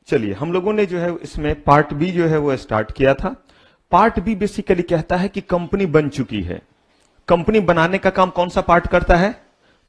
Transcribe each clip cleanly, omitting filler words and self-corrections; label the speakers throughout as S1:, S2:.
S1: चलिए, हम लोगों ने जो है इसमें पार्ट बी जो है वो स्टार्ट किया था। पार्ट बी बेसिकली कहता है कि कंपनी बन चुकी है। कंपनी बनाने का काम कौन सा पार्ट करता है?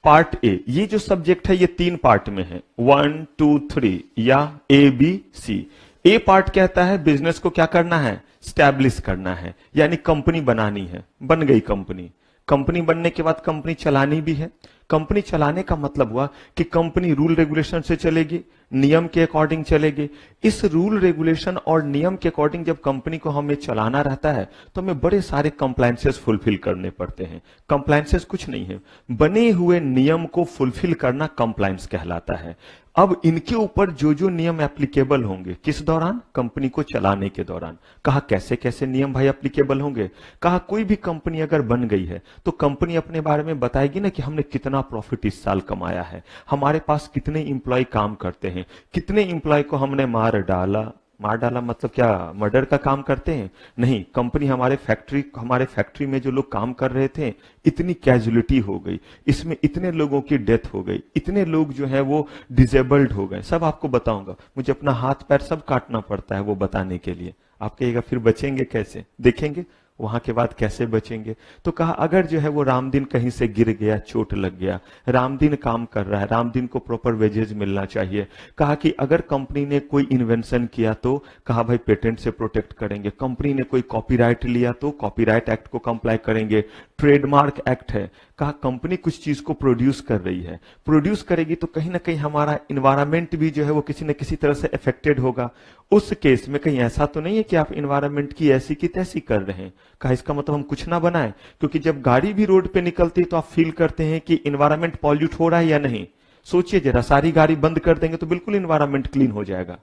S1: Part A. ये जो सब्जेक्ट है ये 3 पार्ट में है, 1 2 3 या A B C. A part कहता है बिजनेस को क्या करना है? स्टैब्लिश करना है, यानी कंपनी बनानी है। बन गई कंपनी। कंपनी बनने के बाद कंपनी चलानी भी है। कंपनी चलाने का मतलब हुआ कि कंपनी रूल रेगुलेशन से चलेगी, नियम के अकॉर्डिंग चलेगी। इस रूल रेगुलेशन और नियम के अकॉर्डिंग जब कंपनी को हमें चलाना रहता है तो हमें बड़े सारे कंप्लायंसेस फुलफिल करने पड़ते हैं। कंप्लायंसेस कुछ नहीं है, बने हुए नियम को फुलफिल करना कंप्लायंस कहलाता है। अब इनके ऊपर जो जो नियम एप्लीकेबल होंगे, किस दौरान? कंपनी को चलाने के दौरान। कहा कैसे कैसे नियम भाई एप्लीकेबल होंगे? कहा कोई भी कंपनी अगर बन गई है तो कंपनी अपने बारे में बताएगी ना कि हमने कितना प्रॉफिट इस साल कमाया है, हमारे पास कितने इंप्लॉय काम करते हैं, कितने इंप्लॉय को हमने मार डाला। मार डाला मतलब क्या मर्डर का काम करते हैं? नहीं, कंपनी हमारे फैक्ट्री में जो लोग काम कर रहे थे इतनी कैजुअलिटी हो गई, इसमें इतने लोगों की डेथ हो गई, इतने लोग जो है वो डिसेबल्ड हो गए। सब आपको बताऊंगा, मुझे अपना हाथ पैर सब काटना पड़ता है वो बताने के लिए। आप कहिएगा फिर बचेंगे कैसे? देखेंगे वहां के बाद कैसे बचेंगे। तो कहा अगर जो है वो रामदीन कहीं से गिर गया, चोट लग गया, रामदीन काम कर रहा है, रामदीन को प्रॉपर वेजेज मिलना चाहिए। कहा कि अगर कंपनी ने कोई इन्वेंशन किया तो कहा भाई पेटेंट से प्रोटेक्ट करेंगे। कंपनी ने कोई कॉपीराइट लिया तो कॉपीराइट एक्ट को कंप्लाई करेंगे। ट्रेडमार्क एक्ट है। कहा कंपनी कुछ चीज को प्रोड्यूस कर रही है, प्रोड्यूस करेगी तो कहीं ना कहीं हमारा इन्वायरमेंट भी जो है वो किसी न किसी तरह से अफेक्टेड होगा। उस केस में कहीं ऐसा तो नहीं है कि आप इन्वायरमेंट की ऐसी की तैसी कर रहे हैं। कहा इसका मतलब हम कुछ ना बनाए, क्योंकि जब गाड़ी भी रोड पे निकलती है तो आप फील करते हैं कि इन्वायरमेंट पॉल्यूट हो रहा है या नहीं। सोचिए जरा, सारी गाड़ी बंद कर देंगे तो बिल्कुल इन्वायरमेंट क्लीन हो जाएगा।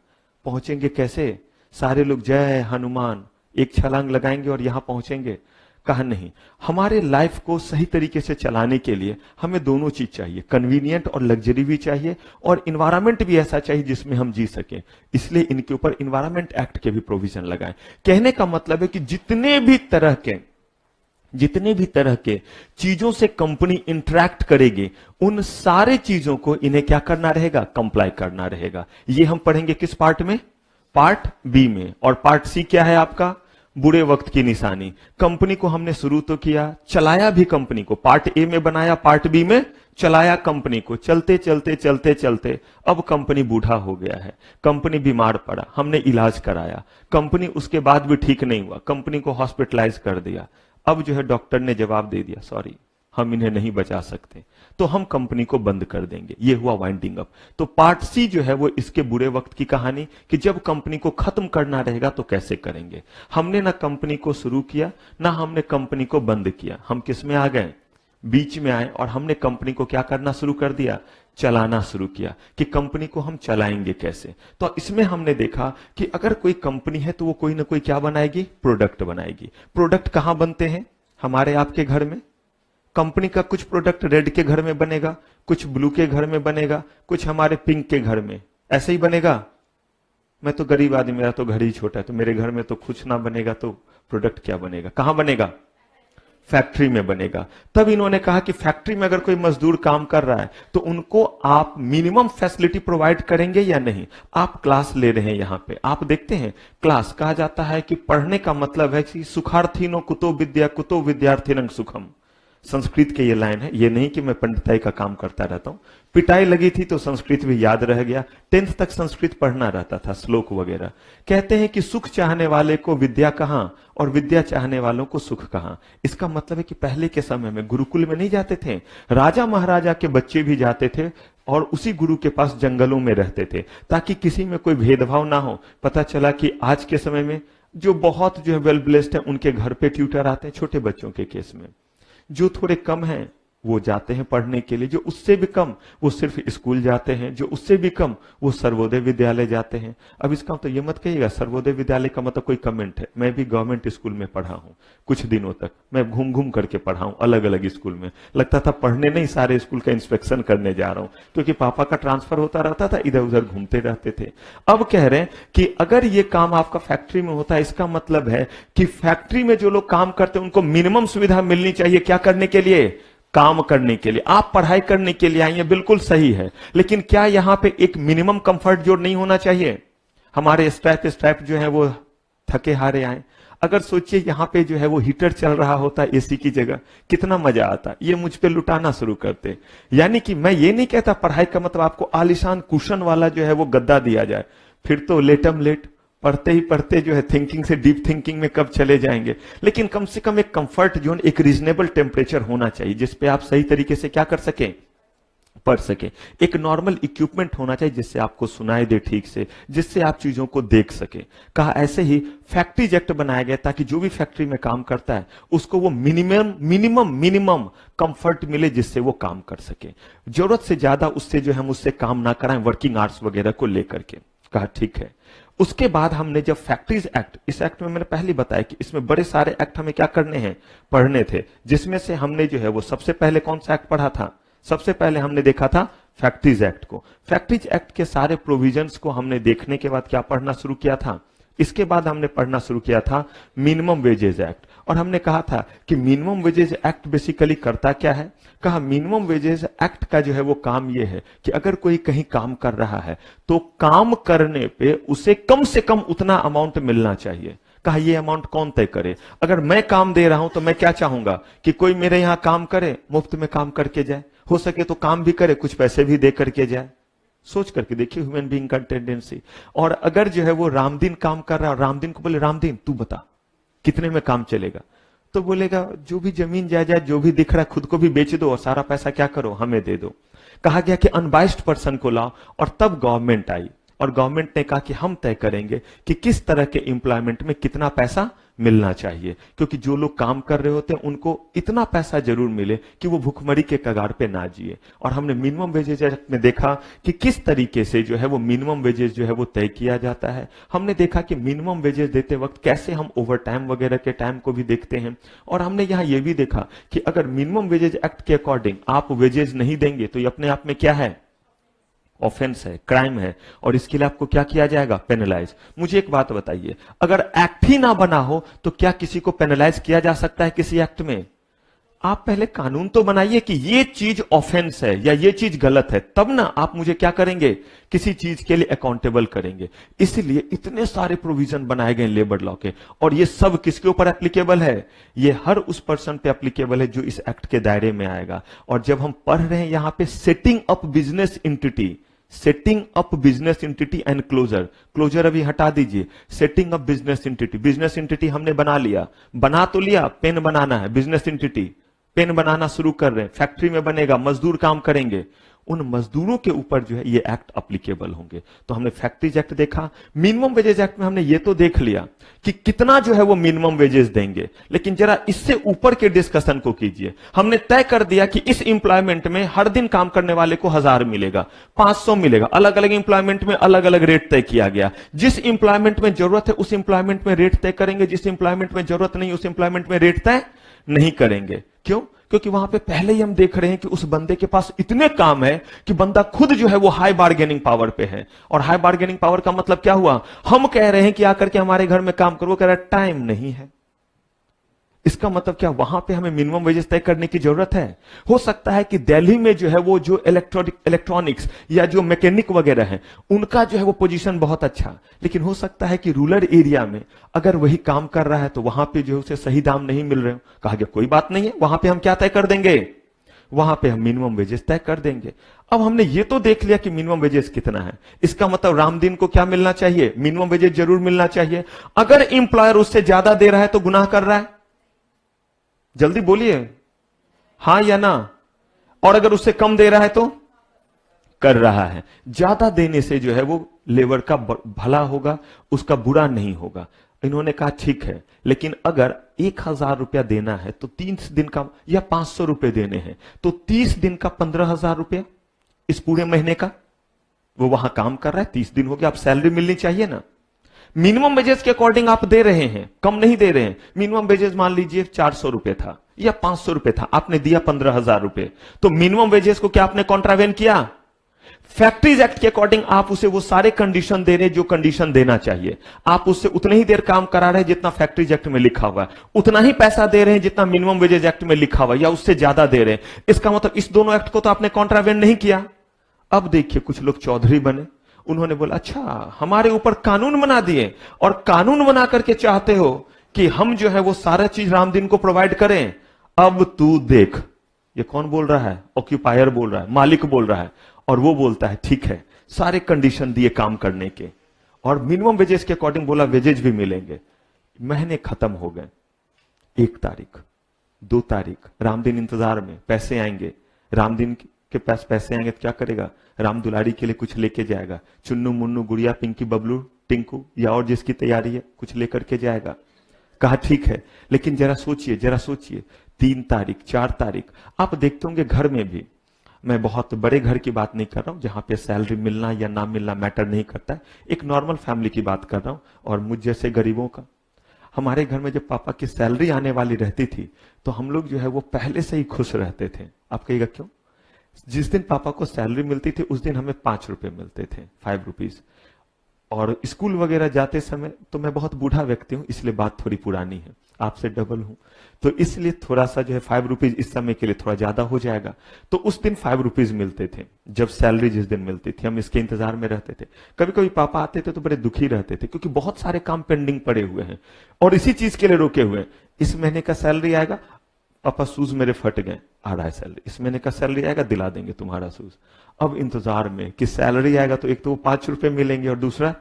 S1: पहुंचेंगे कैसे? सारे लोग जय हनुमान एक छलांग लगाएंगे और यहां पहुंचेंगे? कहा नहीं, हमारे लाइफ को सही तरीके से चलाने के लिए हमें दोनों चीज चाहिए, कन्वीनियंट और लग्जरी भी चाहिए और इन्वायरमेंट भी ऐसा चाहिए जिसमें हम जी सकें। इसलिए इनके ऊपर इन्वायरमेंट एक्ट के भी प्रोविजन लगाए। कहने का मतलब है कि जितने भी तरह के चीजों से कंपनी इंटरैक्ट करेगी उन सारे चीजों को इन्हें क्या करना रहेगा? कंप्लाई करना रहेगा। ये हम पढ़ेंगे किस पार्ट में? पार्ट बी में। और पार्ट सी क्या है आपका? बुरे वक्त की निशानी। कंपनी को हमने शुरू तो किया, चलाया भी कंपनी को। पार्ट ए में बनाया, पार्ट बी में चलाया कंपनी को। चलते चलते चलते चलते अब कंपनी बूढ़ा हो गया है, कंपनी बीमार पड़ा, हमने इलाज कराया, कंपनी उसके बाद भी ठीक नहीं हुआ, कंपनी को हॉस्पिटलाइज कर दिया। अब जो है डॉक्टर ने जवाब दे दिया सॉरी हम इन्हें नहीं बचा सकते, तो हम कंपनी को बंद कर देंगे। ये हुआ वाइंडिंग अप। तो पार्ट सी जो है वो इसके बुरे वक्त की कहानी कि जब कंपनी को खत्म करना रहेगा तो कैसे करेंगे। हमने ना कंपनी को शुरू किया ना हमने कंपनी को बंद किया, हम किस में आ गए? बीच में आए और हमने कंपनी को क्या करना शुरू कर दिया? चलाना शुरू किया कि कंपनी को हम चलाएंगे कैसे। तो इसमें हमने देखा कि अगर कोई कंपनी है तो वो कोई ना कोई क्या बनाएगी? प्रोडक्ट बनाएगी। प्रोडक्ट कहां बनते हैं? हमारे आपके घर में। कंपनी का कुछ प्रोडक्ट रेड के घर में बनेगा, कुछ ब्लू के घर में बनेगा, कुछ हमारे पिंक के घर में। ऐसे ही बनेगा। मैं तो गरीब आदमी, मेरा तो घर ही छोटा है, तो मेरे घर में तो कुछ ना बनेगा तो प्रोडक्ट क्या बनेगा? कहां बनेगा? फैक्ट्री में बनेगा। तब इन्होंने कहा कि फैक्ट्री में अगर कोई मजदूर काम कर रहा है तो उनको आप मिनिमम फैसिलिटी प्रोवाइड करेंगे या नहीं। आप क्लास ले रहे हैं, यहां पे आप देखते हैं क्लास कहा जाता है कि पढ़ने का मतलब है कि सुखार्थीनो कुतो विद्या कुतो विद्यार्थिनं सुखम। संस्कृत के ये लाइन है, ये नहीं कि मैं पंडिताई का काम करता रहता हूं। पिटाई लगी थी तो संस्कृत भी याद रह गया, 10th तक संस्कृत पढ़ना रहता था, श्लोक वगैरह। कहते हैं कि सुख चाहने वाले को विद्या कहां और विद्या चाहने वालों को सुख कहां। इसका मतलब है कि पहले के समय में गुरुकुल में नहीं जाते थे, राजा महाराजा के बच्चे भी जाते थे और उसी गुरु के पास जंगलों में रहते थे ताकि किसी में कोई भेदभाव ना हो। पता चला कि आज के समय में जो बहुत जो है वेल ब्लेस्ड है उनके घर पे ट्यूटर आते हैं छोटे बच्चों के केस में। जो थोड़े कम हैं वो जाते हैं पढ़ने के लिए, जो उससे भी कम वो सिर्फ स्कूल जाते हैं, जो उससे भी कम वो सर्वोदय विद्यालय जाते हैं। अब इसका तो ये मत कहिएगा सर्वोदय विद्यालय का मतलब कोई कमेंट है। मैं भी गवर्नमेंट स्कूल में पढ़ा हूं कुछ दिनों तक, मैं घूम घूम करके पढ़ा हूं अलग अलग स्कूल में। लगता था पढ़ने नहीं, सारे स्कूल का इंस्पेक्शन करने जा रहा हूं, क्योंकि पापा का ट्रांसफर होता रहता था, इधर उधर घूमते रहते थे। अब कह रहे हैं कि अगर ये काम आपका फैक्ट्री में होता है, इसका मतलब है कि फैक्ट्री में जो लोग काम करते हैं उनको मिनिमम सुविधा मिलनी चाहिए। क्या करने के लिए? काम करने के लिए। आप पढ़ाई करने के लिए आई हैं, बिल्कुल सही है, लेकिन क्या यहां पे एक मिनिमम कंफर्ट जोन नहीं होना चाहिए? हमारे स्ट्रैप जो है वो थके हारे आए। अगर सोचिए यहां पे जो है वो हीटर चल रहा होता एसी की जगह, कितना मजा आता। ये मुझ पे लुटाना शुरू करते। यानी कि मैं ये नहीं कहता पढ़ाई का मतलब आपको आलिशान कुशन वाला जो है वो गद्दा दिया जाए, फिर तो लेटम लेट पढ़ते ही पढ़ते जो है थिंकिंग से डीप थिंकिंग में कब चले जाएंगे। लेकिन कम से कम एक कंफर्ट जोन, एक रीजनेबल टेम्परेचर होना चाहिए जिसपे आप सही तरीके से क्या कर सकें, पढ़ सके। एक नॉर्मल इक्विपमेंट होना चाहिए जिससे आपको सुनाई दे ठीक से, जिससे आप चीजों को देख सके। कहा ऐसे ही फैक्ट्रीज एक्ट बनाया गया ताकि जो भी फैक्ट्री में काम करता है उसको वो मिनिमम कंफर्ट मिले जिससे वो काम कर सके। जरूरत से ज्यादा उससे जो हम उससे काम ना कराएं वर्किंग आवर्स वगैरह को लेकर के। कहा ठीक है। उसके बाद हमने जब फैक्ट्रीज एक्ट, इस एक्ट में मैंने पहले बताया कि इसमें बड़े सारे एक्ट हमें क्या करने हैं, पढ़ने थे, जिसमें से हमने जो है वो सबसे पहले कौन सा एक्ट पढ़ा था, सबसे पहले हमने देखा था फैक्ट्रीज एक्ट को। फैक्ट्रीज एक्ट के सारे प्रोविजंस को हमने देखने के बाद क्या पढ़ना शुरू किया था, इसके बाद हमने पढ़ना शुरू किया था मिनिमम वेजेस एक्ट। और हमने कहा था कि मिनिमम वेजेस एक्ट बेसिकली करता क्या है। कहा मिनिमम वेजेस एक्ट का जो है वो काम ये है कि अगर कोई कहीं काम कर रहा है तो काम करने पे उसे कम से कम उतना अमाउंट मिलना चाहिए। कहा ये अमाउंट कौन तय करे। अगर मैं काम दे रहा हूं तो मैं क्या चाहूंगा कि कोई मेरे यहां काम करे, मुफ्त में काम करके जाए, हो सके तो काम भी करे, कुछ पैसे भी दे करके जाए। सोच करके देखिए ह्यूमन बीइंग का टेंडेंसी। और अगर जो है वो रामदीन काम कर रहा है, रामदीन को बोले रामदीन तू बता कितने में काम चलेगा, तो बोलेगा जो भी जमीन जायदाद जो भी दिख रहा है खुद को भी बेच दो और सारा पैसा क्या करो हमें दे दो। कहा गया कि अनबाइस्ड पर्सन को लाओ। और तब गवर्नमेंट आई और गवर्नमेंट ने कहा कि हम तय करेंगे कि किस तरह के एम्प्लॉयमेंट में कितना पैसा मिलना चाहिए, क्योंकि जो लोग काम कर रहे होते हैं उनको इतना पैसा जरूर मिले कि वो भुखमरी के कगार पे ना जिए। और हमने मिनिमम वेजेज एक्ट में देखा कि किस तरीके से जो है वो मिनिमम वेजेज जो है वो तय किया जाता है। हमने देखा कि मिनिमम वेजेज देते वक्त कैसे हम ओवर टाइम वगैरह के टाइम को भी देखते हैं। और हमने यहां ये भी देखा कि अगर मिनिमम वेजेज एक्ट के अकॉर्डिंग आप वेजेज नहीं देंगे तो ये अपने आप में क्या है, ऑफेंस है, क्राइम है, और इसके लिए आपको क्या किया जाएगा, पेनलाइज। मुझे एक बात बताइए, अगर एक्ट ही ना बना हो तो क्या किसी को पेनलाइज किया जा सकता है किसी एक्ट में? आप पहले कानून तो बनाइए कि ये चीज ऑफेंस है या ये चीज गलत है, तब ना आप मुझे क्या करेंगे, किसी चीज के लिए अकाउंटेबल करेंगे। इसलिए इतने सारे प्रोविजन बनाए गए लेबर लॉ के, और ये सब किसके ऊपर एप्लीकेबल है, ये हर उस पर्सन पे एप्लीकेबल है जो इस एक्ट के दायरे में आएगा। और जब हम पढ़ रहे हैं यहां पे setting up business entity, setting up business entity and closure, closure अभी हटा दीजिए, setting up business entity. Business entity हमने बना लिया, बना तो लिया, पेन बनाना है, बिजनेस एंटिटी पेन बनाना शुरू कर रहे हैं, फैक्ट्री में बनेगा, मजदूर काम करेंगे, उन मजदूरों के ऊपर जो है ये एक्ट अप्लीकेबल होंगे। तो हमने फैक्ट्रीज एक्ट देखा। मिनिमम वेजेस एक्ट में हमने ये तो देख लिया कि कितना जो है वो मिनिमम वेजेस देंगे, लेकिन जरा इससे ऊपर के डिस्कशन को कीजिए। हमने तय कर दिया कि इस एम्प्लॉयमेंट में हर दिन काम करने वाले को 1000 मिलेगा, 500 मिलेगा, अलग अलग एम्प्लॉयमेंट में अलग अलग रेट तय किया गया। जिस एम्प्लॉयमेंट में जरूरत है उस एम्प्लॉयमेंट में रेट तय करेंगे, जिस एम्प्लॉयमेंट में जरूरत नहीं उस एम्प्लॉयमेंट में रेट तय नहीं करेंगे। क्यों? क्योंकि वहां पे पहले ही हम देख रहे हैं कि उस बंदे के पास इतने काम है कि बंदा खुद जो है वो हाई बार्गेनिंग पावर पे है। और हाई बार्गेनिंग पावर का मतलब क्या हुआ, हम कह रहे हैं कि आकर के हमारे घर में काम करो, वो कह रहा है टाइम नहीं है। इसका मतलब क्या, वहां पे हमें मिनिमम वेजेस तय करने की जरूरत है। हो सकता है कि दिल्ली में जो है वो जो इलेक्ट्रॉनिक्स या जो मैकेनिक वगैरह है उनका जो है वो पोजीशन बहुत अच्छा, लेकिन हो सकता है कि रूरल एरिया में अगर वही काम कर रहा है तो वहां पे जो है उसे सही दाम नहीं मिल रहे हो। कहा गया कोई बात नहीं है, वहां पे हम क्या तय कर देंगे, वहां पे हम मिनिमम वेजेस तय कर देंगे। अब हमने ये तो देख लिया कि मिनिमम वेजेस कितना है, इसका मतलब रामदीन को क्या मिलना चाहिए, मिनिमम वेजेस जरूर मिलना चाहिए। अगर इंप्लॉयर उससे ज्यादा दे रहा है तो गुनाह कर रहा है, जल्दी बोलिए हां या ना। और अगर उससे कम दे रहा है तो कर रहा है। ज्यादा देने से जो है वो लेबर का भला होगा, उसका बुरा नहीं होगा। इन्होंने कहा ठीक है, लेकिन अगर 1000 रुपया देना है तो 30 दिन का, या 500 रुपए देने हैं तो 30 दिन का 15,000 रुपया इस पूरे महीने का। वो वहां काम कर रहा है, 30 दिन हो गया, अब सैलरी मिलनी चाहिए ना। मिनिमम वेजेस के अकॉर्डिंग आप दे रहे हैं, कम नहीं दे रहे हैं। मिनिमम वेजेस मान लीजिए 400 रुपए था या 500 रुपए था, आपने दिया 15,000 रुपए, तो मिनिमम वेजेस को क्या आपने कॉन्ट्रावेन किया। फैक्ट्रीज एक्ट के अकॉर्डिंग आप उसे वो सारे कंडीशन दे रहे जो कंडीशन देना चाहिए। आप उससे उतनी ही देर काम करा रहे जितना फैक्ट्रीज एक्ट में लिखा हुआ है, उतना ही पैसा दे रहे हैं जितना मिनिमम वेजेस एक्ट में लिखा हुआ है, या उससे ज्यादा दे रहे हैं। इसका मतलब इस दोनों एक्ट को तो आपने कॉन्ट्रावेन नहीं किया। अब देखिए कुछ लोग चौधरी बने उन्होंने बोला अच्छा हमारे ऊपर कानून बना दिए और कानून बना करके चाहते हो कि हम जो है वो सारा चीज रामदीन को प्रोवाइड करें। अब तू देख, ये कौन बोल रहा है? ऑक्यूपायर बोल रहा है, मालिक बोल रहा है। और वो बोलता है ठीक है, सारे कंडीशन दिए काम करने के और मिनिमम वेजेस के अकॉर्डिंग बोला वेजेस भी मिलेंगे। महीने खत्म हो गए, 1 तारीख 2 तारीख, रामदीन इंतजार में, पैसे आएंगे, रामदीन के पास पैसे आएंगे तो क्या करेगा? राम दुलारी के लिए कुछ लेके जाएगा, चुन्नू मुन्नू गुड़िया पिंकी बबलू टिंकू या और जिसकी तैयारी है कुछ लेकर के जाएगा। कहा ठीक है, लेकिन जरा सोचिए 3 तारीख 4 तारीख आप देखते होंगे घर में भी, मैं बहुत बड़े घर की बात नहीं कर रहा हूं जहां पे सैलरी मिलना या ना मिलना मैटर नहीं करता है, एक नॉर्मल फैमिली की बात कर रहा हूं और मुझ जैसे गरीबों का। हमारे घर में जब पापा की सैलरी आने वाली रहती थी तो हम लोग जो है वो पहले से ही खुश रहते थे। आप कहिएगा क्यों? जिस दिन पापा को सैलरी मिलती थी उस दिन हमें 5 रुपए मिलते थे, 5 रुपीज। और स्कूल वगैरह जाते समय, तो मैं बहुत बूढ़ा व्यक्ति हूं इसलिए बात थोड़ी पुरानी है, आपसे डबल हूं, तो इसलिए थोड़ा सा जो है 5 रुपीज इस समय के लिए थोड़ा ज्यादा हो जाएगा। तो उस दिन 5 रुपीज मिलते थे जब सैलरी जिस दिन मिलती थी, हम इसके इंतजार में रहते थे। कभी कभी पापा आते थे तो बड़े दुखी रहते थे क्योंकि बहुत सारे काम पेंडिंग पड़े हुए हैं और इसी चीज के लिए रुके हुए हैं। इस महीने का सैलरी आएगा, पापा शूज मेरे फट गए, आ रहा है सैलरी, इस महीने का सैलरी आएगा दिला देंगे तुम्हारा शूज। अब इंतजार में कि सैलरी आएगा तो एक तो वो 5 रुपए मिलेंगे और दूसरा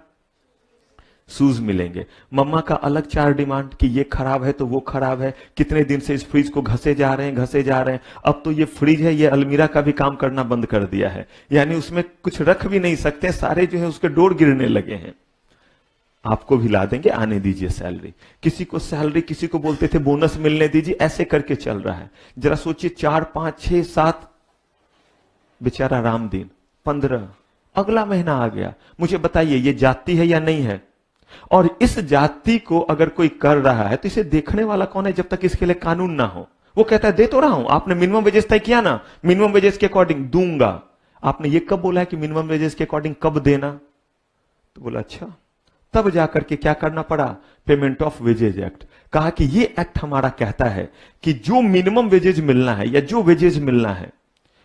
S1: शूज मिलेंगे। मम्मा का अलग 4 डिमांड कि ये खराब है तो वो खराब है, कितने दिन से इस फ्रिज को घसे जा रहे हैं। अब तो ये फ्रिज है, ये अलमीरा का भी काम करना बंद कर दिया है, यानी उसमें कुछ रख भी नहीं सकते, सारे जो है उसके डोर गिरने लगे हैं। आपको भी ला देंगे, आने दीजिए सैलरी। किसी को सैलरी, किसी को बोलते थे बोनस मिलने दीजिए, ऐसे करके चल रहा है। जरा सोचिए 4 5 6 7, बेचारा रामदीन 15, अगला महीना आ गया। मुझे बताइए ये जाति है या नहीं है? और इस जाति को अगर कोई कर रहा है तो इसे देखने वाला कौन है जब तक इसके लिए कानून ना हो? वो कहता है दे तो रहा हूं, आपने मिनिमम वेजेस तय किया ना, मिनिमम वेजेस के अकॉर्डिंग दूंगा। आपने ये कब बोला है कि मिनिमम वेजेस के अकॉर्डिंग कब देना? तो बोला अच्छा। तब जाकर के क्या करना पड़ा? Payment of wages act. कहा कि ये एक्ट हमारा कहता है कि जो मिनिमम वेजेज मिलना है या जो वेजेज मिलना है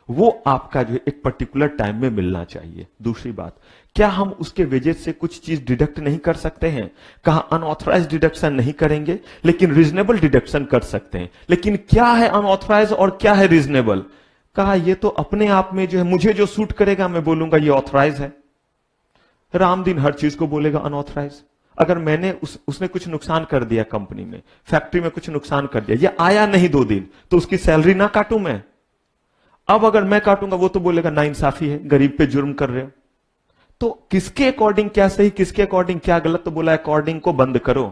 S1: वो आपका जो एक पर्टिकुलर टाइम में मिलना चाहिए। दूसरी बात, क्या हम उसके वेजेज से कुछ चीज डिडक्ट नहीं कर सकते हैं? कहा अनऑथराइज डिडक्शन नहीं करेंगे लेकिन रीजनेबल डिडक्शन कर सकते हैं। लेकिन क्या है अनऑथराइज और क्या है रीजनेबल? कहा ये तो अपने आप में जो है मुझे जो सूट करेगा मैं बोलूंगा ये ऑथराइज है। रामदीन हर चीज को बोलेगा अनऑथराइज। अगर मैंने उसने कुछ नुकसान कर दिया, कंपनी में फैक्ट्री में कुछ नुकसान कर दिया, ये आया नहीं 2 दिन, तो उसकी सैलरी ना काटूं मैं? अब अगर मैं काटूंगा वो तो बोलेगा नाइंसाफी है, गरीब पे जुर्म कर रहे हो। तो किसके अकॉर्डिंग क्या सही, किसके अकॉर्डिंग क्या गलत? तो बोला अकॉर्डिंग को बंद करो।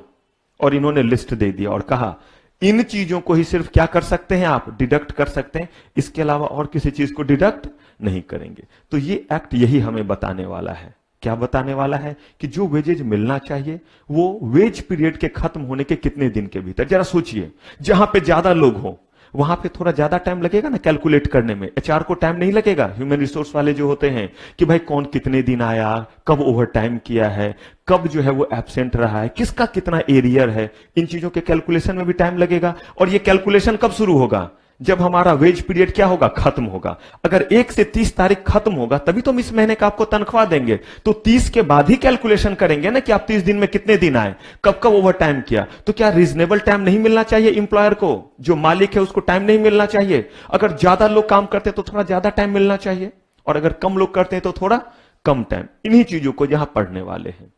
S1: और इन्होंने लिस्ट दे दिया और कहा इन चीजों को ही सिर्फ क्या कर सकते हैं आप? डिडक्ट कर सकते हैं, इसके अलावा और किसी चीज को डिडक्ट नहीं करेंगे। तो ये एक्ट यही हमें बताने वाला है। क्या बताने वाला है? कि जो वेजेज मिलना चाहिए वो वेज पीरियड के खत्म होने के कितने दिन के भीतर। जरा सोचिए, जहां पे ज्यादा लोग हो वहां पे थोड़ा ज्यादा टाइम लगेगा ना कैलकुलेट करने में। एचआर को टाइम नहीं लगेगा, ह्यूमन रिसोर्स वाले जो होते हैं, कि भाई कौन कितने दिन आया, कब ओवर टाइम किया है, कब जो है वो एब्सेंट रहा है, किसका कितना एरियर है, इन चीजों के कैलकुलेशन में भी टाइम लगेगा। और ये कैलकुलेशन कब शुरू होगा? जब हमारा वेज पीरियड क्या होगा? खत्म होगा। अगर 1 से 30 तारीख खत्म होगा तभी तो हम इस महीने का आपको तनख्वाह देंगे। तो 30 के बाद ही कैलकुलेशन करेंगे ना कि आप 30 दिन में कितने दिन आए, कब कब ओवर टाइम किया। तो क्या रीजनेबल टाइम नहीं मिलना चाहिए इंप्लॉयर को? जो मालिक है उसको टाइम नहीं मिलना चाहिए? अगर ज्यादा लोग काम करते हैं तो थोड़ा ज्यादा टाइम मिलना चाहिए, और अगर कम लोग करते हैं तो थोड़ा कम टाइम। इन्हीं चीजों को यहां पढ़ने वाले हैं।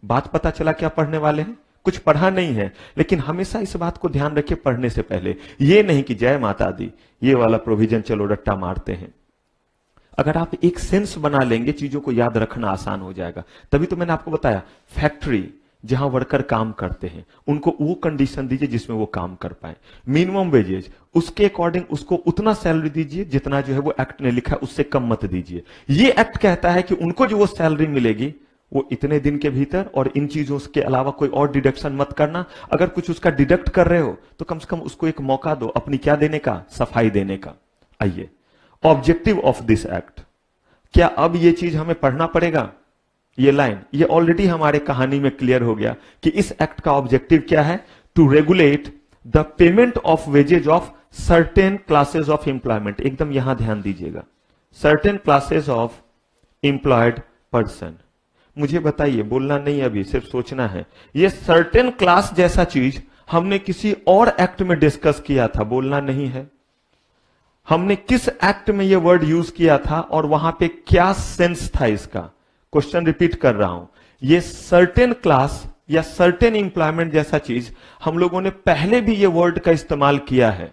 S1: बात पता चला क्या पढ़ने वाले हैं? कुछ पढ़ा नहीं है, लेकिन हमेशा इस बात को ध्यान रखिए पढ़ने से पहले। ये नहीं कि जय माता दी, ये वाला प्रोविजन चलो रट्टा मारते हैं। अगर आप एक सेंस बना लेंगे चीजों को याद रखना आसान हो जाएगा। तभी तो मैंने आपको बताया फैक्ट्री जहां वर्कर काम करते हैं उनको वो कंडीशन दीजिए जिसमें वो काम कर पाए। मिनिमम वेजेज उसके अकॉर्डिंग उसको उतना सैलरी दीजिए जितना जो है वो एक्ट ने लिखा है, उससे कम मत दीजिए। ये एक्ट कहता है कि उनको जो वो सैलरी मिलेगी वो इतने दिन के भीतर, और इन चीजों के अलावा कोई और डिडक्शन मत करना। अगर कुछ उसका डिडक्ट कर रहे हो तो कम से कम उसको एक मौका दो अपनी क्या देने का? सफाई देने का। आइए, ऑब्जेक्टिव ऑफ दिस एक्ट। क्या अब ये चीज हमें पढ़ना पड़ेगा? ये लाइन ये ऑलरेडी हमारे कहानी में क्लियर हो गया कि इस एक्ट का ऑब्जेक्टिव क्या है? To regulate the payment of wages of certain classes of employment. एकदम यहां ध्यान दीजिएगा, certain classes of employed person. मुझे बताइए, बोलना नहीं अभी, सिर्फ सोचना है। ये सर्टेन क्लास जैसा चीज हमने किसी और एक्ट में डिस्कस किया था, बोलना नहीं है। हमने किस एक्ट में ये वर्ड यूज किया था और वहां पे क्या सेंस था इसका? क्वेश्चन रिपीट कर रहा हूं। ये सर्टेन क्लास या सर्टेन एम्प्लॉयमेंट जैसा चीज हम लोगों ने पहले भी ये वर्ड का इस्तेमाल किया है।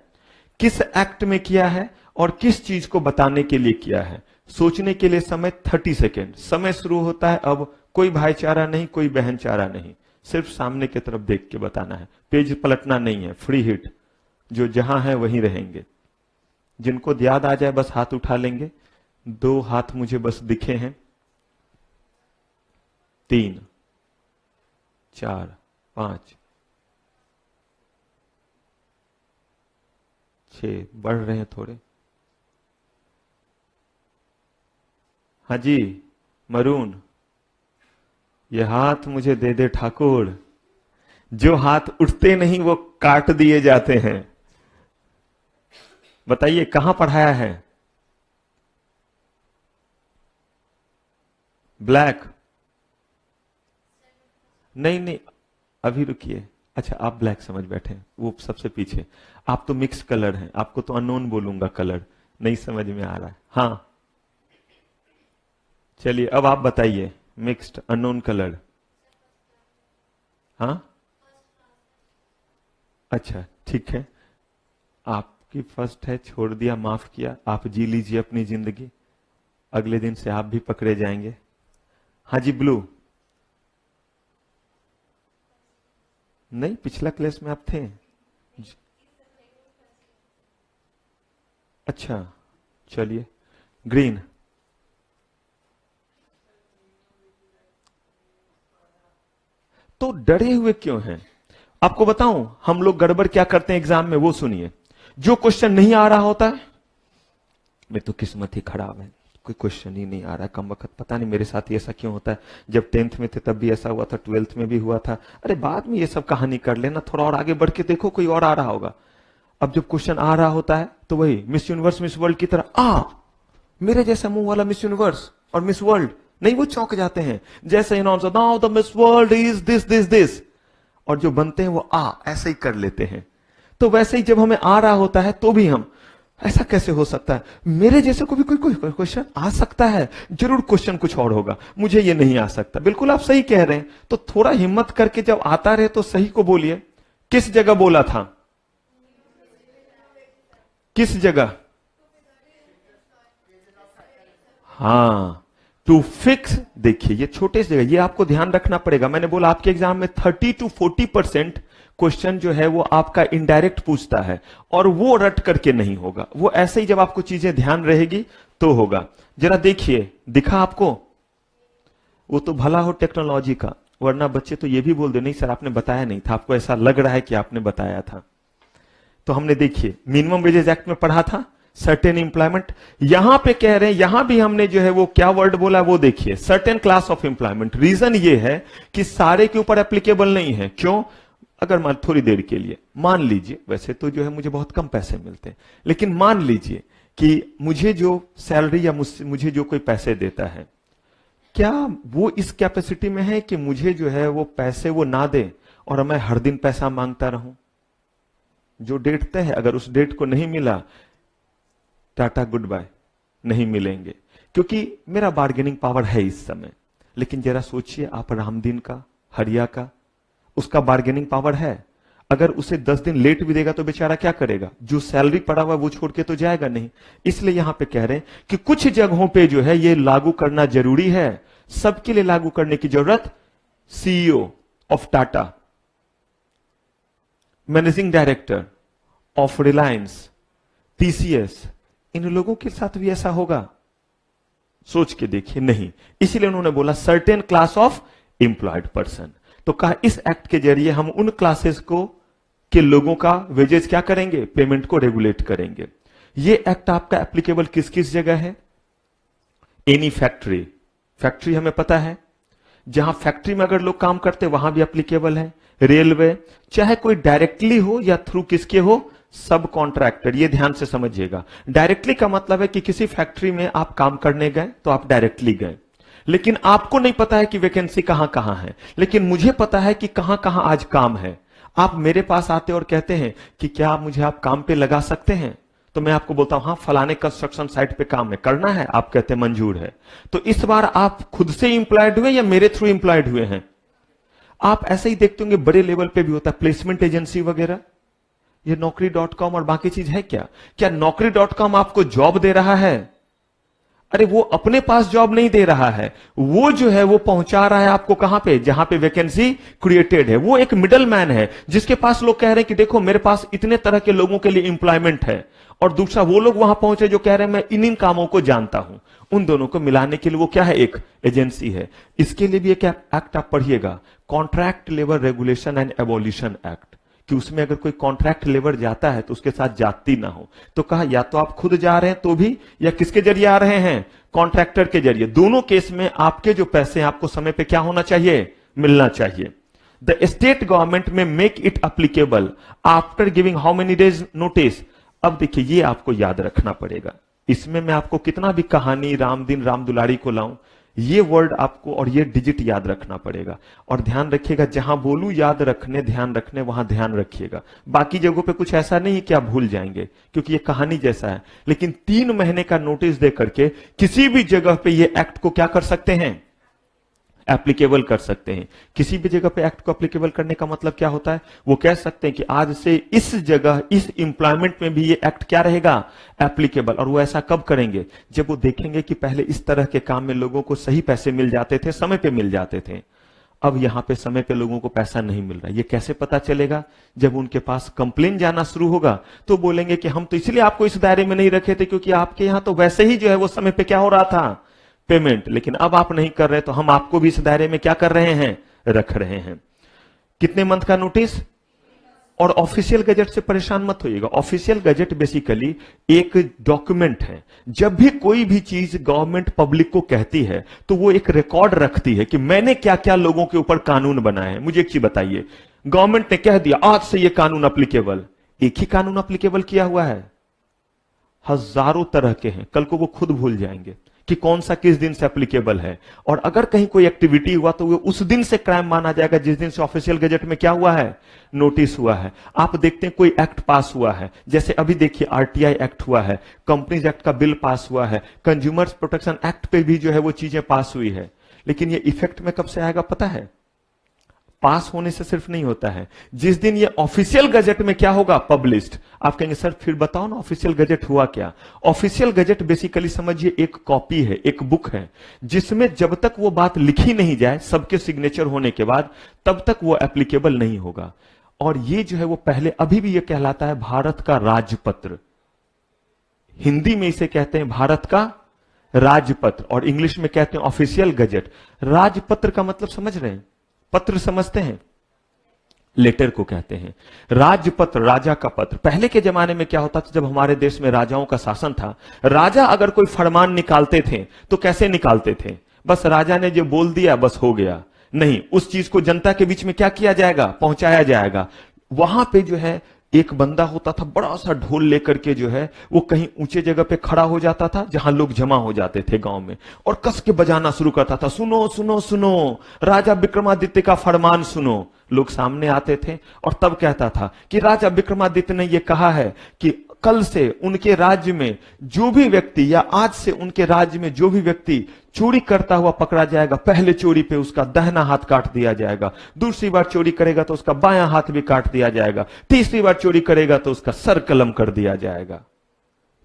S1: किस एक्ट में किया है और किस चीज को बताने के लिए किया है? सोचने के लिए समय 30 सेकेंड। समय शुरू होता है अब। कोई भाईचारा नहीं, कोई बहनचारा नहीं, सिर्फ सामने की तरफ देख के बताना है। पेज पलटना नहीं है, फ्री हिट। जो जहां है वहीं रहेंगे। जिनको याद आ जाए बस हाथ उठा लेंगे। 2 हाथ मुझे बस दिखे हैं। 3, 4, 5, 6 बढ़ रहे हैं थोड़े। हाँ जी, मरून, ये हाथ मुझे दे दे ठाकुर। जो हाथ उठते नहीं वो काट दिए जाते हैं। बताइए कहां पढ़ाया है? ब्लैक? नहीं नहीं, अभी रुकिए। अच्छा, आप ब्लैक समझ बैठे, वो सबसे पीछे। आप तो मिक्स कलर हैं, आपको तो अननोन बोलूंगा, कलर नहीं समझ में आ रहा है। हाँ चलिए, अब आप बताइए। Mixed unknown colour. हाँ अच्छा ठीक है, आपकी फर्स्ट है, छोड़ दिया, माफ किया। आप जी लीजिए अपनी जिंदगी, अगले दिन से आप भी पकड़े जाएंगे। हाँ जी, ब्लू? नहीं, पिछला क्लास में आप थे। अच्छा चलिए, ग्रीन? तो डरे हुए क्यों हैं? आपको बताऊं हम लोग गड़बड़ क्या करते हैं एग्जाम में, वो सुनिए। जो क्वेश्चन नहीं आ रहा होता है, मैं तो किस्मत ही खराब है, कोई क्वेश्चन ही नहीं आ रहा है, कम वक्त, पता नहीं मेरे साथ ही ऐसा क्यों होता है। जब 10th में थे तब भी ऐसा हुआ था, 12th में भी हुआ था। अरे बाद में ये सब कहानी कर लेना, थोड़ा और आगे बढ़ के देखो, कोई और आ रहा होगा। अब जब क्वेश्चन आ रहा होता है तो वही मिस यूनिवर्स मिस वर्ल्ड की तरह, मेरे जैसा मुंह वाला मिस यूनिवर्स और मिस वर्ल्ड नहीं, वो चौंक जाते हैं। जैसे announcer, now the miss world is this this this, और जो बनते हैं वो ऐसे ही कर लेते हैं। तो वैसे ही जब हमें आ रहा होता है तो भी हम, ऐसा कैसे हो सकता है, मेरे जैसे को भी कोई क्वेश्चन आ सकता है, जरूर क्वेश्चन कुछ और होगा, मुझे ये नहीं आ सकता। बिल्कुल आप सही कह रहे हैं। तो थोड़ा हिम्मत करके जब आता रहे तो सही को बोलिए। किस जगह बोला था? किस जगह? हाँ, टू फिक्स। देखिए ये छोटे से जगह, ये आपको ध्यान रखना पड़ेगा। मैंने बोला आपके एग्जाम में 30 to 40% क्वेश्चन जो है वो आपका इनडायरेक्ट पूछता है, और वो रट करके नहीं होगा, वो ऐसे ही जब आपको चीजें ध्यान रहेगी तो होगा। जरा देखिए, दिखा आपको? वो तो भला हो टेक्नोलॉजी का, वरना बच्चे तो ये भी बोल दे नहीं सर आपने बताया नहीं था, आपको ऐसा लग रहा है कि आपने बताया था। तो हमने देखिए मिनिमम वेजेस एक्ट में पढ़ा था सर्टेन एम्प्लॉयमेंट। यहां पे कह रहे हैं, यहां भी हमने जो है वो क्या वर्ड बोला वो देखिए, certain class of employment. Reason ये है कि सारे के ऊपर एप्लीकेबल नहीं है। क्यों? अगर मान थोड़ी देर के लिए मान लीजिए, वैसे तो जो है मुझे बहुत कम पैसे मिलते हैं, लेकिन मान लीजिए कि मुझे जो सैलरी या मुझे जो कोई पैसे देता है, क्या वो इस कैपेसिटी में है कि मुझे जो है वो पैसे वो ना दे और मैं हर दिन पैसा मांगता रहूं? जो डेट तय है, अगर उस डेट को नहीं मिला, टाटा गुड बाय, नहीं मिलेंगे, क्योंकि मेरा बार्गेनिंग पावर है इस समय। लेकिन जरा सोचिए आप रामदीन का, हरिया का, उसका बार्गेनिंग पावर है। अगर उसे 10 दिन लेट भी देगा तो बेचारा क्या करेगा? जो सैलरी पड़ा हुआ वो छोड़ के तो जाएगा नहीं। इसलिए यहां पे कह रहे हैं कि कुछ जगहों पे जो है ये लागू करना जरूरी है, सबके लिए लागू करने की जरूरत। CEO of Tata, managing director of Reliance, TCS, इन लोगों के साथ भी ऐसा होगा? सोच के देखिए, नहीं। इसीलिए उन्होंने बोला certain class of employed person. तो कहा इस एक्ट के जरिए हम उन क्लासेस को के लोगों का वेजेस क्या करेंगे? पेमेंट को रेगुलेट करेंगे। ये एक्ट आपका एप्लीकेबल किस किस जगह है? एनी फैक्ट्री, फैक्ट्री हमें पता है, जहां फैक्ट्री में अगर लोग काम करते वहां भी एप्लीकेबल है। रेलवे, चाहे कोई डायरेक्टली हो या थ्रू किसके हो, सब कॉन्ट्रैक्टर। ये ध्यान से समझिएगा। डायरेक्टली का मतलब है कि किसी फैक्ट्री में आप काम करने गए तो आप डायरेक्टली गए। लेकिन आपको नहीं पता है कि वैकेंसी कहां कहां है, लेकिन मुझे पता है कि कहां कहां आज काम है। आप मेरे पास आते और कहते हैं कि क्या आप काम पे लगा सकते हैं, तो मैं आपको बोलता हूं हाँ फलाने कंस्ट्रक्शन साइट पे काम है, करना है, आप कहते हैं मंजूर है। तो इस बार आप खुद से इंप्लॉयड हुए या मेरे थ्रू इंप्लॉयड हुए हैं? आप ऐसे ही देखते होंगे बड़े लेवल पे भी होता है प्लेसमेंट एजेंसी वगैरह, ये नौकरी.com और बाकी चीज है क्या नौकरी.com आपको जॉब दे रहा है? अरे वो अपने पास जॉब नहीं दे रहा है, वो जो है वो पहुंचा रहा है आपको कहां पे, जहां पे वैकेंसी क्रिएटेड है। वो एक मिडल मैन है जिसके पास लोग कह रहे हैं कि देखो मेरे पास इतने तरह के लोगों के लिए इंप्लॉयमेंट है, और दूसरा वो लोग वहां पहुंचे जो कह रहे हैं मैं इन कामों को जानता हूं। उन दोनों को मिलाने के लिए वो क्या है, एक एजेंसी है। इसके लिए भी एक एक्ट आप पढ़िएगा, contract labour regulation and abolition act, कि उसमें अगर कोई कॉन्ट्रैक्ट लेबर जाता है तो उसके साथ जाति ना हो। तो कहा या तो आप खुद जा रहे हैं तो भी, या किसके जरिए आ रहे हैं, कॉन्ट्रैक्टर के जरिए। दोनों केस में आपके जो पैसे हैं आपको समय पे क्या होना चाहिए, मिलना चाहिए। द स्टेट गवर्नमेंट में make it applicable after giving how many days notice. अब देखिए ये आपको याद रखना पड़ेगा, इसमें मैं आपको कितना भी कहानी राम दिन राम दुलारी को लाऊं, ये वर्ड आपको और ये डिजिट याद रखना पड़ेगा। और ध्यान रखिएगा, जहां बोलूं याद रखने ध्यान रखने वहां ध्यान रखिएगा। बाकी जगहों पे कुछ ऐसा नहीं कि आप भूल जाएंगे, क्योंकि ये कहानी जैसा है। लेकिन 3 महीने का नोटिस दे करके किसी भी जगह पे ये एक्ट को क्या कर सकते हैं, एप्लीकेबल कर सकते हैं। किसी भी जगह पे एक्ट को एप्लीकेबल करने का मतलब क्या होता है, वो कह सकते हैं कि आज से इस जगह इस इंप्लॉयमेंट में भी ये एक्ट क्या रहेगा, एप्लीकेबल। और वो ऐसा कब करेंगे, जब वो देखेंगे कि पहले इस तरह के काम में लोगों को सही पैसे मिल जाते थे, समय पे मिल जाते थे, अब यहां पे समय पे लोगों को पैसा नहीं मिल रहा। ये कैसे पता चलेगा, जब उनके पास कंप्लेन जाना शुरू होगा तो बोलेंगे कि हम तो इसलिए आपको इस दायरे में नहीं रखे थे क्योंकि आपके यहां तो वैसे ही जो है वो समय पे क्या हो रहा था, पेमेंट, लेकिन अब आप नहीं कर रहे तो हम आपको भी इस दायरे में क्या कर रहे हैं, रख रहे हैं। कितने मंथ का नोटिस, और ऑफिशियल गजट से परेशान मत होइएगा। ऑफिशियल गजट बेसिकली एक डॉक्यूमेंट है। जब भी कोई भी चीज गवर्नमेंट पब्लिक को कहती है तो वो एक रिकॉर्ड रखती है कि मैंने क्या क्या लोगों के ऊपर कानून बनाए हैं। मुझे एक चीज बताइए, गवर्नमेंट ने कह दिया आज से ये कानून अप्लीकेबल, एक ही कानून अप्लीकेबल किया हुआ है, हजारों तरह के हैं। कल को वो खुद भूल जाएंगे कि कौन सा किस दिन से एप्लीकेबल है। और अगर कहीं कोई एक्टिविटी हुआ तो वो उस दिन से क्राइम माना जाएगा जिस दिन से ऑफिशियल गजट में क्या हुआ है, नोटिस हुआ है। आप देखते हैं कोई एक्ट पास हुआ है, जैसे अभी देखिए आरटीआई एक्ट हुआ है, कंपनीज एक्ट का बिल पास हुआ है, कंज्यूमर्स प्रोटेक्शन एक्ट पे भी जो है वो चीजें पास हुई है। लेकिन ये इफेक्ट में कब से आएगा पता है, पास होने से सिर्फ नहीं होता है, जिस दिन ये ऑफिशियल गजट में क्या होगा, पब्लिश्ड। आप कहेंगे सर फिर बताओ ना ऑफिशियल गजट हुआ क्या। ऑफिशियल गजट बेसिकली समझिए एक कॉपी है, एक बुक है, जिसमें जब तक वो बात लिखी नहीं जाए सबके सिग्नेचर होने के बाद, तब तक वो एप्लीकेबल नहीं होगा। और ये जो है वो पहले अभी भी ये कहलाता है भारत का राजपत्र। हिंदी में इसे कहते हैं भारत का राजपत्र, और इंग्लिश में कहते हैं ऑफिशियल गजट। राजपत्र का मतलब समझ रहे हैं, पत्र समझते हैं, लेटर को कहते हैं। राजपत्र, राजा का पत्र। पहले के जमाने में क्या होता था, जब हमारे देश में राजाओं का शासन था, राजा अगर कोई फरमान निकालते थे तो कैसे निकालते थे, बस राजा ने जो बोल दिया बस हो गया, नहीं, उस चीज को जनता के बीच में क्या किया जाएगा, पहुंचाया जाएगा। वहां पे जो है एक बंदा होता था बड़ा सा ढोल लेकर के, जो है वो कहीं ऊंचे जगह पे खड़ा हो जाता था जहां लोग जमा हो जाते थे गांव में, और कस के बजाना शुरू करता था, सुनो सुनो सुनो राजा विक्रमादित्य का फरमान सुनो। लोग सामने आते थे और तब कहता था कि राजा विक्रमादित्य ने यह कहा है कि कल से उनके राज्य में जो भी व्यक्ति, या आज से उनके राज्य में जो भी व्यक्ति चोरी करता हुआ पकड़ा जाएगा, पहले चोरी पे उसका दाहिना हाथ काट दिया जाएगा, दूसरी बार चोरी करेगा तो उसका बायां हाथ भी काट दिया जाएगा, तीसरी बार चोरी करेगा तो उसका सर कलम कर दिया जाएगा।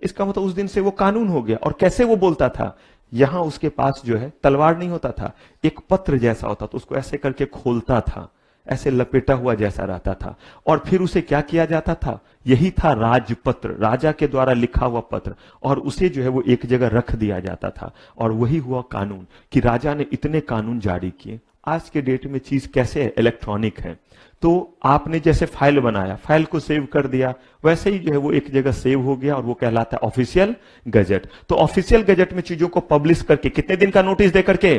S1: इसका मतलब उस दिन से वो कानून हो गया। और कैसे वो बोलता था, यहां उसके पास जो है तलवार नहीं होता था, एक पत्र जैसा होता था, उसको ऐसे करके खोलता था, ऐसे लपेटा हुआ जैसा रहता था, और फिर उसे क्या किया जाता था, यही था राजपत्र, राजा के द्वारा लिखा हुआ पत्र, और उसे जो है वो एक जगह रख दिया जाता था। और वही हुआ कानून, कि राजा ने इतने कानून जारी किए। आज के डेट में चीज कैसे है, इलेक्ट्रॉनिक है, तो आपने जैसे फाइल बनाया, फाइल को सेव कर दिया, वैसे ही जो है वो एक जगह सेव हो गया, और वो कहलाता है ऑफिशियल गजट। तो ऑफिशियल गजट में चीजों को पब्लिश करके कितने दिन का नोटिस दे करके,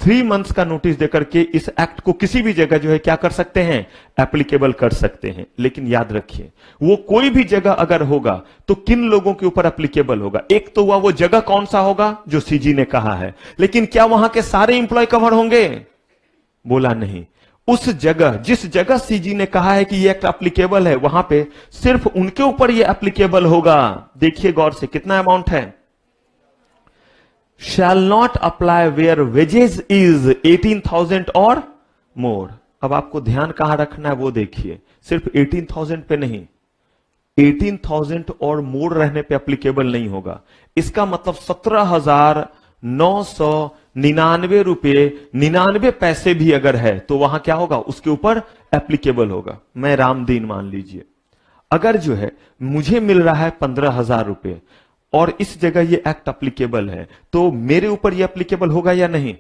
S1: 3 मंथ्स का नोटिस देकर के इस एक्ट को किसी भी जगह जो है क्या कर सकते हैं, एप्लीकेबल कर सकते हैं। लेकिन याद रखिए, वो कोई भी जगह अगर होगा तो किन लोगों के ऊपर एप्लीकेबल होगा। एक तो हुआ वो जगह कौन सा होगा जो सीजी ने कहा है, लेकिन क्या वहां के सारे इंप्लॉय कवर होंगे, बोला नहीं। उस जगह, जिस जगह सीजी ने कहा है कि ये एक्ट एप्लीकेबल है, वहां पे सिर्फ उनके ऊपर ये एप्लीकेबल होगा। देखिए गौर से, कितना अमाउंट है, shall not apply where wages is 18,000 और more। अब आपको ध्यान कहां रखना है वो देखिए, सिर्फ 18,000 पे नहीं, 18,000 और मोर रहने पे एप्लीकेबल नहीं होगा। इसका मतलब 17,999 रुपये 99 पैसे भी अगर है तो वहां क्या होगा, उसके ऊपर एप्लीकेबल होगा। मैं रामदीन मान लीजिए, अगर जो है मुझे मिल रहा है 15,000 रुपये और इस जगह ये एक्ट एप्लीकेबल है, तो मेरे ऊपर ये एप्लीकेबल होगा या नहीं।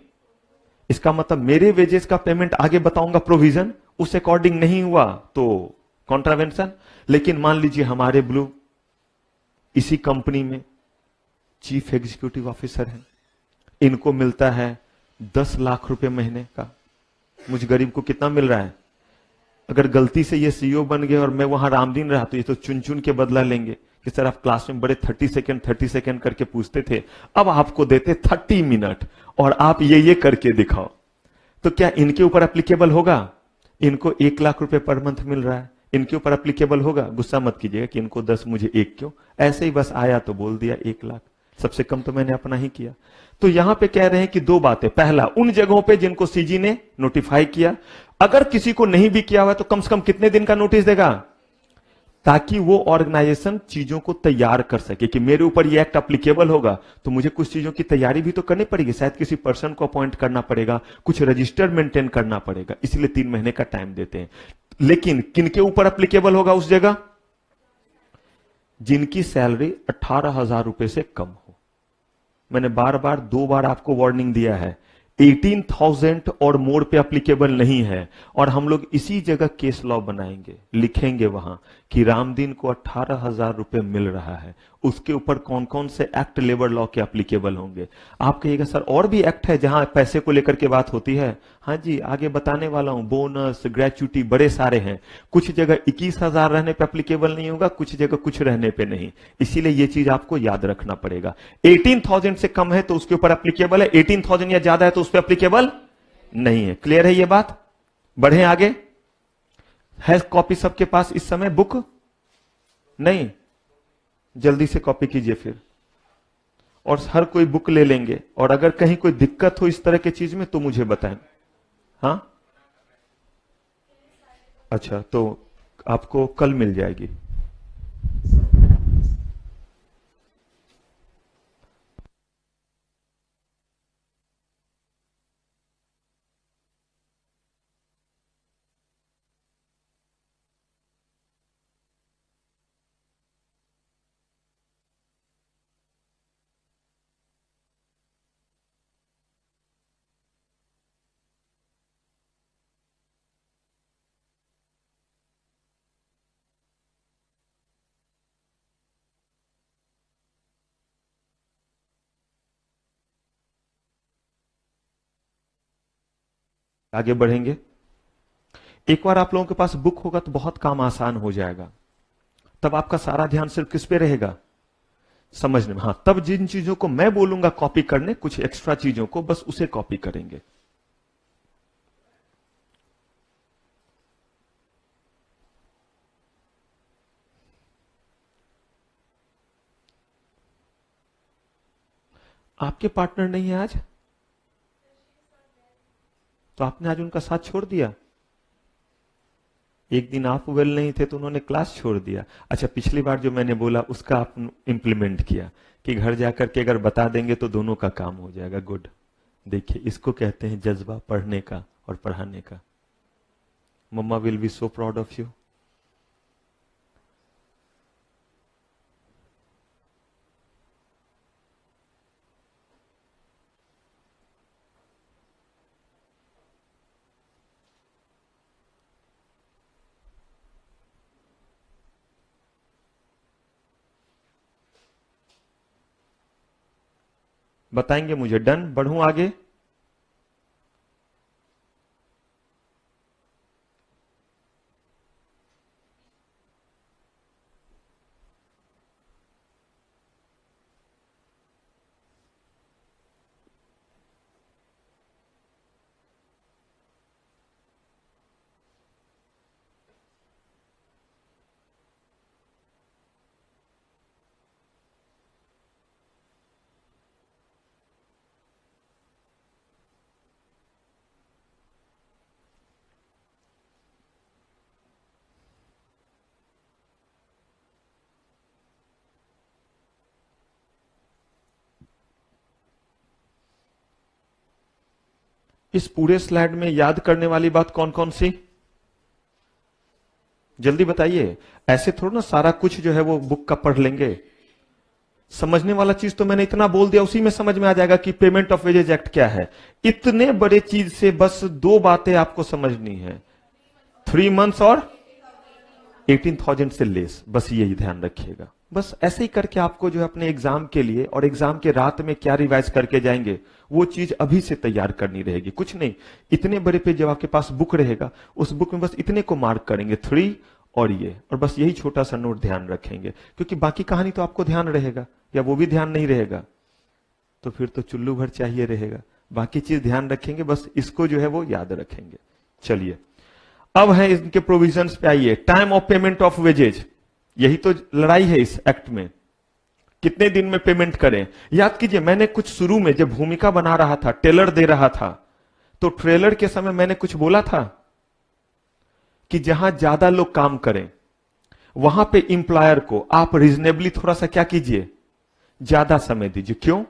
S1: इसका मतलब मेरे वेजेस का पेमेंट आगे बताऊंगा प्रोविजन उस अकॉर्डिंग नहीं हुआ तो कॉन्ट्रावेंशन। लेकिन मान लीजिए हमारे ब्लू इसी कंपनी में चीफ एग्जीक्यूटिव ऑफिसर है, इनको मिलता है 10 लाख रुपए महीने का। मुझ गरीब को कितना मिल रहा है, अगर गलती से ये सीईओ बन गए और मैं वहां रामदीन रहा तो ये तो चुन चुन के बदला लेंगे कि सर आप क्लास में बड़े 30 सेकंड करके पूछते थे, अब आपको देते 30 मिनट और आप ये करके दिखाओ। तो क्या इनके ऊपर एप्लीकेबल होगा, इनको 1 लाख रुपए पर मंथ मिल रहा है, इनके ऊपर एप्लीकेबल होगा। गुस्सा मत कीजिएगा कि इनको 10 मुझे 1 क्यों, ऐसे ही बस आया तो बोल दिया 1 लाख, सबसे कम तो मैंने अपना ही किया। तो यहां पे कह रहे हैं कि 2 बातें, पहला उन जगहों पे जिनको सीजी ने नोटिफाई किया, अगर किसी को नहीं भी किया हुआ तो कम से कम कितने दिन का नोटिस देगा, ताकि वो ऑर्गेनाइजेशन चीजों को तैयार कर सके कि मेरे ऊपर ये एक्ट एप्लीकेबल होगा तो मुझे कुछ चीजों की तैयारी भी तो करनी पड़ेगी, शायद किसी पर्सन को अपॉइंट करना पड़ेगा, कुछ रजिस्टर मेंटेन करना पड़ेगा, इसलिए 3 महीने का टाइम देते हैं। लेकिन किनके ऊपर एप्लीकेबल होगा उस जगह, जिनकी सैलरी 18,000 रुपए से कम हो। मैंने बार बार 2 बार आपको वार्निंग दिया है, 18,000 और मोर पे एप्लीकेबल नहीं है। और हम लोग इसी जगह केस लॉ बनाएंगे, लिखेंगे वहां कि रामदीन को 18,000 रुपए मिल रहा है, उसके ऊपर कौन कौन से एक्ट लेबर लॉ के एप्लीकेबल होंगे। आप कहिएगा सर और भी एक्ट है जहां पैसे को लेकर के बात होती है, हाँ जी आगे बताने वाला हूं, बोनस ग्रेचुटी बड़े सारे हैं। कुछ जगह 21,000 रहने पे एप्लीकेबल नहीं होगा, कुछ जगह कुछ रहने पे नहीं, इसीलिए यह चीज आपको याद रखना पड़ेगा। 18,000 से कम है तो उसके ऊपर एप्लीकेबल है, 18,000 या ज्यादा है तो उस पर एप्लीकेबल नहीं है। क्लियर है ये बात, बढ़े आगे। है कॉपी सबके पास इस समय बुक, नहीं जल्दी से कॉपी कीजिए फिर, और हर कोई बुक ले लेंगे, और अगर कहीं कोई दिक्कत हो इस तरह की चीज में तो मुझे बताएं। हाँ अच्छा, तो आपको कल मिल जाएगी। आगे बढ़ेंगे। एक बार आप लोगों के पास बुक होगा तो बहुत काम आसान हो जाएगा, तब आपका सारा ध्यान सिर्फ किस पे रहेगा, समझने में। हाँ, तब जिन चीजों को मैं बोलूंगा कॉपी करने, कुछ एक्स्ट्रा चीजों को बस उसे कॉपी करेंगे। आपके पार्टनर नहीं है आज, तो आपने आज उनका साथ छोड़ दिया। एक दिन आप वेल नहीं थे तो उन्होंने क्लास छोड़ दिया। अच्छा, पिछली बार जो मैंने बोला उसका आप इंप्लीमेंट किया कि घर जाकर के अगर बता देंगे तो दोनों का काम हो जाएगा। गुड। देखिए, इसको कहते हैं जज्बा पढ़ने का और पढ़ाने का। Mamma will be so proud of you. बताएंगे मुझे। डन, बढ़ूं आगे। इस पूरे स्लाइड में याद करने वाली बात कौन कौन सी? जल्दी बताइए। ऐसे थोड़ा ना सारा कुछ जो है वो बुक का पढ़ लेंगे। समझने वाला चीज तो मैंने इतना बोल दिया, उसी में समझ में आ जाएगा कि पेमेंट ऑफ वेजेज एक्ट क्या है। इतने बड़े चीज से बस दो बातें आपको समझनी है, 3 months और 18,000 से लेस, बस यही ध्यान रखिएगा। बस ऐसे ही करके आपको जो है अपने एग्जाम के लिए, और एग्जाम के रात में क्या रिवाइज करके जाएंगे वो चीज अभी से तैयार करनी रहेगी। कुछ नहीं, इतने बड़े पे जब आपके पास बुक रहेगा, उस बुक में बस इतने को मार्क करेंगे, 3 और ये, और बस यही छोटा सा नोट ध्यान रखेंगे, क्योंकि बाकी कहानी तो आपको ध्यान रहेगा, या वो भी ध्यान नहीं रहेगा तो फिर तो चुल्लू भर चाहिए रहेगा। बाकी चीज ध्यान रखेंगे, बस इसको जो है वो याद रखेंगे। चलिए अब है इनके प्रोविजंस पे आइए। Time of payment of wages, यही तो लड़ाई है इस एक्ट में, कितने दिन में पेमेंट करें। याद कीजिए, मैंने कुछ शुरू में जब भूमिका बना रहा था, टेलर दे रहा था, तो ट्रेलर के समय मैंने कुछ बोला था कि जहां ज्यादा लोग काम करें वहां पे इंप्लॉयर को आप रीजनेबली थोड़ा सा क्या कीजिए, ज्यादा समय दीजिए। क्यों?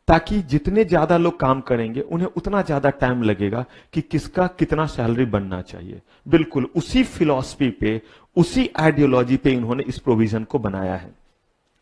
S1: ताकि जितने ज्यादा लोग काम करेंगे उन्हें उतना ज्यादा टाइम लगेगा कि किसका कितना सैलरी बनना चाहिए। बिल्कुल उसी फिलॉसफी पे, उसी आइडियोलॉजी पे इन्होंने इस प्रोविजन को बनाया है।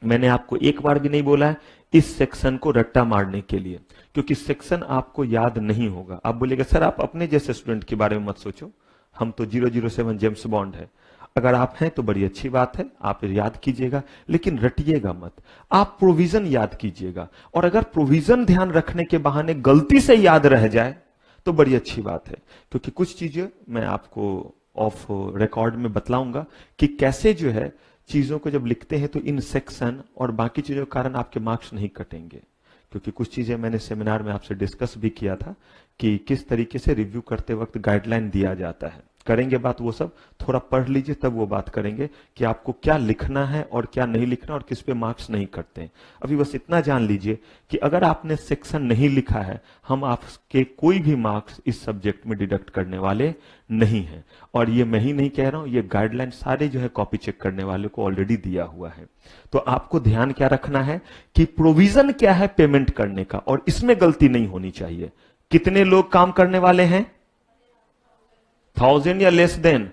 S1: मैंने आपको एक बार भी नहीं बोला है इस सेक्शन को रट्टा मारने के लिए, क्योंकि सेक्शन आपको याद नहीं होगा। आप बोलेगा सर आप अपने जैसे स्टूडेंट के बारे में मत सोचो, हम तो 007 जेम्स बॉन्ड है। अगर आप हैं तो बड़ी अच्छी बात है, आप याद कीजिएगा, लेकिन रटिएगा मत। आप प्रोविजन याद कीजिएगा, और अगर प्रोविजन ध्यान रखने के बहाने गलती से याद रह जाए तो बड़ी अच्छी बात है, क्योंकि कुछ चीजें मैं आपको ऑफ रिकॉर्ड में बतलाऊंगा कि कैसे जो है चीजों को जब लिखते हैं तो इन सेक्शन और बाकी चीजों के कारण आपके मार्क्स नहीं कटेंगे। क्योंकि कुछ चीजें मैंने सेमिनार में आपसे डिस्कस भी किया था कि किस तरीके से रिव्यू करते वक्त गाइडलाइन दिया जाता है। करेंगे बात वो सब, थोड़ा पढ़ लीजिए तब वो बात करेंगे कि आपको क्या लिखना है और क्या नहीं लिखना और किस पे मार्क्स नहीं कटते हैं। अभी बस इतना जान लीजिए कि अगर आपने सेक्शन नहीं लिखा है, हम आपके कोई भी मार्क्स इस सब्जेक्ट में डिडक्ट करने वाले नहीं है। और ये मैं ही नहीं कह रहा हूं, ये गाइडलाइन सारे जो है कॉपी चेक करने वाले को ऑलरेडी दिया हुआ है। तो आपको ध्यान क्या रखना है कि प्रोविजन क्या है पेमेंट करने का, और इसमें गलती नहीं होनी चाहिए। कितने लोग काम करने वाले हैं, 1000 या लेस देन।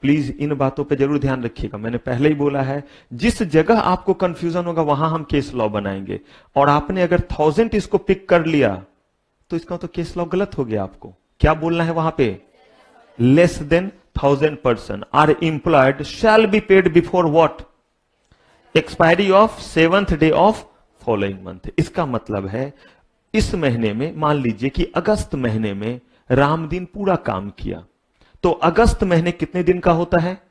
S1: प्लीज इन बातों पे जरूर ध्यान रखिएगा। मैंने पहले ही बोला है, जिस जगह आपको कंफ्यूजन होगा वहां हम केस लॉ बनाएंगे, और आपने अगर 1000 इसको पिक कर लिया तो इसका तो केस लॉ गलत हो गया। आपको क्या बोलना है वहां पे, less than 1000 person are employed shall be paid before what, expiry of 7th day of following month. इसका मतलब है इस महीने में, मान लीजिए कि अगस्त महीने में राम दिन पूरा काम किया, तो अगस्त महीने कितने दिन का होता है,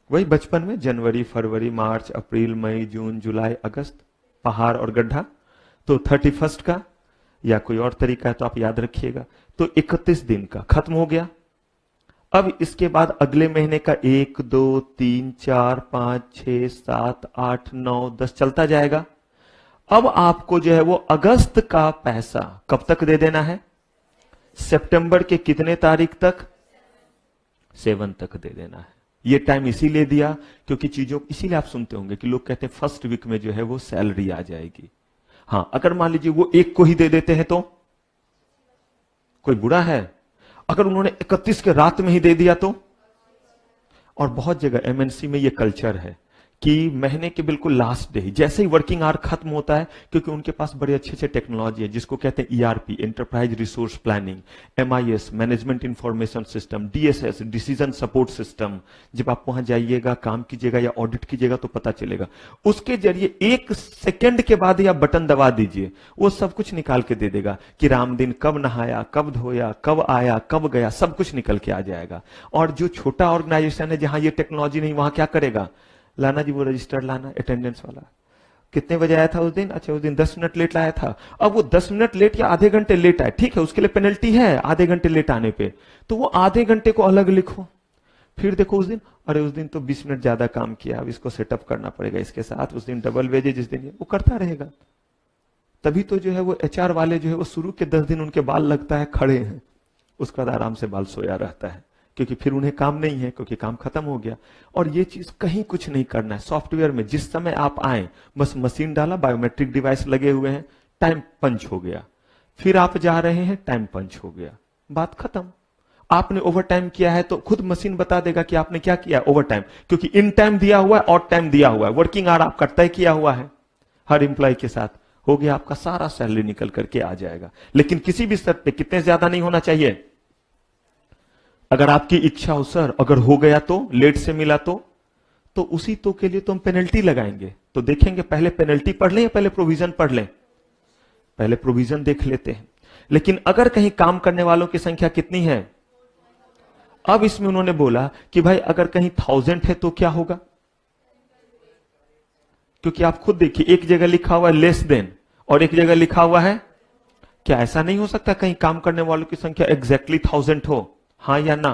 S1: वही बचपन में जनवरी फरवरी मार्च अप्रैल मई जून जुलाई अगस्त, पहाड़ और गड्ढा, तो 31 का, या कोई और तरीका है तो आप याद रखिएगा, तो 31 दिन का खत्म हो गया। अब इसके बाद अगले महीने का 1 2 3 4 5 6 7 8 9 10 चलता जाएगा। अब आपको जो है वो अगस्त का पैसा कब तक दे देना है, सितंबर के कितने तारीख तक, 7 तक दे देना है। ये टाइम इसीलिए दिया क्योंकि चीजों, इसीलिए आप सुनते होंगे कि लोग कहते हैं फर्स्ट वीक में जो है वो सैलरी आ जाएगी। हां, अगर मान लीजिए वो 1 को ही दे देते हैं तो कोई बुरा है, अगर उन्होंने 31 के रात में ही दे दिया तो। और बहुत जगह एमएनसी में ये कल्चर है कि महीने के बिल्कुल लास्ट डे जैसे ही वर्किंग आवर खत्म होता है, क्योंकि उनके पास बड़े अच्छे अच्छे टेक्नोलॉजी है जिसको कहते हैं ERP, enterprise resource planning, MIS, management information system, DSS, decision support system. जब आप वहां जाइएगा, काम कीजिएगा या ऑडिट कीजिएगा तो पता चलेगा। उसके जरिए 1 सेकेंड के बाद ही आप बटन दबा दीजिए, वो सब कुछ निकाल के दे देगा कि राम दिन कब नहाया, कब धोया, कब आया, कब गया, सब कुछ निकल के आ जाएगा। और जो छोटा ऑर्गेनाइजेशन है जहां ये टेक्नोलॉजी नहीं, वहां क्या करेगा, लाना जी वो रजिस्टर लाना, अटेंडेंस वाला कितने बजे आया था उस दिन, अच्छा उस दिन 10 मिनट लेट लाया था। अब वो 10 मिनट लेट या आधे घंटे लेट आए, ठीक है, उसके लिए पेनल्टी है आधे घंटे लेट आने पे, तो वो आधे घंटे को अलग लिखो। फिर देखो उस दिन, अरे उस दिन तो 20 मिनट ज्यादा काम किया, अब इसको सेटअप करना पड़ेगा इसके साथ, उस दिन डबल वेजेज, जिस दिन वो करता रहेगा। तभी तो जो है वो एचआर वाले जो है वो शुरू के 10 दिन उनके बाल लगता है खड़े हैं, उसके बाद आराम से बाल सोया रहता है, क्योंकि फिर उन्हें काम नहीं है, क्योंकि काम खत्म हो गया। और ये चीज कहीं कुछ नहीं करना है। सॉफ्टवेयर में जिस समय आप आए, बस मशीन डाला, बायोमेट्रिक डिवाइस लगे हुए हैं, टाइम पंच हो गया, फिर आप जा रहे हैं, टाइम पंच हो गया, बात खत्म। आपने ओवर टाइम किया है तो खुद मशीन बता देगा कि आपने क्या किया ओवर टाइम, क्योंकि इन टाइम दिया हुआ है, आउट टाइम दिया हुआ है, वर्किंग आवर आपका तय किया हुआ है हर एम्प्लॉय के साथ। हो गया, आपका सारा सैलरी निकल करके आ जाएगा। लेकिन किसी भी स्तर पे कितने ज्यादा नहीं होना चाहिए। अगर आपकी इच्छा हो सर, अगर हो गया तो, लेट से मिला तो उसी तो के लिए तो हम पेनल्टी लगाएंगे। तो देखेंगे पहले पेनल्टी पढ़ लें या पहले प्रोविजन पढ़ लें। पहले प्रोविजन देख लेते हैं। लेकिन अगर कहीं काम करने वालों की संख्या कितनी है, अब इसमें उन्होंने बोला कि भाई अगर कहीं 1000 है तो क्या होगा, क्योंकि आप खुद देखिए एक जगह लिखा हुआ है लेस देन और एक जगह लिखा हुआ है, क्या ऐसा नहीं हो सकता कहीं काम करने वालों की संख्या एग्जैक्टली 1000 हो, हां या ना?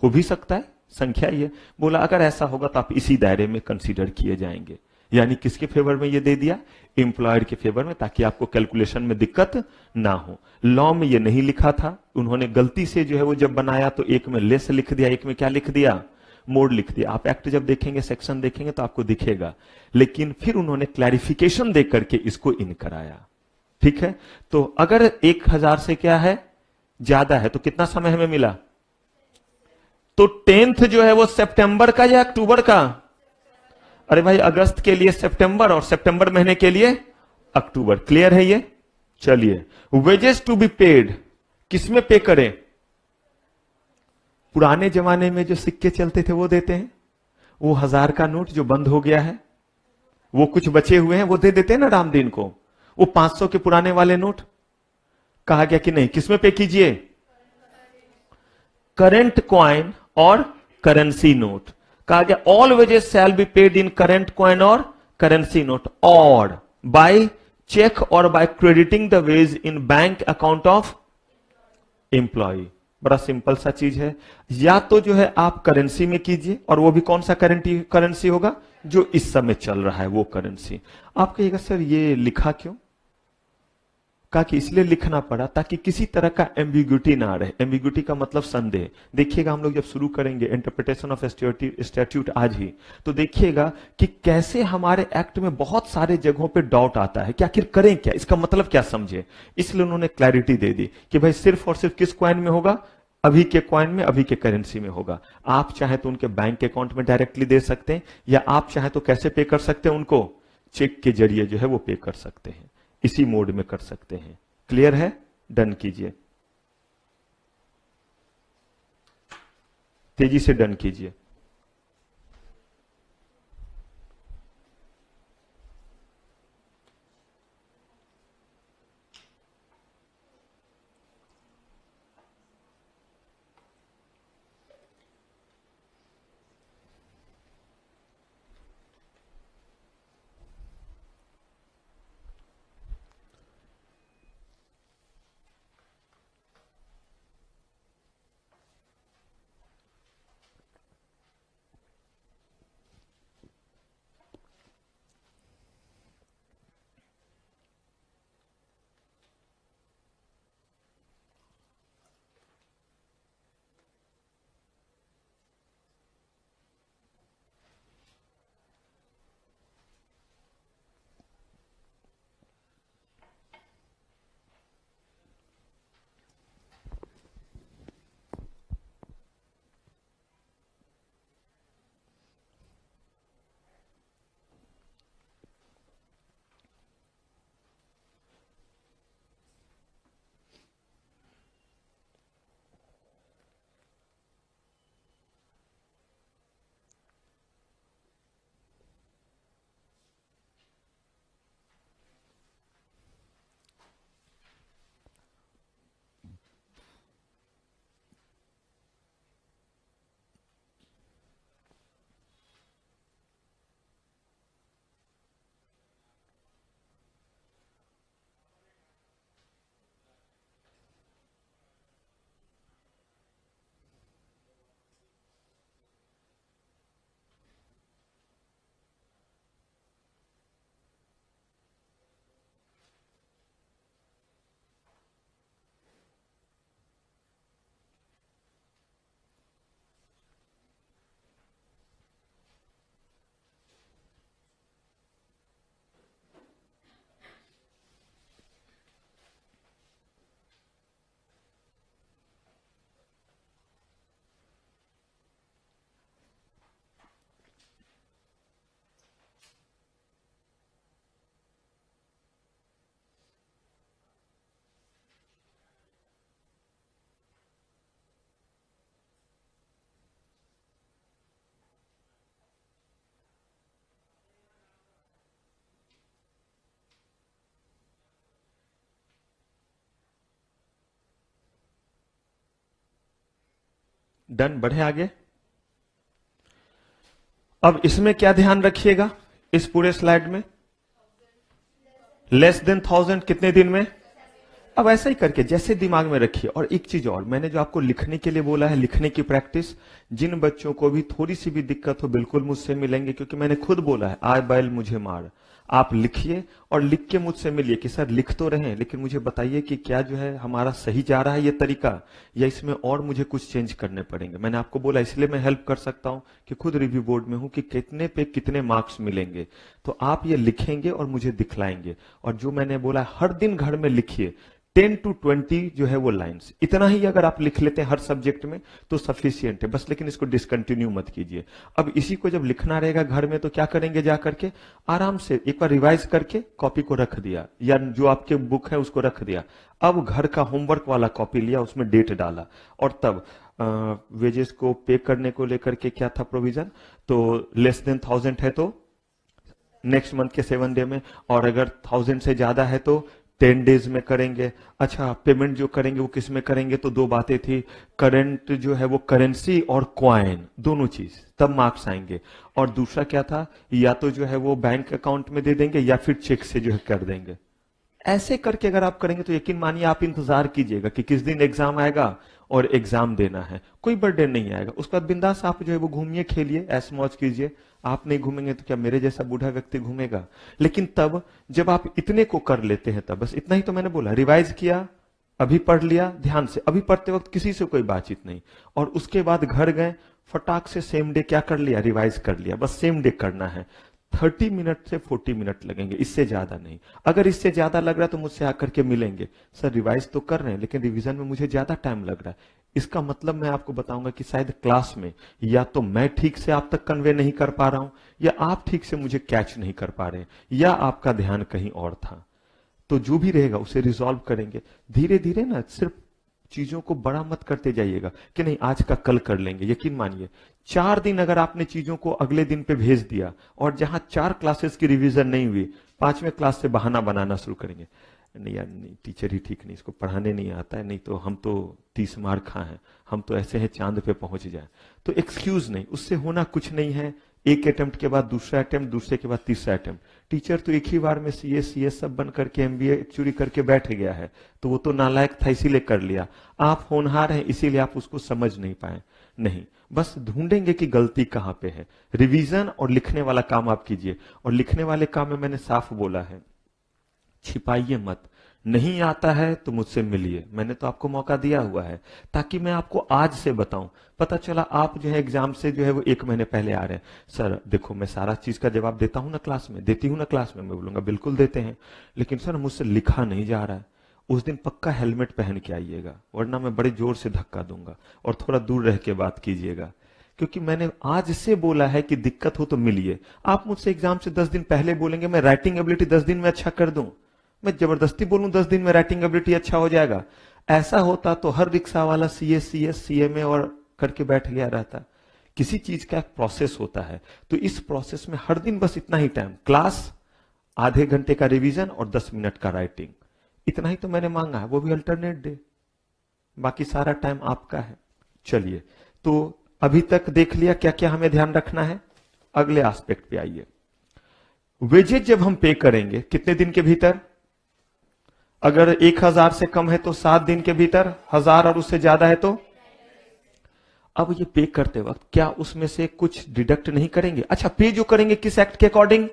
S1: हो भी सकता है, संख्या ये बोला अगर ऐसा होगा तो आप इसी दायरे में कंसीडर किए जाएंगे। यानी किसके फेवर में ये दे दिया, एम्प्लॉयर के फेवर में, ताकि आपको कैलकुलेशन में दिक्कत ना हो। लॉ में ये नहीं लिखा था, उन्होंने गलती से जो है वो जब बनाया तो एक में लेस लिख दिया, एक में क्या लिख दिया, मोड लिख दिया। आप एक्ट जब देखेंगे, सेक्शन देखेंगे तो आपको दिखेगा। लेकिन फिर उन्होंने क्लैरिफिकेशन दे करके इसको इन कराया। ठीक है, तो अगर 1000 से क्या है ज्यादा है तो कितना समय हमें मिला, तो 10th जो है वो सितंबर का या अक्टूबर का? अरे भाई अगस्त के लिए सितंबर और सितंबर महीने के लिए अक्टूबर। क्लियर है ये? चलिए, वेजेस टू बी पेड किसमें पे करें? पुराने जमाने में जो सिक्के चलते थे वो देते हैं, वो 1000 का नोट जो बंद हो गया है, वो कुछ बचे हुए हैं वो दे देते हैं ना रामदीन को। वो 500 के पुराने वाले नोट कहा गया कि नहीं, किसमें पे कीजिए, करंट कॉइन और करेंसी नोट। कहा गया all wages shall be paid in current coin और करेंसी नोट और बाय चेक और by crediting the wage in bank account of employ. बड़ा सिंपल सा चीज है, या तो जो है आप करेंसी में कीजिए, और वो भी कौन सा करेंसी होगा, जो इस समय चल रहा है वो करेंसी। आप कहिएगा सर ये लिखा क्यों? कहा कि इसलिए लिखना पड़ा ताकि किसी तरह का एम्बिग्यूटी ना रहे। एम्बिग्यूटी का मतलब संदेह। देखिएगा हम लोग जब शुरू करेंगे इंटरप्रिटेशन ऑफ स्टैट्यूट आज ही, तो देखिएगा कि कैसे हमारे एक्ट में बहुत सारे जगहों पे डाउट आता है कि आखिर करें क्या, इसका मतलब क्या समझे। इसलिए उन्होंने क्लैरिटी दे दी कि भाई सिर्फ और सिर्फ किस कॉइन में होगा, अभी के कॉइन में, अभी के करेंसी में होगा। आप चाहे तो उनके बैंक अकाउंट में डायरेक्टली दे सकते हैं, या आप चाहे तो कैसे पे कर सकते हैं उनको, चेक के जरिए जो है वो पे कर सकते हैं, इसी मोड में कर सकते हैं। क्लियर है? डन कीजिए, तेजी से डन कीजिए। डन, बढ़े आगे। अब इसमें क्या ध्यान रखिएगा इस पूरे स्लाइड में, लेस देन 1000 कितने दिन में। अब ऐसा ही करके जैसे दिमाग में रखिए। और एक चीज और, मैंने जो आपको लिखने के लिए बोला है, लिखने की प्रैक्टिस, जिन बच्चों को भी थोड़ी सी भी दिक्कत हो बिल्कुल मुझसे मिलेंगे, क्योंकि मैंने खुद बोला है आय बैल मुझे मार। आप लिखिए और लिख के मुझसे मिलिए कि सर लिख तो रहे हैं लेकिन मुझे बताइए कि क्या जो है हमारा सही जा रहा है ये तरीका, या इसमें और मुझे कुछ चेंज करने पड़ेंगे। मैंने आपको बोला इसलिए मैं हेल्प कर सकता हूं कि खुद रिव्यू बोर्ड में हूं कि कितने पे कितने मार्क्स मिलेंगे। तो आप ये लिखेंगे और मुझे दिखलाएंगे। और जो मैंने बोला हर दिन घर में लिखिए 10 to 20 जो है वो लाइंस, इतना ही अगर आप लिख लेते हैं हर सब्जेक्ट में तो सफिशियंट है बस। लेकिन इसको डिसकंटिन्यू मत कीजिए। अब इसी को जब लिखना रहेगा घर में तो क्या करेंगे, जा करके आराम से एक बार रिवाइज करके कॉपी को रख दिया, या जो आपके बुक है उसको रख दिया। अब घर का होमवर्क वाला कॉपी लिया, उसमें डेट डाला, और तब वेजेस को पे करने को लेकर के क्या था प्रोविजन, तो लेस देन 1000 है तो नेक्स्ट मंथ के 7 डे में, और अगर 1000 से ज्यादा है तो 10 डेज में करेंगे। अच्छा, पेमेंट जो करेंगे वो किस में करेंगे, तो दो बातें थी, करंट जो है वो करेंसी और क्वाइन दोनों चीज, तब मार्क्स आएंगे। और दूसरा क्या था, या तो जो है वो बैंक अकाउंट में दे देंगे या फिर चेक से जो है कर देंगे। ऐसे करके अगर आप करेंगे तो यकीन मानिए आप इंतजार कीजिएगा कि किस दिन एग्जाम आएगा और एग्जाम देना है। कोई बर्डन नहीं आएगा। उसके बाद बिंदास आप जो है वो घूमिए, खेलिए, ऐश मौज कीजिए। आप नहीं घूमेंगे तो क्या मेरे जैसा बूढ़ा व्यक्ति घूमेगा। लेकिन तब जब आप इतने को कर लेते हैं तब बस इतना ही तो मैंने बोला, रिवाइज किया, अभी पढ़ लिया ध्यान से, अभी पढ़ते वक्त किसी से कोई बातचीत नहीं, और उसके बाद घर गए फटाक से सेम डे क्या कर लिया, रिवाइज कर लिया। बस सेम डे करना है। 30 मिनट से 40 मिनट लगेंगे, इससे ज्यादा नहीं। अगर इससे ज्यादा लग रहा है तो मुझसे आकर के मिलेंगे, सर रिवाइज तो कर रहे हैं लेकिन रिवीजन में मुझे ज्यादा टाइम लग रहा है। इसका मतलब मैं आपको बताऊंगा कि शायद क्लास में या तो मैं ठीक से आप तक कन्वे नहीं कर पा रहा हूं, या आप ठीक से मुझे कैच नहीं कर पा रहे हैं, या आपका ध्यान कहीं और था। तो जो भी रहेगा उसे रिजॉल्व करेंगे धीरे धीरे ना। सिर्फ चीजों को बड़ा मत करते जाइएगा कि नहीं आज का कल कर लेंगे। यकीन मानिए 4 दिन अगर आपने चीजों को अगले दिन पे भेज दिया, और जहां 4 क्लासेस की रिवीजन नहीं हुई, 5वें क्लास से बहाना बनाना शुरू करेंगे, नहीं यार नहीं टीचर ही ठीक नहीं, इसको पढ़ाने नहीं आता है, नहीं तो हम तो 30 मार खा हैं, हम तो ऐसे हैं चांद पे पहुंच जाए। तो एक्सक्यूज नहीं, उससे होना कुछ नहीं है। एक अटेम्प्ट के बाद दूसरा अटेम्प्ट, दूसरे के बाद तीसरा अटेम्प्ट। टीचर तो एक ही बार में सीएस सब बन करके एमबीए चोरी करके बैठ गया है, तो वो तो नालायक था इसीलिए कर लिया। आप होनहार हैं इसीलिए आप उसको समझ नहीं पाए। नहीं, बस ढूंढेंगे कि गलती कहां पे है। रिवीजन और लिखने वाला काम आप कीजिए। और लिखने वाले काम में मैंने साफ बोला है, छिपाइए मत। नहीं आता है तो मुझसे मिलिए, मैंने तो आपको मौका दिया हुआ है ताकि मैं आपको आज से बताऊं। पता चला आप जो है एग्जाम से जो है वो 1 महीने पहले आ रहे हैं, सर देखो मैं सारा चीज का जवाब देता हूं ना क्लास में, देती हूं ना क्लास में, मैं बोलूंगा बिल्कुल देते हैं, लेकिन सर मुझसे लिखा नहीं जा रहा है। उस दिन पक्का हेलमेट पहन के आइएगा, वरना मैं बड़े जोर से धक्का दूंगा, और थोड़ा दूर रह के बात कीजिएगा, क्योंकि मैंने आज से बोला है कि दिक्कत हो तो मिलिए। आप मुझसे एग्जाम से 10 दिन पहले बोलेंगे मैं राइटिंग एबिलिटी 10 दिन में अच्छा कर दूं, मैं जबरदस्ती बोलूं 10 दिन में राइटिंग एबिलिटी अच्छा हो जाएगा। ऐसा होता तो हर रिक्शा वाला सीएस सीएमए और करके बैठ गया रहता। किसी चीज का एक प्रोसेस होता है, तो इस प्रोसेस में हर दिन बस इतना ही टाइम, क्लास, आधे घंटे का रिवीजन और 10 मिनट का राइटिंग, इतना ही तो मैंने मांगा है, वो भी अल्टरनेट डे। बाकी सारा टाइम आपका है। चलिए, तो अभी तक देख लिया क्या क्या हमें ध्यान रखना है। अगले एस्पेक्ट पे आइए। वेजेज जब हम पे करेंगे कितने दिन के भीतर, अगर 1000 से कम है तो 7 दिन के भीतर, 1000 और उससे ज्यादा है तो। अब ये पे करते वक्त क्या उसमें से कुछ डिडक्ट नहीं करेंगे? अच्छा, पे जो करेंगे किस एक्ट के अकॉर्डिंग,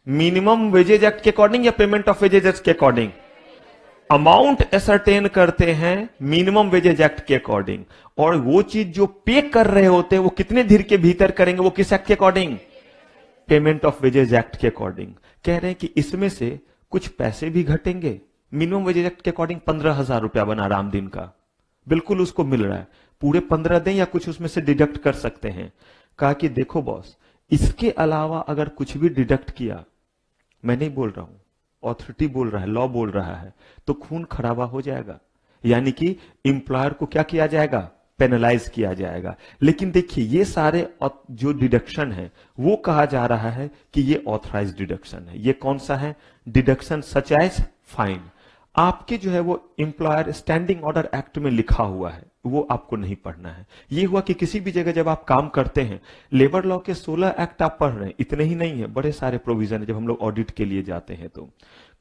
S1: मिनिमम वेजेज एक्ट के अकॉर्डिंग या पेमेंट ऑफ वेजेज एक्ट के अकॉर्डिंग? अमाउंट एसरटेन करते हैं मिनिमम वेजेज एक्ट के अकॉर्डिंग, और वो चीज जो पे कर रहे होते हैं वो कितने दिन के भीतर करेंगे, वो किस एक्ट के according? Payment of wages act के अकॉर्डिंग। कह रहे हैं कि इसमें से कुछ पैसे भी घटेंगे। मिनिमम वेजेज एक्ट के अकॉर्डिंग 15,000 रुपया बना राम दिन का, बिल्कुल उसको मिल रहा है, पूरे 15 दें या कुछ उसमें से डिडक्ट कर सकते हैं। कहा कि देखो बॉस, इसके अलावा अगर कुछ भी डिडक्ट किया, मैं नहीं बोल रहा हूं, ऑथोरिटी बोल रहा है, लॉ बोल रहा है, तो खून खराबा हो जाएगा, यानी कि इंप्लॉयर को क्या किया जाएगा, पेनलाइज किया जाएगा। लेकिन देखिए ये सारे जो डिडक्शन है वो कहा जा रहा है कि ये ऑथराइज डिडक्शन है। ये कौन सा है? Deduction such as fine. आपके जो है वो इंप्लॉयर स्टैंडिंग ऑर्डर एक्ट में लिखा हुआ है, वो आपको नहीं पढ़ना है। ये हुआ कि किसी भी जगह जब आप काम करते हैं, लेबर लॉ के 16 एक्ट आप पढ़ रहे हैं, इतने ही नहीं है, बड़े सारे प्रोविजन है। जब हम लोग ऑडिट के लिए जाते हैं तो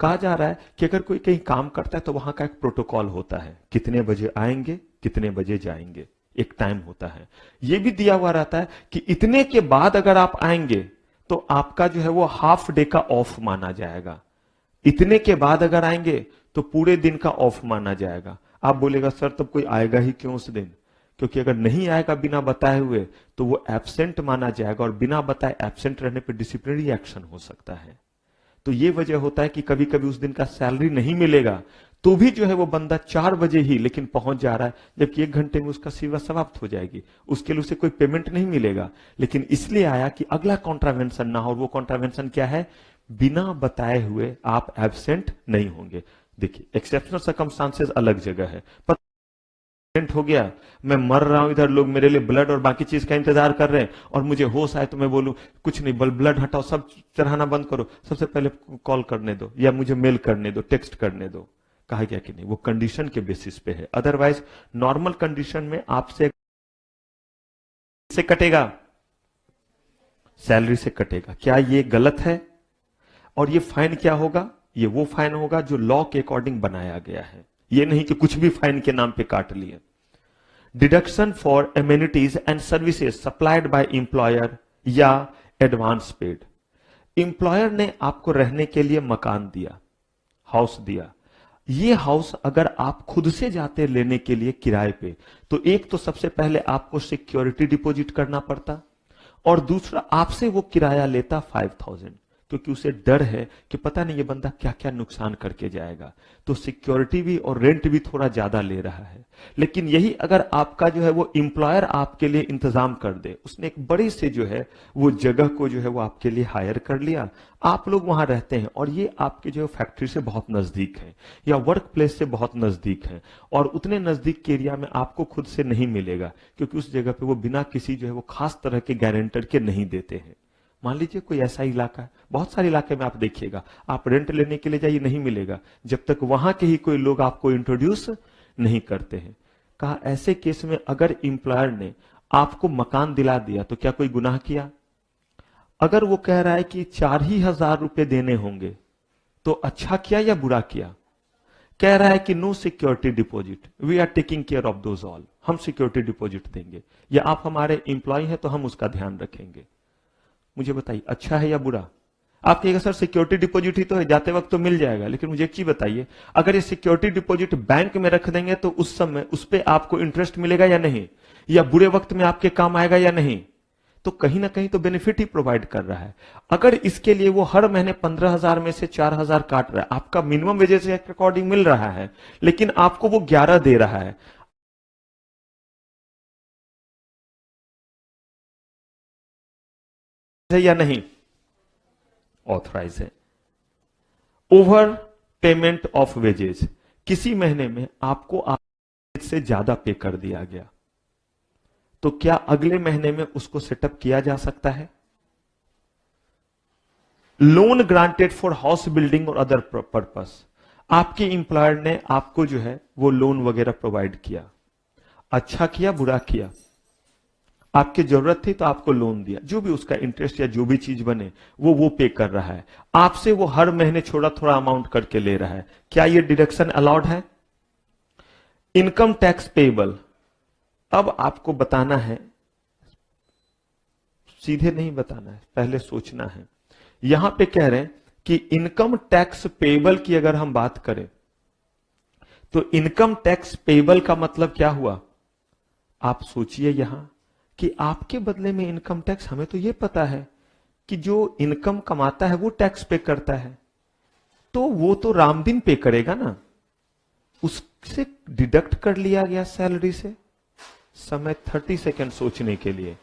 S1: कहा जा रहा है कि अगर कोई कहीं काम करता है तो वहां का एक प्रोटोकॉल होता है, कितने बजे आएंगे, कितने बजे जाएंगे, एक टाइम होता है। ये भी दिया हुआ रहता है कि इतने के बाद अगर आप आएंगे तो आपका जो है वो हाफ डे का ऑफ माना जाएगा, इतने के बाद अगर आएंगे तो पूरे दिन का ऑफ माना जाएगा। आप बोलेगा सर तब कोई आएगा ही क्यों उस दिन? क्योंकि अगर नहीं आएगा बिना बताए हुए तो वो एब्सेंट माना जाएगा, और बिना बताए एब्सेंट रहने पर डिसिप्लिनरी एक्शन हो सकता है। तो ये वजह होता है कि कभी कभी उस दिन का सैलरी नहीं मिलेगा तो भी जो है वो बंदा 4 बजे ही लेकिन पहुंच जा रहा है, जबकि 1 घंटे में उसका सेवा समाप्त हो जाएगी, उसके लिए उसे कोई पेमेंट नहीं मिलेगा। लेकिन इसलिए आया कि अगला कॉन्ट्रावेंशन ना हो, और वो कॉन्ट्रावेंशन क्या है? बिना बताए हुए आप एब्सेंट नहीं होंगे। देखिए, एक्सेप्शनल सर्कमस्टांसेस अलग जगह है, पर हो गया, मैं मर रहा हूं, इधर लोग मेरे लिए ब्लड और बाकी चीज का इंतजार कर रहे हैं, और मुझे होश आए तो मैं बोलूं कुछ नहीं, ब्लड हटाओ, सब चढ़ाना बंद करो, सबसे पहले कॉल करने दो या मुझे मेल करने दो, टेक्स्ट करने दो। कहा गया कि नहीं, वो कंडीशन के बेसिस पे है। अदरवाइज नॉर्मल कंडीशन में आपसे से कटेगा, सैलरी से कटेगा। क्या ये गलत है? और ये फाइन क्या होगा? ये वो फाइन होगा जो लॉ के अकॉर्डिंग बनाया गया है, ये नहीं कि कुछ भी फाइन के नाम पे काट लिए। Deduction for amenities and services supplied by employer या एडवांस पेड। एम्प्लॉयर ने आपको रहने के लिए मकान दिया, हाउस दिया। ये हाउस अगर आप खुद से जाते लेने के लिए किराए पे, तो एक तो सबसे पहले आपको सिक्योरिटी डिपॉजिट करना पड़ता, और दूसरा आपसे वो किराया लेता 5000, क्योंकि उसे डर है कि पता नहीं ये बंदा क्या क्या नुकसान करके जाएगा, तो सिक्योरिटी भी और रेंट भी थोड़ा ज्यादा ले रहा है। लेकिन यही अगर आपका जो है वो एम्प्लॉयर आपके लिए इंतजाम कर दे, उसने एक बड़ी से जो है वो जगह को जो है वो आपके लिए हायर कर लिया, आप लोग वहां रहते हैं, और ये आपके जो फैक्ट्री से बहुत नजदीक है या वर्क प्लेस से बहुत नजदीक है, और उतने नजदीक के एरिया में आपको खुद से नहीं मिलेगा, क्योंकि उस जगह पे वो बिना किसी जो है वो खास तरह के गारंटर के नहीं देते हैं। मान लीजिए कोई ऐसा इलाका है, बहुत सारे इलाके में आप देखिएगा, आप रेंट लेने के लिए जाइए, नहीं मिलेगा जब तक वहां के ही कोई लोग आपको इंट्रोड्यूस नहीं करते हैं। कहा ऐसे केस में अगर एम्प्लॉयर ने आपको मकान दिला दिया तो क्या कोई गुनाह किया? अगर वो कह रहा है कि 4,000 रुपए देने होंगे, तो अच्छा किया या बुरा किया? कह रहा है कि no security deposit, we are taking care of those all, हम सिक्योरिटी डिपॉजिट देंगे, या आप हमारे एम्प्लॉय हैं तो हम उसका ध्यान रखेंगे। मुझे बताइए अच्छा है या बुरा? आप कहिएगा सर सिक्योरिटी डिपॉजिट ही तो है, जाते वक्त तो मिल जाएगा, लेकिन मुझे एक चीज बताइए, अगर ये सिक्योरिटी डिपॉजिट बैंक में रख देंगे तो उस समय उस पर आपको इंटरेस्ट मिलेगा या नहीं, या बुरे वक्त में आपके काम आएगा या नहीं? तो कहीं ना कहीं तो बेनिफिट ही प्रोवाइड कर रहा है। अगर इसके लिए वो हर महीने 15,000 में से 4,000 काट रहा है, आपका मिनिमम वेजेस के अकॉर्डिंग मिल रहा है, लेकिन आपको वो 11 दे रहा है, या नहीं? ऑथराइज है। ओवर पेमेंट ऑफ वेजेस, किसी महीने में आपको से ज्यादा पे कर दिया गया, तो क्या अगले महीने में उसको सेटअप किया जा सकता है? Loan granted for house building और अदर पर्पस, आपके एम्प्लॉयर ने आपको जो है वो लोन वगैरह प्रोवाइड किया, अच्छा किया बुरा किया? आपकी जरूरत थी तो आपको लोन दिया, जो भी उसका इंटरेस्ट या जो भी चीज बने वो पे कर रहा है, आपसे वो हर महीने थोड़ा थोड़ा अमाउंट करके ले रहा है, क्या ये डिडक्शन अलाउड है? इनकम टैक्स पेएबल, अब आपको बताना है, सीधे नहीं बताना है, पहले सोचना है। यहां पे कह रहे हैं कि इनकम टैक्स पेएबल की अगर हम बात करें तो इनकम टैक्स पेएबल का मतलब क्या हुआ? आप सोचिए यहां कि आपके बदले में इनकम टैक्स, हमें तो यह पता है कि जो इनकम कमाता है वो टैक्स पे करता है, तो वो तो राम दिन पे करेगा ना, उससे डिडक्ट कर लिया गया सैलरी से। समय 30 सेकेंड सोचने के लिए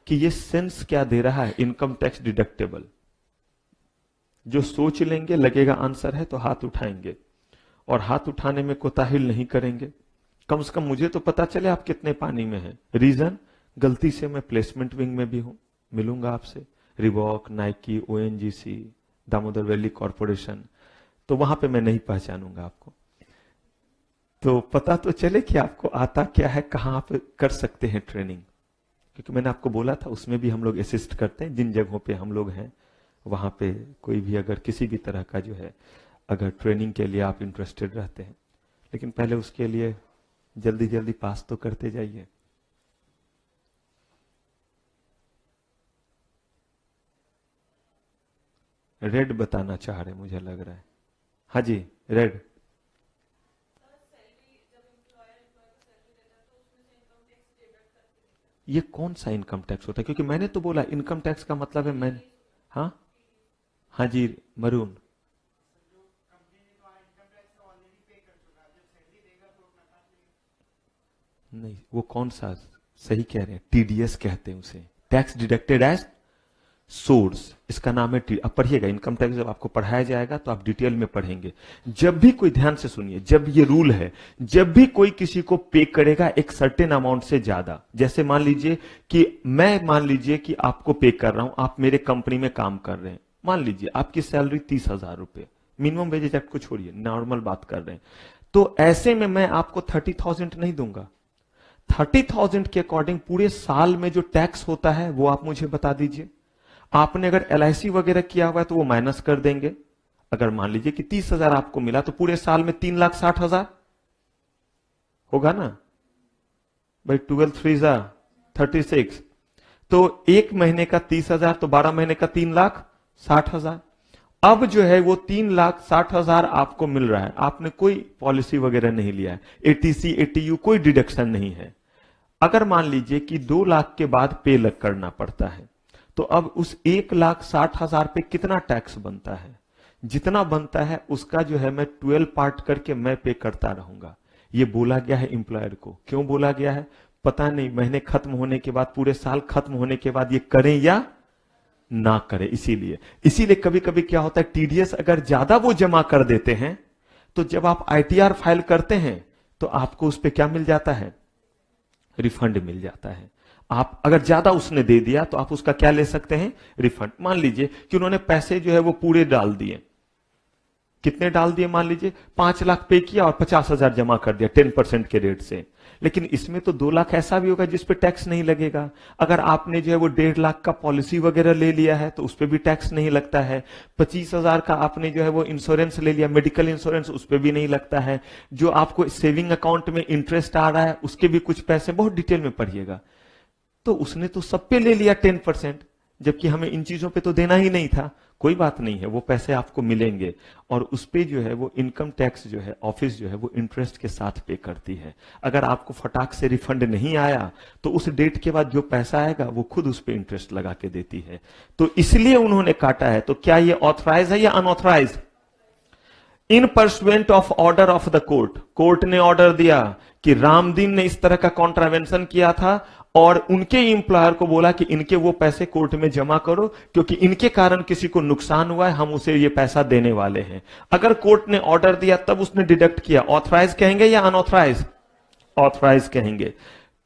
S1: कि ये सेंस क्या दे रहा है इनकम टैक्स डिडक्टेबल। जो सोच लेंगे लगेगा आंसर है तो हाथ उठाएंगे, और हाथ उठाने में कोताहिल नहीं करेंगे, कम से कम मुझे तो पता चले आप कितने पानी में हैं। रीजन, गलती से मैं प्लेसमेंट विंग में भी हूं, मिलूंगा आपसे, Reebok, Nike, ONGC, Damodar valley corporation, तो वहां पे मैं नहीं पहचानूंगा आपको। तो पता तो चले कि आपको आता क्या है, कहां आप कर सकते हैं ट्रेनिंग। क्योंकि मैंने आपको बोला था उसमें भी हम लोग असिस्ट करते हैं, जिन जगहों पे हम लोग हैं वहां पे कोई भी अगर किसी भी तरह का जो है अगर ट्रेनिंग के लिए आप इंटरेस्टेड रहते हैं, लेकिन पहले उसके लिए जल्दी जल्दी पास तो करते जाइए। रेड बताना चाह रहे मुझे लग रहा है। हाँ जी रेड। ये कौन सा इनकम टैक्स होता है? क्योंकि मैंने तो बोला इनकम टैक्स का मतलब है मैंने, हाँ हाँ जी मरून। नहीं वो कौन सा, सही कह रहे हैं, टीडीएस कहते हैं उसे, टैक्स डिडक्टेड एज सोर्स, इसका नाम है अब पढ़िएगा इनकम टैक्स, जब आपको पढ़ाया जाएगा तो आप डिटेल में पढ़ेंगे। जब भी कोई, ध्यान से सुनिए, जब ये रूल है, जब भी कोई किसी को पे करेगा एक सर्टेन अमाउंट से ज्यादा, जैसे मान लीजिए कि मैं, मान लीजिए कि आपको पे कर रहा हूं, आप मेरे कंपनी में काम कर रहे हैं, मान लीजिए आपकी सैलरी 30,000 रुपए, मिनिमम वेजेस एक्ट को छोड़िए, नॉर्मल बात कर रहे हैं, तो ऐसे में मैं आपको 30,000 नहीं दूंगा। 30,000 के अकॉर्डिंग पूरे साल में जो टैक्स होता है वो आप मुझे बता दीजिए। आपने अगर LIC वगैरह किया हुआ है तो वो माइनस कर देंगे। अगर मान लीजिए कि 30,000 आपको मिला तो पूरे साल में 3,60,000 होगा ना भाई, 12 3 36, तो एक महीने का 30,000 तो 12 महीने का 3,60,000। अब जो है वो 3,60,000 आपको मिल रहा है, आपने कोई पॉलिसी वगैरह नहीं लिया है, ATC ATU कोई डिडक्शन नहीं है। अगर मान लीजिए कि 2 लाख के बाद पे लग करना पड़ता है, तो अब उस 1,60,000 पे कितना टैक्स बनता है? जितना बनता है उसका जो है मैं 12 पार्ट करके मैं पे करता रहूंगा। ये बोला गया है एम्प्लॉयर को। क्यों बोला गया है पता नहीं, महीने खत्म होने के बाद, पूरे साल खत्म होने के बाद ये करें या ना करें। इसीलिए कभी कभी क्या होता है, TDS अगर ज्यादा वो जमा कर देते हैं तो जब आप ITR फाइल करते हैं तो आपको उस पर क्या मिल जाता है, रिफंड मिल जाता है। आप अगर ज्यादा उसने दे दिया तो आप उसका क्या ले सकते हैं, रिफंड। मान लीजिए कि उन्होंने पैसे जो है वो पूरे डाल दिए, कितने डाल दिए, मान लीजिए 5 लाख पे किया और 50,000 जमा कर दिया 10% के रेट से, लेकिन इसमें तो 2 लाख ऐसा भी होगा जिस पे टैक्स नहीं लगेगा। अगर आपने जो है वो 1.5 लाख का पॉलिसी वगैरह ले लिया है तो उस पर भी टैक्स नहीं लगता है। 25,000 का आपने जो है वो इंश्योरेंस ले लिया, मेडिकल इंश्योरेंस, उस पर भी नहीं लगता है। जो आपको सेविंग अकाउंट में इंटरेस्ट आ रहा है उसके भी कुछ पैसे, बहुत डिटेल में पढ़िएगा, तो उसने तो सब पे ले लिया 10%, जबकि हमें इन चीजों पे तो देना ही नहीं था। कोई बात नहीं है, वो पैसे आपको मिलेंगे और उस पे जो है वो इनकम टैक्स जो है ऑफिस जो है वो इंटरेस्ट के साथ पे करती है। अगर आपको फटाक से रिफंड नहीं आया तो उस डेट के बाद जो पैसा आएगा वो खुद उस पे इंटरेस्ट लगा के देती है। तो इसलिए उन्होंने काटा है। तो क्या ये ऑथराइज है या unauthorise? In pursuant of order of the court, court ने ऑर्डर दिया कि रामदीन ने इस तरह का कॉन्ट्रावेंशन किया था और उनके एम्प्लॉयर को बोला कि इनके वो पैसे कोर्ट में जमा करो क्योंकि इनके कारण किसी को नुकसान हुआ है, हम उसे ये पैसा देने वाले हैं। अगर कोर्ट ने ऑर्डर दिया तब उसने डिडक्ट किया, ऑथराइज कहेंगे या अनऑथराइज? ऑथराइज कहेंगे।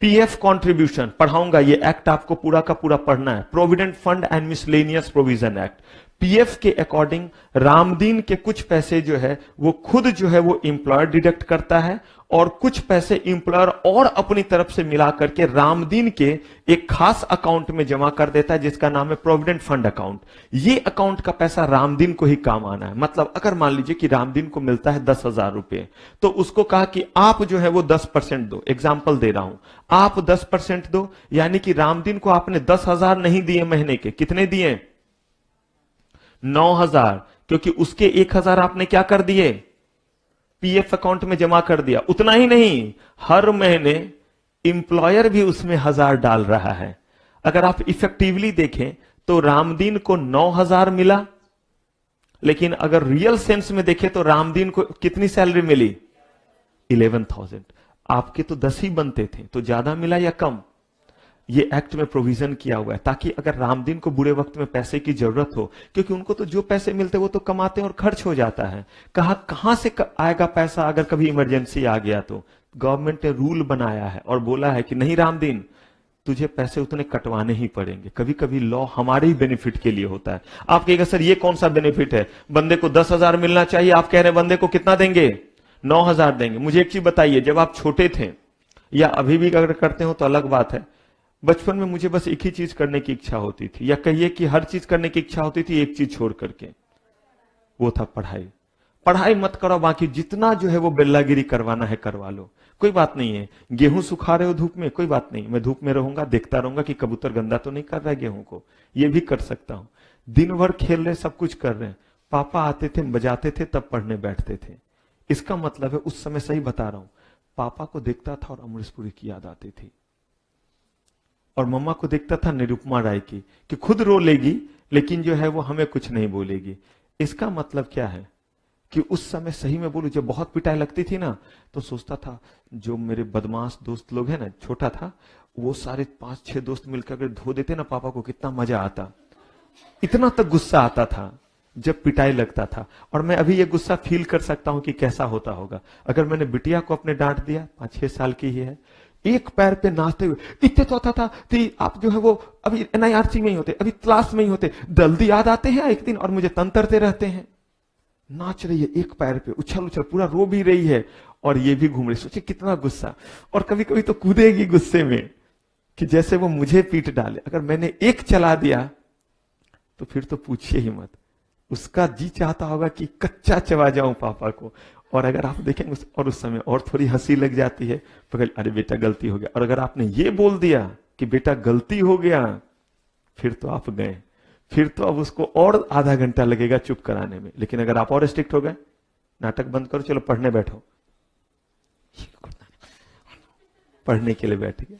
S1: PF कॉन्ट्रीब्यूशन पढ़ाऊंगा, ये एक्ट आपको पूरा का पूरा पढ़ना है, provident fund and miscellaneous provision act. PF के अकॉर्डिंग रामदीन के कुछ पैसे जो है वो खुद जो है वो एम्प्लॉयर डिडक्ट करता है और कुछ पैसे एम्प्लॉयर और अपनी तरफ से मिला करके रामदीन के एक खास अकाउंट में जमा कर देता है जिसका नाम है प्रोविडेंट फंड अकाउंट। ये अकाउंट का पैसा रामदीन को ही काम आना है। मतलब अगर मान लीजिए कि रामदीन को मिलता है 10,000 रुपए, तो उसको कहा कि आप जो है वो 10% दो। एग्जाम्पल दे रहा हूं, आप 10% दो, यानी कि रामदीन को आपने 10,000 नहीं दिए महीने के, कितने दिए? 9,000, क्योंकि उसके 1,000 आपने क्या कर दिए, PF अकाउंट में जमा कर दिया। उतना ही नहीं, हर महीने इंप्लॉयर भी उसमें 1,000 डाल रहा है। अगर आप इफेक्टिवली देखें तो रामदीन को 9,000 मिला, लेकिन अगर रियल सेंस में देखें तो रामदीन को कितनी सैलरी मिली? 11,000। आपके तो 10 ही बनते थे, तो ज्यादा मिला या कम? ये एक्ट में प्रोविजन किया हुआ है ताकि अगर रामदीन को बुरे वक्त में पैसे की जरूरत हो, क्योंकि उनको तो जो पैसे मिलते वो तो कमाते हैं और खर्च हो जाता है, कहां से आएगा पैसा अगर कभी इमरजेंसी आ गया तो? गवर्नमेंट ने रूल बनाया है और बोला है कि नहीं रामदीन, तुझे पैसे उतने कटवाने ही पड़ेंगे। कभी कभी लॉ हमारे ही बेनिफिट के लिए होता है। आप कहेगा सर ये कौन सा बेनिफिट है, बंदे को 10,000 मिलना चाहिए, आप कह रहे हैं बंदे को कितना देंगे? 9,000 देंगे। मुझे एक चीज बताइए, जब आप छोटे थे या अभी भी अगर करते हो तो अलग बात है, बचपन में मुझे बस एक ही चीज करने की इच्छा होती थी, या कहिए कि हर चीज करने की इच्छा होती थी एक चीज छोड़ करके, वो था पढ़ाई। पढ़ाई मत करो, बाकी जितना जो है वो बेल्लागिरी करवाना है करवा लो, कोई बात नहीं है। गेहूं सुखा रहे हो धूप में, कोई बात नहीं, मैं धूप में रहूंगा, देखता रहूंगा कि कबूतर गंदा तो नहीं कर रहा है गेहूं को, ये भी कर सकता हूं। दिन भर खेल रहे, सब कुछ कर रहे हैं, पापा आते थे बजाते थे तब पढ़ने बैठते थे। इसका मतलब है उस समय, सही बता रहा हूं, पापा को देखता था और अमरीशपुरी की याद आती थी, और मम्मा को देखता था निरुपमा राय की, कि खुद रो लेगी लेकिन जो है वो हमें कुछ नहीं बोलेगी। इसका मतलब क्या है कि उस समय सही में बोलूं, जब बहुत पिटाई लगती थी ना, तो सोचता था जो मेरे बदमाश दोस्त लोग हैं ना, छोटा था, वो सारे 5-6 दोस्त मिलकर अगर धो देते ना पापा को, कितना मजा आता। इतना तक गुस्सा आता था जब पिटाई लगता था। और मैं अभी ये गुस्सा फील कर सकता हूं कि कैसा होता होगा अगर मैंने बिटिया को अपने डांट दिया, 5-6 साल की ही है, एक पैर पे नाचते हुए, इतने तो आता था कि आप जो है वो अभी NIRC में ही होते, अभी क्लास में ही होते, जल्दी याद आते हैं एक दिन और मुझे तंतरते रहते हैं। नाच रही है एक पैर पे, उछल उछल, पूरा रो भी रही है और ये भी घूम रही। सोचिए कितना गुस्सा। और कभी कभी तो कूदेगी गुस्से में कि जैसे वो मुझे पीट डाले। अगर मैंने एक चला दिया तो फिर तो पूछिए ही मत, उसका जी चाहता होगा कि कच्चा चबा जाऊं पापा को। और अगर आप देखेंगे और उस समय और थोड़ी हंसी लग जाती है, पकड़, अरे बेटा गलती हो गया। और अगर आपने ये बोल दिया कि बेटा गलती हो गया, फिर तो आप गए, फिर तो अब उसको और आधा घंटा लगेगा चुप कराने में। लेकिन अगर आप और स्ट्रिक्ट हो गए, नाटक बंद करो, चलो पढ़ने बैठो, पढ़ने के लिए बैठ गए।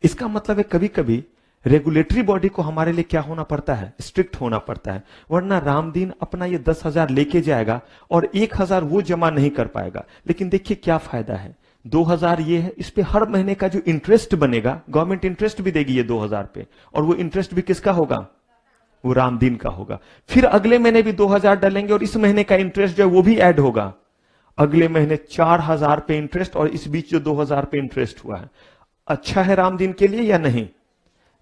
S1: इसका मतलब है कभी कभी रेगुलेटरी बॉडी को हमारे लिए क्या होना पड़ता है, स्ट्रिक्ट होना पड़ता है। वरना रामदीन अपना ये 10,000 लेके जाएगा और 1,000 वो जमा नहीं कर पाएगा। लेकिन देखिए क्या फायदा है, 2,000 ये है, इस पे हर महीने का जो इंटरेस्ट बनेगा, गवर्नमेंट इंटरेस्ट भी देगी ये 2,000 पे, और वो इंटरेस्ट भी किसका होगा, वो रामदीन का होगा। फिर अगले महीने भी 2,000 डालेंगे और इस महीने का इंटरेस्ट जो है वो भी ऐड होगा। अगले महीने 4,000 पे इंटरेस्ट, और इस बीच जो 2,000 पे इंटरेस्ट हुआ है। अच्छा है रामदीन के लिए या नहीं?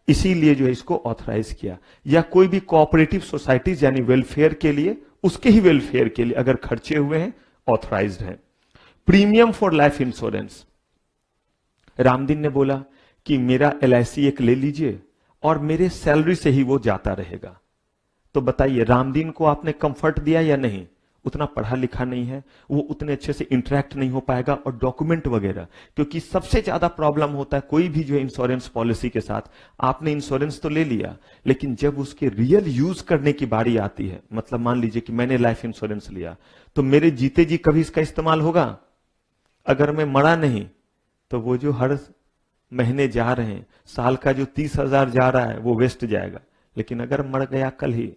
S1: इसीलिए जो है इसको ऑथराइज किया। या कोई भी कोऑपरेटिव सोसाइटीज यानी वेलफेयर के लिए, उसके ही वेलफेयर के लिए अगर खर्चे हुए हैं, ऑथराइज्ड है। Premium for life insurance, Ramdeen ने बोला कि मेरा LIC एक ले लीजिए और मेरे सैलरी से ही वो जाता रहेगा। तो बताइए रामदीन को आपने कंफर्ट दिया या नहीं? उतना पढ़ा लिखा नहीं है, वो उतने अच्छे से इंटरेक्ट नहीं हो पाएगा, और डॉक्यूमेंट वगैरह, क्योंकि सबसे ज्यादा प्रॉब्लम होता है कोई भी जो इंश्योरेंस पॉलिसी के साथ, आपने इंश्योरेंस तो ले लिया, लेकिन जब उसके रियल यूज करने की बारी आती है, मतलब मान लीजिए कि मैंने लाइफ इंश्योरेंस लिया, तो मेरे जीते जी कभी इसका इस्तेमाल होगा? अगर मैं मरा नहीं तो वो जो हर महीने जा रहे हैं, साल का जो 30,000 जा रहा है वो वेस्ट जाएगा। लेकिन अगर मर गया कल ही,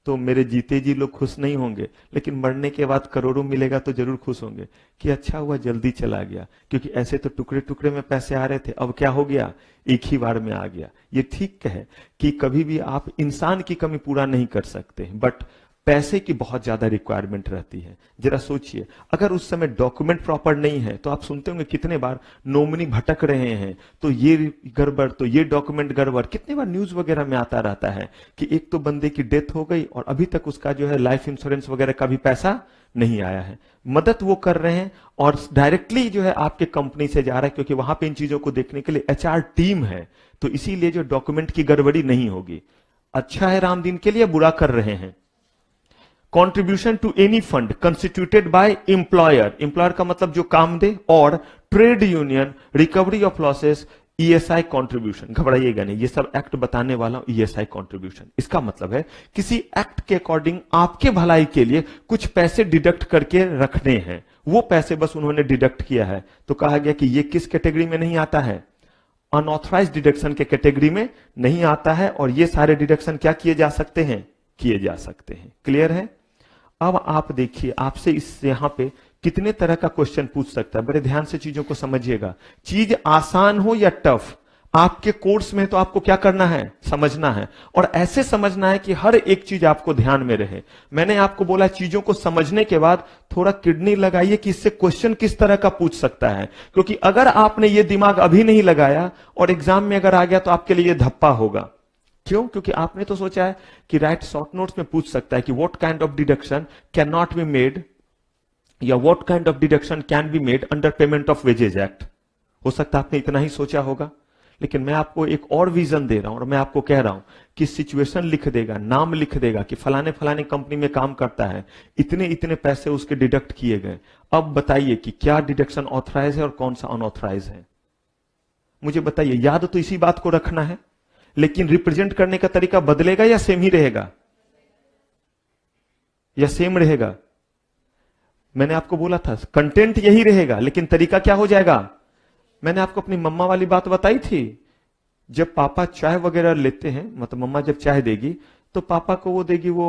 S1: तो मेरे जीते जी लोग खुश नहीं होंगे, लेकिन मरने के बाद करोड़ों मिलेगा तो जरूर खुश होंगे कि अच्छा हुआ जल्दी चला गया, क्योंकि ऐसे तो टुकड़े टुकड़े में पैसे आ रहे थे, अब क्या हो गया, एक ही बार में आ गया। ये ठीक है कि कभी भी आप इंसान की कमी पूरा नहीं कर सकते, बट पैसे की बहुत ज्यादा रिक्वायरमेंट रहती है। जरा सोचिए, अगर उस समय डॉक्यूमेंट प्रॉपर नहीं है, तो आप सुनते होंगे कितने बार नॉमिनी भटक रहे हैं, तो ये गड़बड़, तो ये डॉक्यूमेंट गड़बड़, कितने बार न्यूज वगैरह में आता रहता है कि एक तो बंदे की डेथ हो गई और अभी तक उसका जो है लाइफ इंश्योरेंस वगैरह का भी पैसा नहीं आया है। मदद वो कर रहे हैं और डायरेक्टली जो है आपके कंपनी से जा रहा है, क्योंकि वहां पे इन चीजों को देखने के लिए HR टीम है, तो इसीलिए जो डॉक्यूमेंट की गड़बड़ी नहीं होगी। अच्छा है रामदीन के लिए, बुरा कर रहे हैं। Contribution to any fund constituted by employer, employer का मतलब जो काम दे, और trade union, recovery of losses, ESI contribution. घबराइएगा नहीं, ये सब एक्ट बताने वाला हूं। ESI कंट्रीब्यूशन इसका मतलब है किसी एक्ट के अकॉर्डिंग आपके भलाई के लिए कुछ पैसे डिडक्ट करके रखने हैं, वो पैसे बस उन्होंने डिडक्ट किया है। तो कहा गया कि ये किस कैटेगरी में नहीं आता है, अनऑथराइज डिडक्शन के कैटेगरी में नहीं आता है, और ये सारे डिडक्शन क्या किए जा सकते हैं, किए जा सकते हैं। क्लियर है? अब आप देखिए, आपसे इस यहां पे कितने तरह का क्वेश्चन पूछ सकता है, बड़े ध्यान से चीजों को समझिएगा। चीज आसान हो या टफ, आपके कोर्स में तो आपको क्या करना है, समझना है, और ऐसे समझना है कि हर एक चीज आपको ध्यान में रहे। मैंने आपको बोला चीजों को समझने के बाद थोड़ा किडनी लगाइए कि इससे क्वेश्चन किस तरह का पूछ सकता है, क्योंकि अगर आपने ये दिमाग अभी नहीं लगाया और एग्जाम में अगर आ गया तो आपके लिए धप्पा होगा। क्यों? क्योंकि आपने तो सोचा है कि राइट शॉर्ट नोट्स में पूछ सकता है कि what kind of deduction can not be made या what kind of deduction can be made under payment of wages act. हो सकता है आपने इतना ही सोचा होगा, लेकिन मैं आपको एक और विजन दे रहा हूं और मैं आपको कह रहा हूं कि सिचुएशन लिख देगा, नाम लिख देगा कि फलाने फलाने कंपनी में काम करता है, इतने इतने पैसे उसके डिडक्ट किए गए। अब बताइए कि क्या डिडक्शन ऑथराइज है और कौन सा अनऑथराइज है। मुझे बताइए, याद तो इसी बात को रखना है, लेकिन रिप्रेजेंट करने का तरीका बदलेगा या सेम ही रहेगा, या सेम रहेगा। मैंने आपको बोला था कंटेंट यही रहेगा, लेकिन तरीका क्या हो जाएगा। मैंने आपको अपनी मम्मा वाली बात बताई थी। जब पापा चाय वगैरह लेते हैं, मतलब मम्मा जब चाय देगी तो पापा को वो देगी वो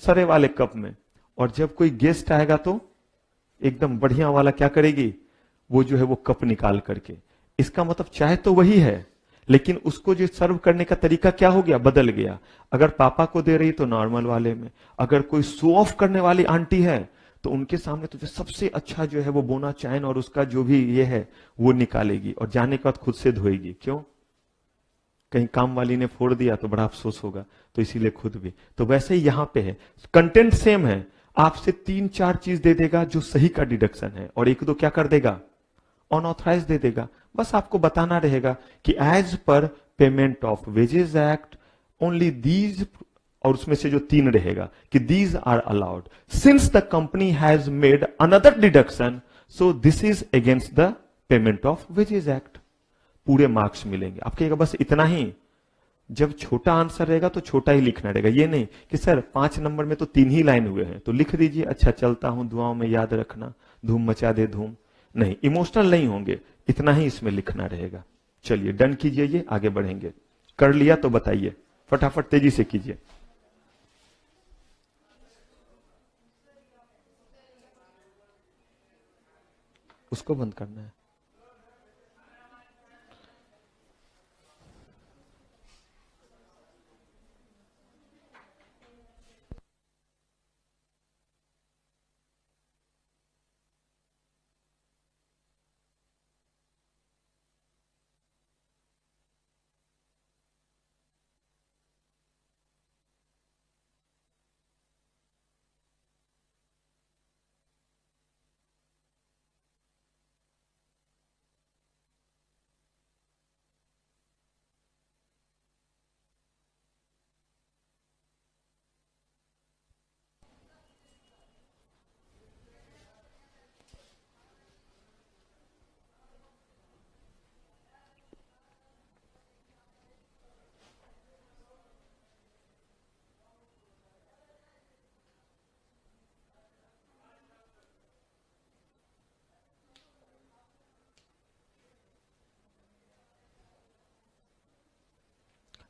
S1: सरे वाले कप में, और जब कोई गेस्ट आएगा तो एकदम बढ़िया वाला क्या करेगी, वो जो है वो कप निकाल करके। इसका मतलब चाय तो वही है, लेकिन उसको जो सर्व करने का तरीका क्या हो गया, बदल गया। अगर पापा को दे रही तो नॉर्मल वाले में, अगर कोई शो ऑफ करने वाली आंटी है तो उनके सामने तो जो सबसे अच्छा जो है वो बोना चैन और उसका जो भी ये है वो निकालेगी, और जाने के बाद खुद से धोएगी। क्यों, कहीं काम वाली ने फोड़ दिया तो बड़ा अफसोस होगा, तो इसीलिए खुद भी। तो वैसे ही यहां पे है, कंटेंट सेम है, आपसे 3-4 चीज दे देगा जो सही का डिडक्शन है, और एक दो क्या कर देगा, अनऑथराइज दे देगा। बस आपको बताना रहेगा कि as per payment of wages act only these, और उसमें से जो 3 रहेगा कि these are allowed since the company has made another deduction, so this is against the payment of wages act. पूरे मार्क्स मिलेंगे। आप कहिएगा बस इतना ही। जब छोटा आंसर रहेगा तो छोटा ही लिखना रहेगा, ये नहीं कि सर 5 नंबर में तो 3 ही लाइन हुए हैं तो लिख दीजिए अच्छा चलता हूं, दुआओं में याद रखना, धूम मचा दे धूम। नहीं, इमोशनल नहीं होंगे, इतना ही इसमें लिखना रहेगा। चलिए डन कीजिए, ये आगे बढ़ेंगे। कर लिया तो बताइए, फटाफट तेजी से कीजिए। उसको बंद करना है।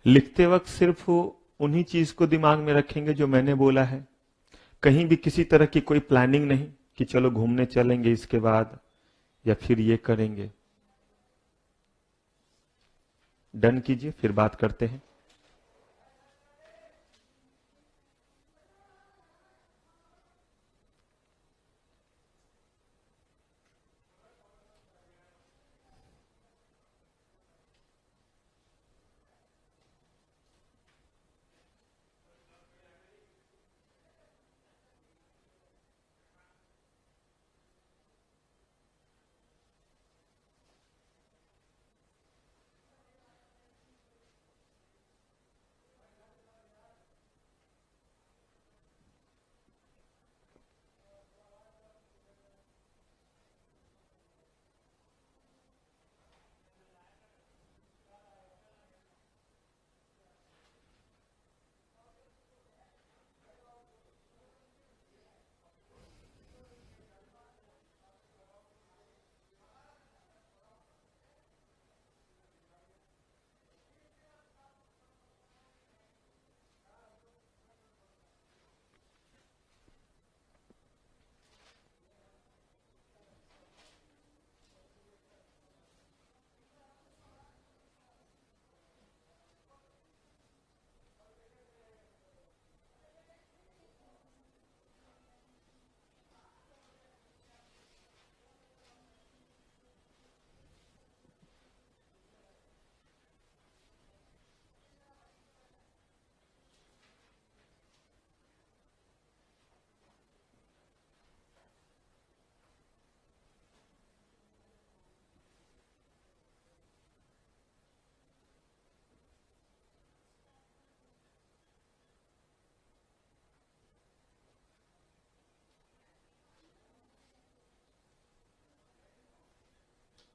S1: लिखते वक्त सिर्फ उन्हीं चीज को दिमाग में रखेंगे जो मैंने बोला है। कहीं भी किसी तरह की कोई प्लानिंग नहीं कि चलो घूमने चलेंगे इसके बाद, या फिर ये करेंगे। डन कीजिए, फिर बात करते हैं।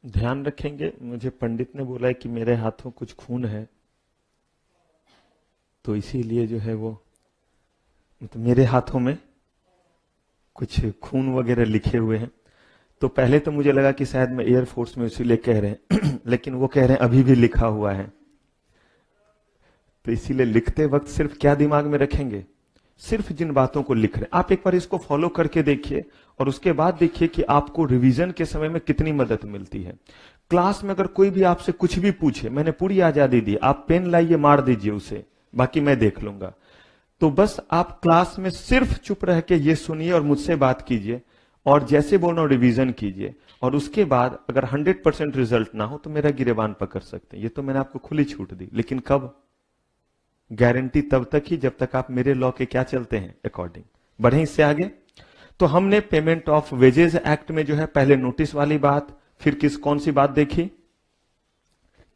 S1: ध्यान रखेंगे। मुझे पंडित ने बोला है कि मेरे हाथों कुछ खून है, तो इसीलिए जो है वो तो मेरे हाथों में कुछ खून वगैरह लिखे हुए हैं। तो पहले तो मुझे लगा कि शायद मैं एयरफोर्स में इसीलिए कह रहे हैं लेकिन वो कह रहे हैं अभी भी लिखा हुआ है। तो इसीलिए लिखते वक्त सिर्फ क्या दिमाग में रखेंगे, सिर्फ जिन बातों को लिख रहे हैं आप एक बार इसको फॉलो करके देखिए और उसके बाद देखिए कि आपको रिवीजन के समय में कितनी मदद मिलती है। क्लास में अगर कोई भी आपसे कुछ भी पूछे, मैंने पूरी आजादी दी, आप पेन लाइए मार दीजिए उसे, बाकी मैं देख लूंगा। तो बस आप क्लास में सिर्फ चुप रह के ये सुनिए और मुझसे बात कीजिए और जैसे बोल रहा हूं रिवीजन कीजिए, और उसके बाद अगर 100% रिजल्ट ना हो तो मेरा गिरेबान पकड़ सकते हैं। ये तो मैंने आपको खुली छूट दी, लेकिन कब? गारंटी तब तक ही जब तक आप मेरे लॉ के क्या चलते हैं अकॉर्डिंग। बढ़े इससे आगे। तो हमने पेमेंट ऑफ वेजेस एक्ट में जो है पहले नोटिस वाली बात, फिर कौन सी बात देखी,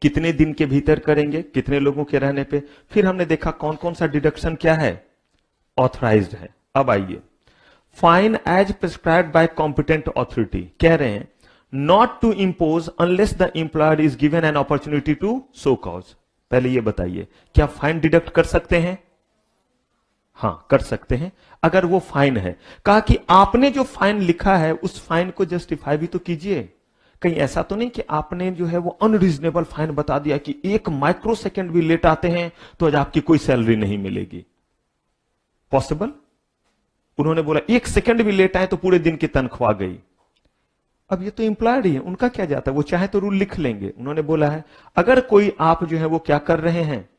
S1: कितने दिन के भीतर करेंगे, कितने लोगों के रहने पे, फिर हमने देखा कौन कौन सा डिडक्शन क्या है, ऑथराइज्ड है। अब आइए, fine as prescribed by competent authority, कह रहे हैं not to impose unless the employer is given an opportunity to show cause. पहले ये बताइए, क्या फाइन डिडक्ट कर सकते हैं? हां कर सकते हैं, अगर वो फाइन है। कहा कि आपने जो फाइन लिखा है उस फाइन को जस्टिफाई भी तो कीजिए। कहीं ऐसा तो नहीं कि आपने जो है वो अनरीजनेबल फाइन बता दिया कि 1 माइक्रो सेकेंड भी लेट आते हैं तो आज आपकी कोई सैलरी नहीं मिलेगी। पॉसिबल? उन्होंने बोला 1 सेकेंड भी लेट आए तो पूरे दिन की तनख्वाह गई। अब ये तो एम्प्लॉयर ही है, उनका क्या जाता है, वो चाहे तो रूल लिख लेंगे। उन्होंने बोला है अगर कोई आप जो है वो क्या कर रहे हैं,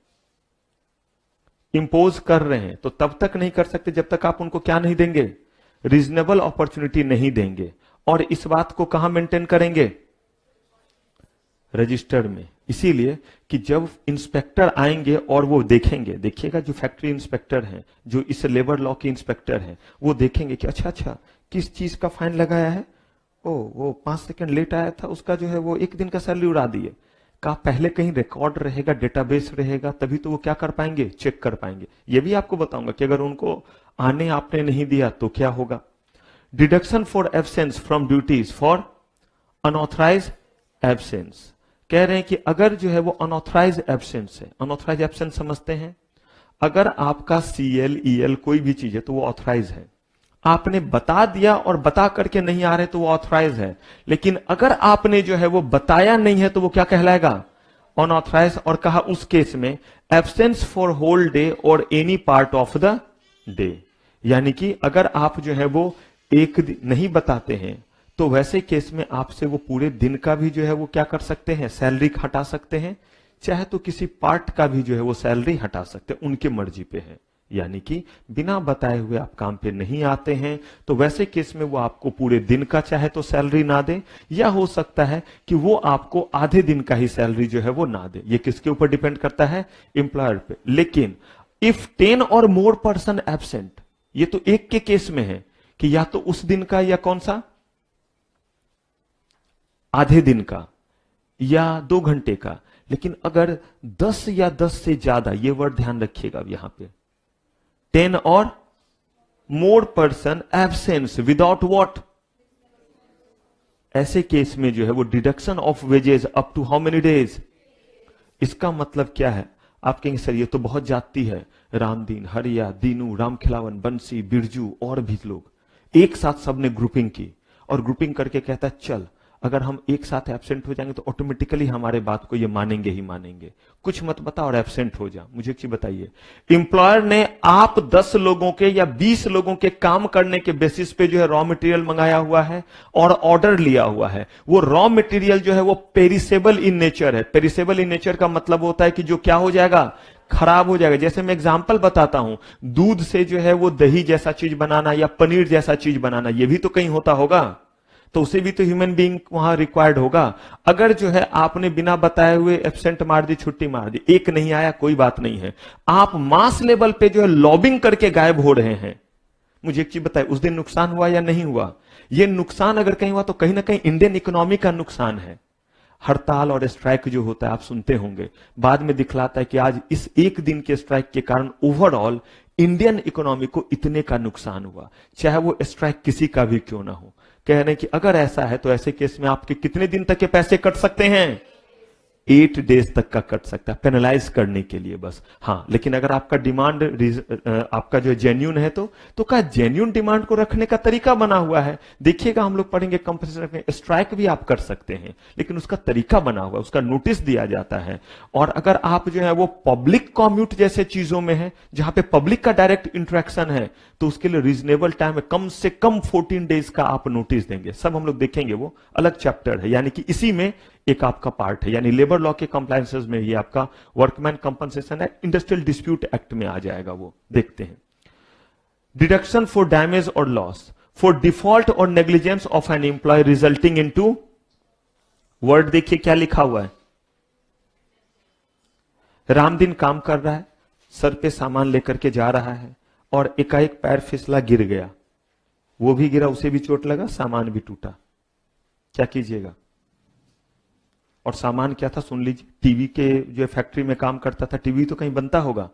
S1: इंपोज कर रहे हैं, तो तब तक नहीं कर सकते जब तक आप उनको क्या नहीं देंगे, रीजनेबल अपॉर्चुनिटी नहीं देंगे। और इस बात को कहां मेंटेन करेंगे, रजिस्टर्ड में। इसीलिए कि जब इंस्पेक्टर आएंगे और वो देखेंगे, देखिएगा जो फैक्ट्री इंस्पेक्टर हैं, जो इस लेबर लॉ के इंस्पेक्टर हैं, वो देखेंगे कि अच्छा किस चीज का फाइन लगाया है, ओ वो 5 सेकंड लेट आया था, उसका जो है वो 1 दिन का सैलरी उड़ा दिए। का पहले कहीं रिकॉर्ड रहेगा, डेटाबेस रहेगा, तभी तो वो क्या कर पाएंगे, चेक कर पाएंगे। ये भी आपको बताऊंगा कि अगर उनको आने आपने नहीं दिया तो क्या होगा। Deduction for absence from duties for unauthorized absence, कह रहे हैं कि अगर जो है वो अनऑथराइज एब्सेंस है, अनऑथराइज एब्सेंस समझते हैं, अगर आपका सीएल ईएल कोई भी चीज है तो वो ऑथराइज है, आपने बता दिया और बता करके नहीं आ रहे तो वो ऑथराइज है। लेकिन अगर आपने जो है वो बताया नहीं है तो वो क्या कहलाएगा, अनऑथराइज। और कहा उस केस में एब्सेंस फॉर होल डे और any part of the day, यानी कि अगर आप जो है वो एक दिन नहीं बताते हैं तो वैसे केस में आपसे वो पूरे दिन का भी जो है वो क्या कर सकते हैं, सैलरी हटा सकते हैं, चाहे तो किसी पार्ट का भी जो है वो सैलरी हटा सकते हैं, उनके मर्जी पे है। यानी कि बिना बताए हुए आप काम पे नहीं आते हैं तो वैसे केस में वो आपको पूरे दिन का चाहे तो सैलरी ना दे, या हो सकता है कि वो आपको आधे दिन का ही सैलरी जो है वो ना दे। ये किसके ऊपर डिपेंड करता है, एम्प्लॉयर पे। लेकिन इफ 10 और मोर पर्सन एब्सेंट, ये तो एक के केस में है कि या तो उस दिन का या कौन सा, आधे दिन का या 2 घंटे का। लेकिन अगर 10 या 10 से ज्यादा, ये वर्ड ध्यान रखिएगा यहां पे, 10 और more person absence without what, ऐसे केस में जो है वो deduction of wages up to how many days. इसका मतलब क्या है, आप कहेंगे सर ये तो बहुत जाती है, रामदीन, हरिया, दीनू, रामखिलावन, बंसी, बिरजू और भी लोग एक साथ सबने ग्रुपिंग की और ग्रुपिंग करके कहता है चल अगर हम एक साथ एब्सेंट हो जाएंगे तो ऑटोमेटिकली हमारे बात को ये मानेंगे ही मानेंगे, कुछ मत बता और एब्सेंट हो जा। मुझे एक चीज बताइए, एम्प्लॉयर ने आप 10 लोगों के या 20 लोगों के काम करने के बेसिस पे जो है रॉ मटेरियल मंगाया हुआ है और ऑर्डर लिया हुआ है, वो रॉ मटेरियल जो है वो पेरिसेबल इन नेचर है। पेरिसेबल इन नेचर का मतलब होता है कि जो क्या हो जाएगा, खराब हो जाएगा। जैसे मैं एग्जांपल बताता हूं, दूध से जो है वो दही जैसा चीज बनाना या पनीर जैसा चीज बनाना, ये भी तो कहीं होता होगा, तो उसे भी तो ह्यूमन बीइंग वहां रिक्वायर्ड होगा। अगर जो है आपने बिना बताए हुए एब्सेंट मार दी, छुट्टी मार दी, एक नहीं आया कोई बात नहीं है, आप मास लेवल पे जो है लॉबिंग करके गायब हो रहे हैं। मुझे एक चीज बताए, उस दिन नुकसान हुआ या नहीं हुआ? ये नुकसान अगर कहीं हुआ तो कहीं ना कहीं इंडियन इकोनॉमी का नुकसान है। हड़ताल और स्ट्राइक जो होता है आप सुनते होंगे, बाद में दिखलाता है कि आज इस एक दिन के स्ट्राइक के कारण ओवरऑल इंडियन इकोनॉमी को इतने का नुकसान हुआ, चाहे वो स्ट्राइक किसी का भी क्यों ना हो। कह रहे हैं कि अगर ऐसा है तो ऐसे केस में आपके कितने दिन तक के पैसे कट सकते हैं? 8 डेज तक का कट सकता है, पेनलाइज करने के लिए बस। हाँ, लेकिन अगर आपका डिमांड आपका जो जेन्यून है तो क्या जेन्यून डिमांड को रखने का तरीका बना हुआ है। देखिएगा, हम लोग पढ़ेंगे कंपनसेशन में स्ट्राइक भी आप कर सकते हैं, लेकिन उसका तरीका बना हुआ है, उसका नोटिस दिया जाता है। और अगर आप जो है वो पब्लिक कॉम्यूट जैसे चीजों में है, जहां पे पब्लिक का डायरेक्ट इंटरेक्शन है, तो उसके लिए रीजनेबल टाइम है, कम से कम 14 डेज का आप नोटिस देंगे। सब हम लोग देखेंगे, वो अलग चैप्टर है, यानी कि इसी में एक आपका पार्ट है। यानी लेबर लॉ के कंप्लायंसेस में ये आपका workman compensation act, industrial dispute act में आ जाएगा, वो देखते हैं। डिडक्शन फॉर डैमेज और लॉस फॉर डिफॉल्ट और negligence of an employ resulting into, word देखिए क्या लिखा हुआ है। रामदीन काम कर रहा है, सर पे सामान लेकर के जा रहा है और एकाएक पैर फिसला, गिर गया। वो भी गिरा, उसे भी चोट लगा, सामान भी टूटा। क्या कीजिएगा? और सामान क्या था सुन लीजिए, टीवी के जो फैक्ट्री में काम करता था, टीवी तो कहीं बनता होगा,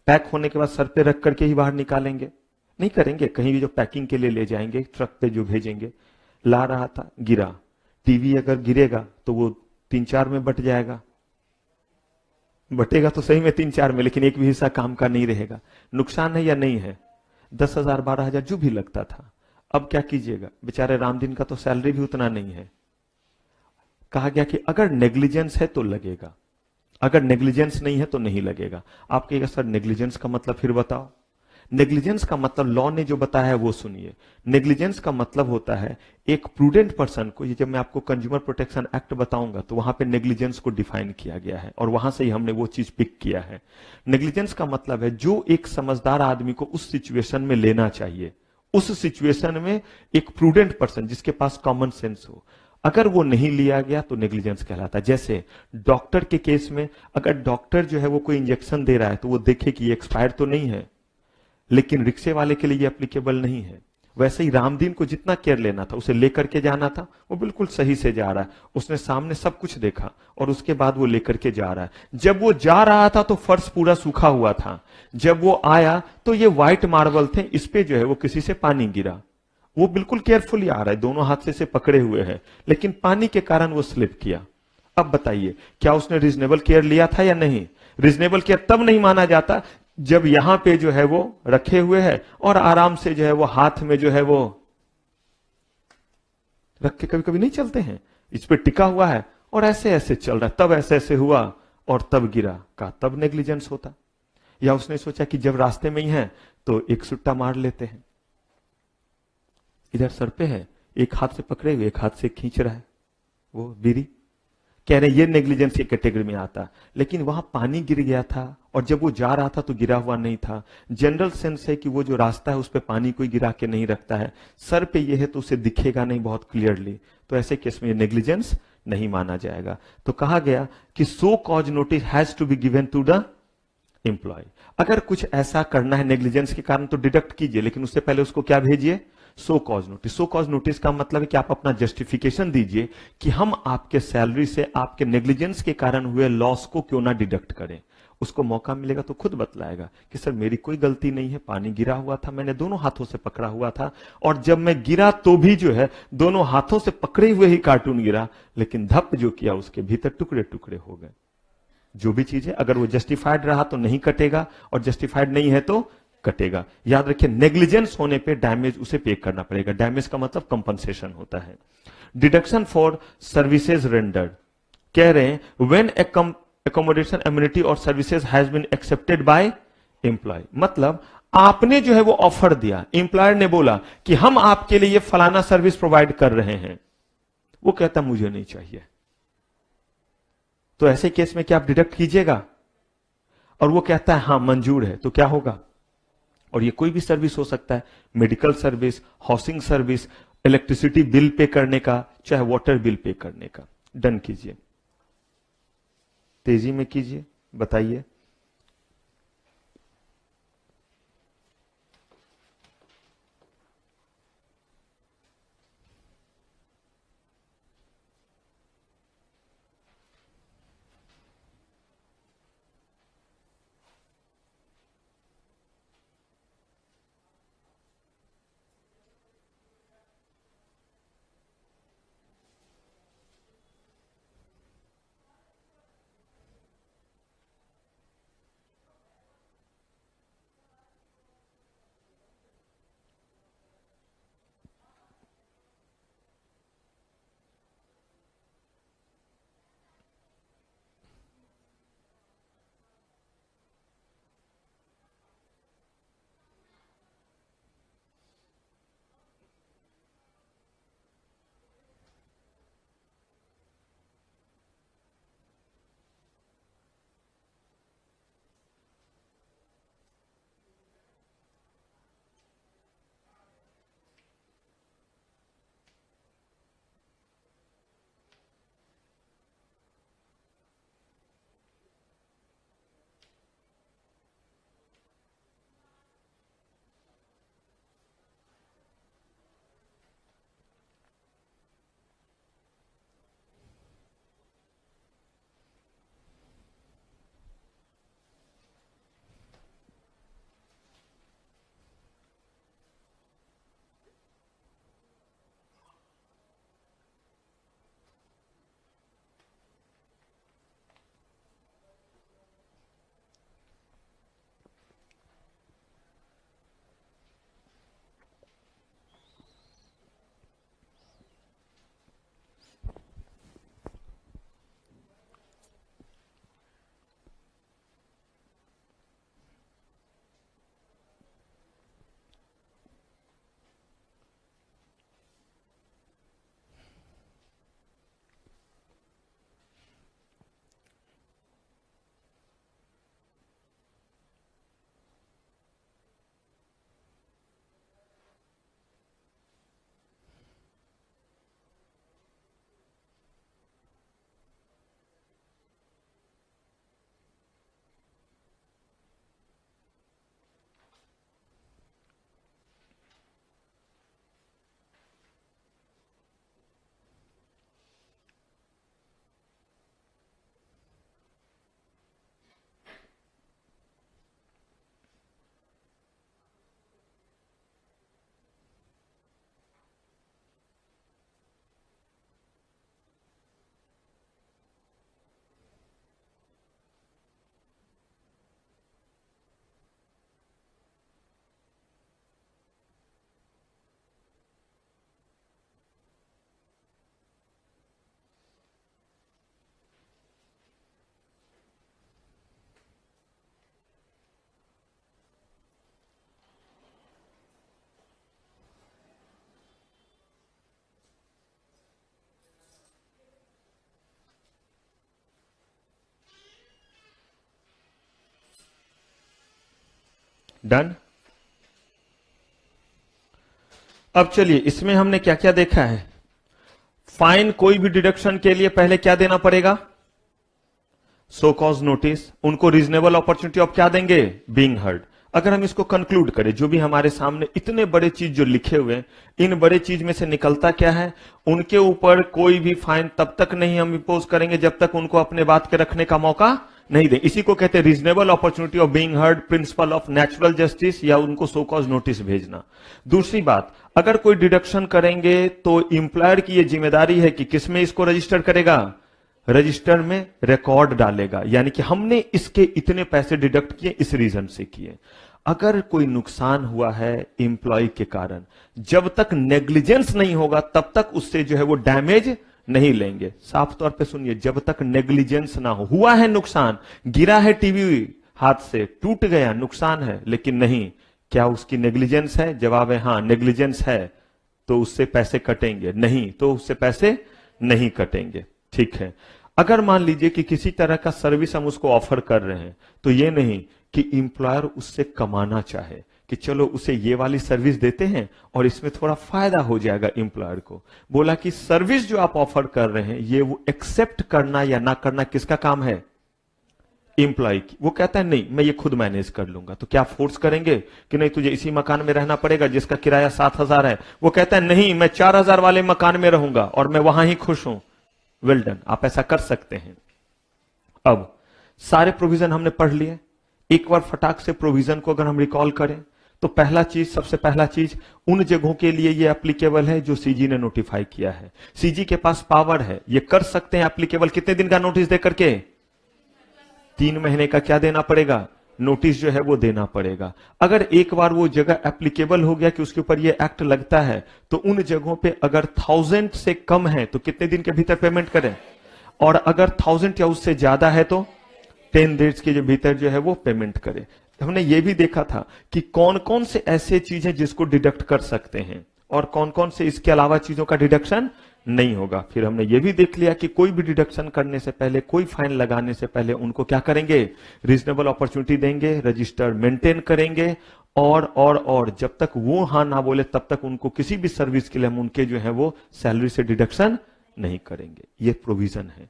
S1: पैक होने के बाद सर पे रख करके ही बाहर निकालेंगे? नहीं करेंगे, कहीं भी जो पैकिंग के लिए ले जाएंगे, ट्रक पे जो भेजेंगे। ला रहा था, गिरा। टीवी अगर गिरेगा तो वो 3-4 में बट जाएगा, बटेगा तो सही में 3-4 में, लेकिन एक भी हिस्सा काम का नहीं रहेगा। नुकसान है या नहीं है? 10,000 12,000 जो भी लगता था। अब क्या कीजिएगा? बेचारे रामदीन का तो सैलरी भी उतना नहीं है। कहा गया कि अगर नेग्लिजेंस है तो लगेगा, अगर नेग्लिजेंस नहीं है तो नहीं लगेगा। आप कहिएगा सर नेग्लिजेंस का मतलब फिर बताओ। नेग्लिजेंस का मतलब लॉ ने जो बताया है वो सुनिए। नेग्लिजेंस का मतलब होता है एक प्रूडेंट पर्सन को, ये जब मैं आपको कंज्यूमर प्रोटेक्शन एक्ट बताऊंगा तो वहां पे नेग्लिजेंस को डिफाइन किया गया है और वहां से ही हमने वो चीज पिक किया है। नेग्लिजेंस का मतलब है जो एक समझदार आदमी को उस सिचुएशन में लेना चाहिए, उस सिचुएशन में एक प्रूडेंट पर्सन जिसके पास कॉमन सेंस हो, अगर वो नहीं लिया गया तो नेग्लिजेंस कहलाता है। जैसे डॉक्टर के केस में, अगर डॉक्टर जो है वो कोई इंजेक्शन दे रहा है तो वो देखे कि ये एक्सपायर तो नहीं है, लेकिन रिक्शे वाले के लिए एप्लीकेबल नहीं है। वैसे ही रामदीन को जितना केयर लेना था, उसे लेकर के जाना था, वो बिल्कुल सही से जा रहा है। उसने सामने सब कुछ देखा और उसके बाद वो लेकर के जा रहा है। जब वो जा रहा था तो फर्श पूरा सूखा हुआ था, जब वो आया तो ये व्हाइट मार्बल थे, इस पे जो है वो किसी से पानी गिरा। वो बिल्कुल केयरफुली आ रहा है, दोनों हाथ से इसे पकड़े हुए है, लेकिन पानी के कारण वो स्लिप किया। अब बताइए, क्या उसने रीजनेबल केयर लिया था या नहीं? रीजनेबल केयर तब नहीं माना जाता जब यहां पे जो है वो रखे हुए है और आराम से जो है वो हाथ में जो है वो रख के कभी कभी नहीं चलते हैं, इस पे टिका हुआ है और ऐसे ऐसे चल रहा है, तब ऐसे ऐसे हुआ और तब गिरा, का तब नेग्लिजेंस होता। या उसने सोचा कि जब रास्ते में ही है तो एक सुट्टा मार लेते हैं, इधर सर पे है, एक हाथ से पकड़े हुए एक हाथ से खींच रहा है वो बीड़ी, कह रहे ये नेग्लिजेंस की कैटेगरी में आता। लेकिन वहां पानी गिर गया था और जब वो जा रहा था तो गिरा हुआ नहीं था। जनरल सेंस है कि वो जो रास्ता है उस पर पानी कोई गिरा के नहीं रखता है, सर पे ये है तो उसे दिखेगा नहीं बहुत क्लियरली, तो ऐसे केस में नेग्लिजेंस नहीं माना जाएगा। तो कहा गया कि show cause notice has to be given to the employee. अगर कुछ ऐसा करना है नेग्लिजेंस के कारण तो डिडक्ट कीजिए, लेकिन उससे पहले उसको क्या भेजिए? सो कॉज नोटिस। सो कॉज नोटिस का मतलब है कि आप अपना जस्टिफिकेशन दीजिए कि हम आपके सैलरी से आपके नेग्लिजेंस के कारण हुए लॉस को क्यों ना डिडक्ट करें। उसको मौका मिलेगा तो खुद बतलाएगा कि सर मेरी कोई गलती नहीं है, पानी गिरा हुआ था, मैंने दोनों हाथों से पकड़ा हुआ था और जब मैं गिरा तो भी जो है दोनों हाथों से पकड़े हुए ही कार्टून गिरा, लेकिन धप जो किया उसके भीतर टुकड़े टुकड़े हो गए। जो भी चीज है अगर वो जस्टिफाइड रहा तो नहीं कटेगा और जस्टिफाइड नहीं है तो कटेगा। याद रखिए, नेग्लिजेंस होने पे डैमेज उसे पे करना पड़ेगा। डैमेज का मतलब कंपनसेशन होता है। डिडक्शन फॉर सर्विसेज रेंडर्ड, कह रहे हैं व्हेन एकोमोडेशन एम्यूनिटी और services has been accepted by employ. मतलब आपने जो है वो ऑफर दिया, एम्प्लॉयर ने बोला कि हम आपके लिए फलाना सर्विस प्रोवाइड कर रहे हैं, वो कहता मुझे नहीं चाहिए, तो ऐसे केस में क्या आप डिडक्ट कीजिएगा? और वो कहता है हाँ मंजूर है, तो क्या होगा? और ये कोई भी सर्विस हो सकता है, medical service, housing service, electricity bill pay करने का, चाहे वाटर बिल पे करने का। डन कीजिए, तेजी में कीजिए, बताइए। डन। अब चलिए इसमें हमने क्या क्या देखा है। फाइन कोई भी डिडक्शन के लिए पहले क्या देना पड़ेगा, सो कॉज नोटिस। उनको रीजनेबल अपॉर्चुनिटी ऑफ क्या देंगे, बीइंग हर्ड। अगर हम इसको कंक्लूड करें, जो भी हमारे सामने इतने बड़े चीज जो लिखे हुए हैं, इन बड़े चीज में से निकलता क्या है, उनके ऊपर कोई भी फाइन तब तक नहीं हम इंपोज करेंगे जब तक उनको अपने बात के रखने का मौका नहीं दे। इसी को कहते हैं reasonable opportunity of being heard, principle of natural justice, या उनको सो कॉज नोटिस भेजना। दूसरी बात, अगर कोई डिडक्शन करेंगे तो इंप्लॉयर की यह जिम्मेदारी है कि किसमें इसको रजिस्टर करेगा, रजिस्टर में रिकॉर्ड डालेगा, यानी कि हमने इसके इतने पैसे डिडक्ट किए, इस रीजन से किए। अगर कोई नुकसान हुआ है इंप्लॉय के कारण, जब तक नेग्लिजेंस नहीं होगा तब तक उससे जो है वो डैमेज नहीं लेंगे। साफ तौर पे सुनिए, जब तक नेग्लिजेंस ना हो, हुआ है नुकसान, गिरा है टीवी हाथ से, टूट गया, नुकसान है, लेकिन नहीं, क्या उसकी नेग्लिजेंस है, जवाब है हाँ नेग्लिजेंस है, तो उससे पैसे कटेंगे, नहीं तो उससे पैसे नहीं कटेंगे। ठीक है। अगर मान लीजिए कि किसी तरह का सर्विस हम उसको ऑफर कर रहे हैं, तो ये नहीं कि इंप्लॉयर उससे कमाना चाहे कि चलो उसे ये वाली सर्विस देते हैं और इसमें थोड़ा फायदा हो जाएगा इंप्लॉयर को। बोला कि सर्विस जो आप ऑफर कर रहे हैं ये वो एक्सेप्ट करना या ना करना किसका काम है, इंप्लॉय की। वो कहता है नहीं मैं ये खुद मैनेज कर लूंगा, तो क्या फोर्स करेंगे कि नहीं तुझे इसी मकान में रहना पड़ेगा जिसका किराया 7,000 है। वो कहता है नहीं मैं 4,000 वाले मकान में रहूंगा और मैं वहां ही खुश हूं। वेल डन, आप ऐसा कर सकते हैं। अब सारे प्रोविजन हमने पढ़ लिए। एक बार फटाक से प्रोविजन को अगर हम रिकॉल करें तो पहला चीज, सबसे पहला चीज, उन जगहों के लिए ये एप्लीकेबल है जो सीजी ने नोटिफाई किया है। सीजी के पास पावर है, ये कर सकते हैं एप्लीकेबल। कितने दिन का नोटिस दे करके, 3 महीने का क्या देना पड़ेगा, नोटिस जो है वो देना पड़ेगा। अगर एक बार वो जगह एप्लीकेबल हो गया कि उसके ऊपर ये एक्ट लगता है, तो उन जगहों पे अगर 1000 से कम है तो कितने दिन के भीतर पेमेंट करें, और अगर 1000 या उससे ज्यादा है तो 10 डेज के भीतर जो है वो पेमेंट करें। हमने ये भी देखा था कि कौन कौन से ऐसे चीजें जिसको डिडक्ट कर सकते हैं और कौन कौन से इसके अलावा चीजों का डिडक्शन नहीं होगा। फिर हमने ये भी देख लिया कि कोई भी डिडक्शन करने से पहले, कोई फाइन लगाने से पहले उनको क्या करेंगे, रीजनेबल अपॉर्चुनिटी देंगे, रजिस्टर मेंटेन करेंगे, और जब तक वो हां ना बोले तब तक उनको किसी भी सर्विस के लिए हम उनके जो है वो सैलरी से डिडक्शन नहीं करेंगे। ये प्रोविजन है।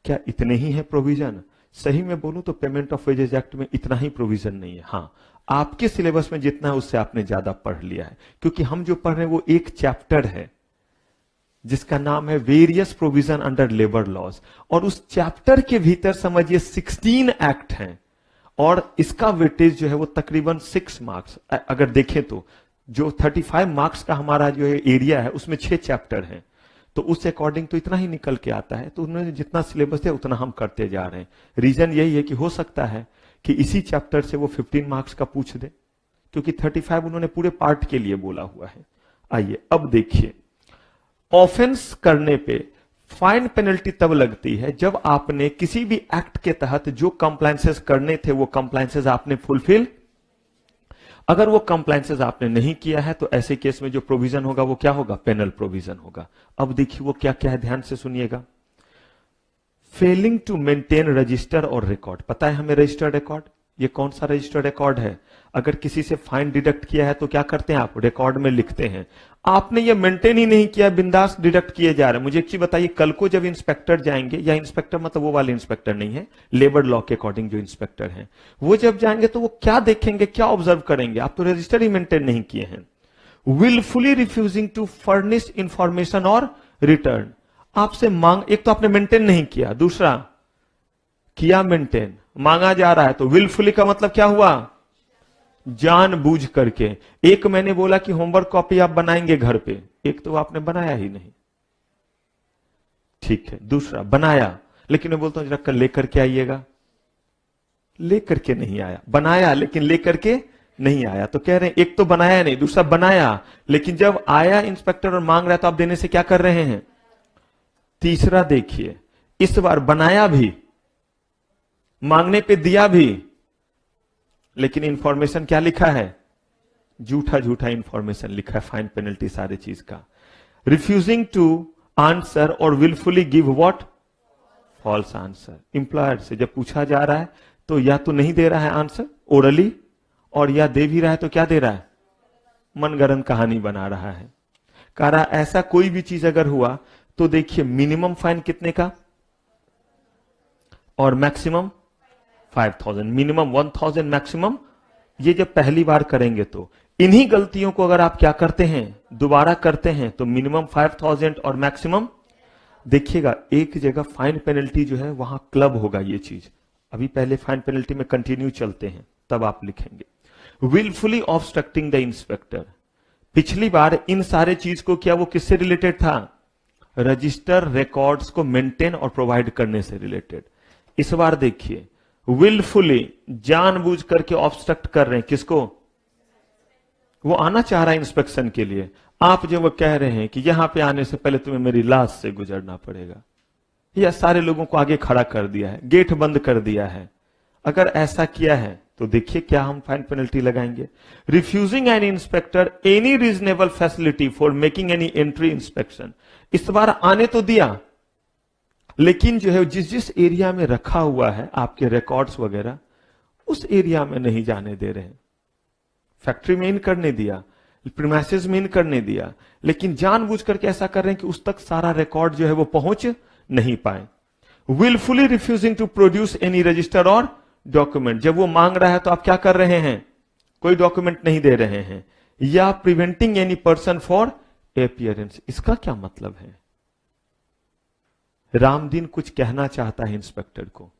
S1: क्या इतने ही है प्रोविजन? सही में बोलूं तो पेमेंट ऑफ वेजेस एक्ट में इतना ही प्रोविजन नहीं है। हां, आपके सिलेबस में जितना है उससे आपने ज्यादा पढ़ लिया है, क्योंकि हम जो पढ़ रहे हैं वो एक चैप्टर है जिसका नाम है various provision under labour laws, और उस चैप्टर के भीतर समझिए 16 एक्ट हैं, और इसका वेटेज जो है वो तकरीबन 6 मार्क्स। अगर देखें तो जो 35 मार्क्स का हमारा जो है एरिया है उसमें 6 चैप्टर हैं, तो उस अकॉर्डिंग तो इतना ही निकल के आता है। तो उन्होंने जितना सिलेबस है उतना हम करते जा रहे हैं। रीजन यही है कि हो सकता है कि इसी चैप्टर से वो 15 मार्क्स का पूछ दे, क्योंकि 35 उन्होंने पूरे पार्ट के लिए बोला हुआ है। आइए अब देखिए, ऑफेंस करने पे फाइन पेनल्टी तब लगती है जब आपने किसी भी एक्ट के तहत जो कंप्लायंसेस करने थे वो कंप्लायंसेस आपने फुलफिल, अगर वो कंप्लायंसेस आपने नहीं किया है तो ऐसे केस में जो प्रोविजन होगा वो क्या होगा, पेनल प्रोविजन होगा। अब देखिए वो क्या क्या है, ध्यान से सुनिएगा। फेलिंग टू मेंटेन रजिस्टर और रिकॉर्ड। पता है हमें रजिस्टर रिकॉर्ड, ये कौन सा रजिस्टर रिकॉर्ड है? अगर किसी से फाइन डिडक्ट किया है तो क्या करते हैं आप, रिकॉर्ड में लिखते हैं। आपने ये मेंटेन ही नहीं किया, बिंदास डिडक्ट किए जा रहे हैं। मुझे एक चीज बताइए, कल को जब इंस्पेक्टर जाएंगे, या इंस्पेक्टर मतलब वो वाले इंस्पेक्टर नहीं है, लेबर लॉ के अकॉर्डिंग जो इंस्पेक्टर हैं, वो जब जाएंगे तो वो क्या देखेंगे, क्या ऑब्जर्व करेंगे? आप तो रजिस्टर ही मेंटेन नहीं किए हैं। Wilfully refusing to furnish information और रिटर्न। आपसे मांग, एक तो आपने मेंटेन नहीं किया, दूसरा किया मेंटेन, मांगा जा रहा है, तो विलफुली का मतलब क्या हुआ, जानबूझ करके। एक मैंने बोला कि होमवर्क कॉपी आप बनाएंगे घर पे, एक तो आपने बनाया ही नहीं, ठीक है। दूसरा बनाया, लेकिन मैं बोलता हूं जरा कल लेकर के आइएगा, लेकर के नहीं आया। बनाया लेकिन लेकर के नहीं आया, तो कह रहे हैं एक तो बनाया नहीं, दूसरा बनाया लेकिन जब आया इंस्पेक्टर और मांग रहा है तो आप देने से क्या कर रहे हैं। तीसरा देखिए, इस बार बनाया भी, मांगने पे दिया भी, लेकिन इंफॉर्मेशन क्या लिखा है, झूठा झूठा इंफॉर्मेशन लिखा है, फाइन पेनल्टी सारे चीज का। रिफ्यूजिंग टू आंसर और wilfully give what, false answer. Employer से जब पूछा जा रहा है तो या तो नहीं दे रहा है आंसर ओरली, और या दे भी रहा है तो क्या दे रहा है, मनगढ़ंत कहानी बना रहा है। कह रहा ऐसा कोई भी चीज अगर हुआ तो देखिए मिनिमम फाइन कितने का और मैक्सिमम 5000, मिनिमम 1000, मैक्सिमम। ये जब पहली बार करेंगे तो इन्हीं गलतियों को अगर आप क्या करते हैं, दोबारा करते हैं, तो मिनिमम 5000 और मैक्सिमम, देखिएगा एक जगह फाइन पेनल्टी जो है वहां क्लब होगा ये चीज। अभी पहले फाइन पेनल्टी में कंटिन्यू चलते हैं, तब आप लिखेंगे विलफुली ऑब्स्ट्रक्टिंग द इंस्पेक्टर। पिछली बार इन सारे चीज को किया, वो किससे रिलेटेड था, रजिस्टर रिकॉर्ड्स को मेंटेन और प्रोवाइड करने से रिलेटेड। इस बार देखिए विलफुली, जानबूझ करके ऑब्स्ट्रक्ट कर रहे हैं किसको, वो आना चाह रहा है इंस्पेक्शन के लिए, आप जो वो कह रहे हैं कि यहां पे आने से पहले तुम्हें मेरी लाश से गुजरना पड़ेगा, या सारे लोगों को आगे खड़ा कर दिया है, गेट बंद कर दिया है। अगर ऐसा किया है तो देखिए क्या हम फाइन पेनल्टी लगाएंगे। Refusing an inspector any reasonable facility for making any entry inspection. इस बार आने तो दिया, लेकिन जो है जिस जिस एरिया में रखा हुआ है आपके रिकॉर्ड्स वगैरह, उस एरिया में नहीं जाने दे रहे हैं। फैक्ट्री में इन करने दिया, प्रीमाइसेस में इन करने दिया, लेकिन जानबूझ करके ऐसा कर रहे हैं कि उस तक सारा रिकॉर्ड जो है वो पहुंच नहीं पाए। Wilfully refusing to produce any register और डॉक्यूमेंट। जब वो मांग रहा है तो आप क्या कर रहे हैं, कोई डॉक्यूमेंट नहीं दे रहे हैं। या preventing any person for appearance. इसका क्या मतलब है, रामदीन कुछ कहना चाहता है इंस्पेक्टर को,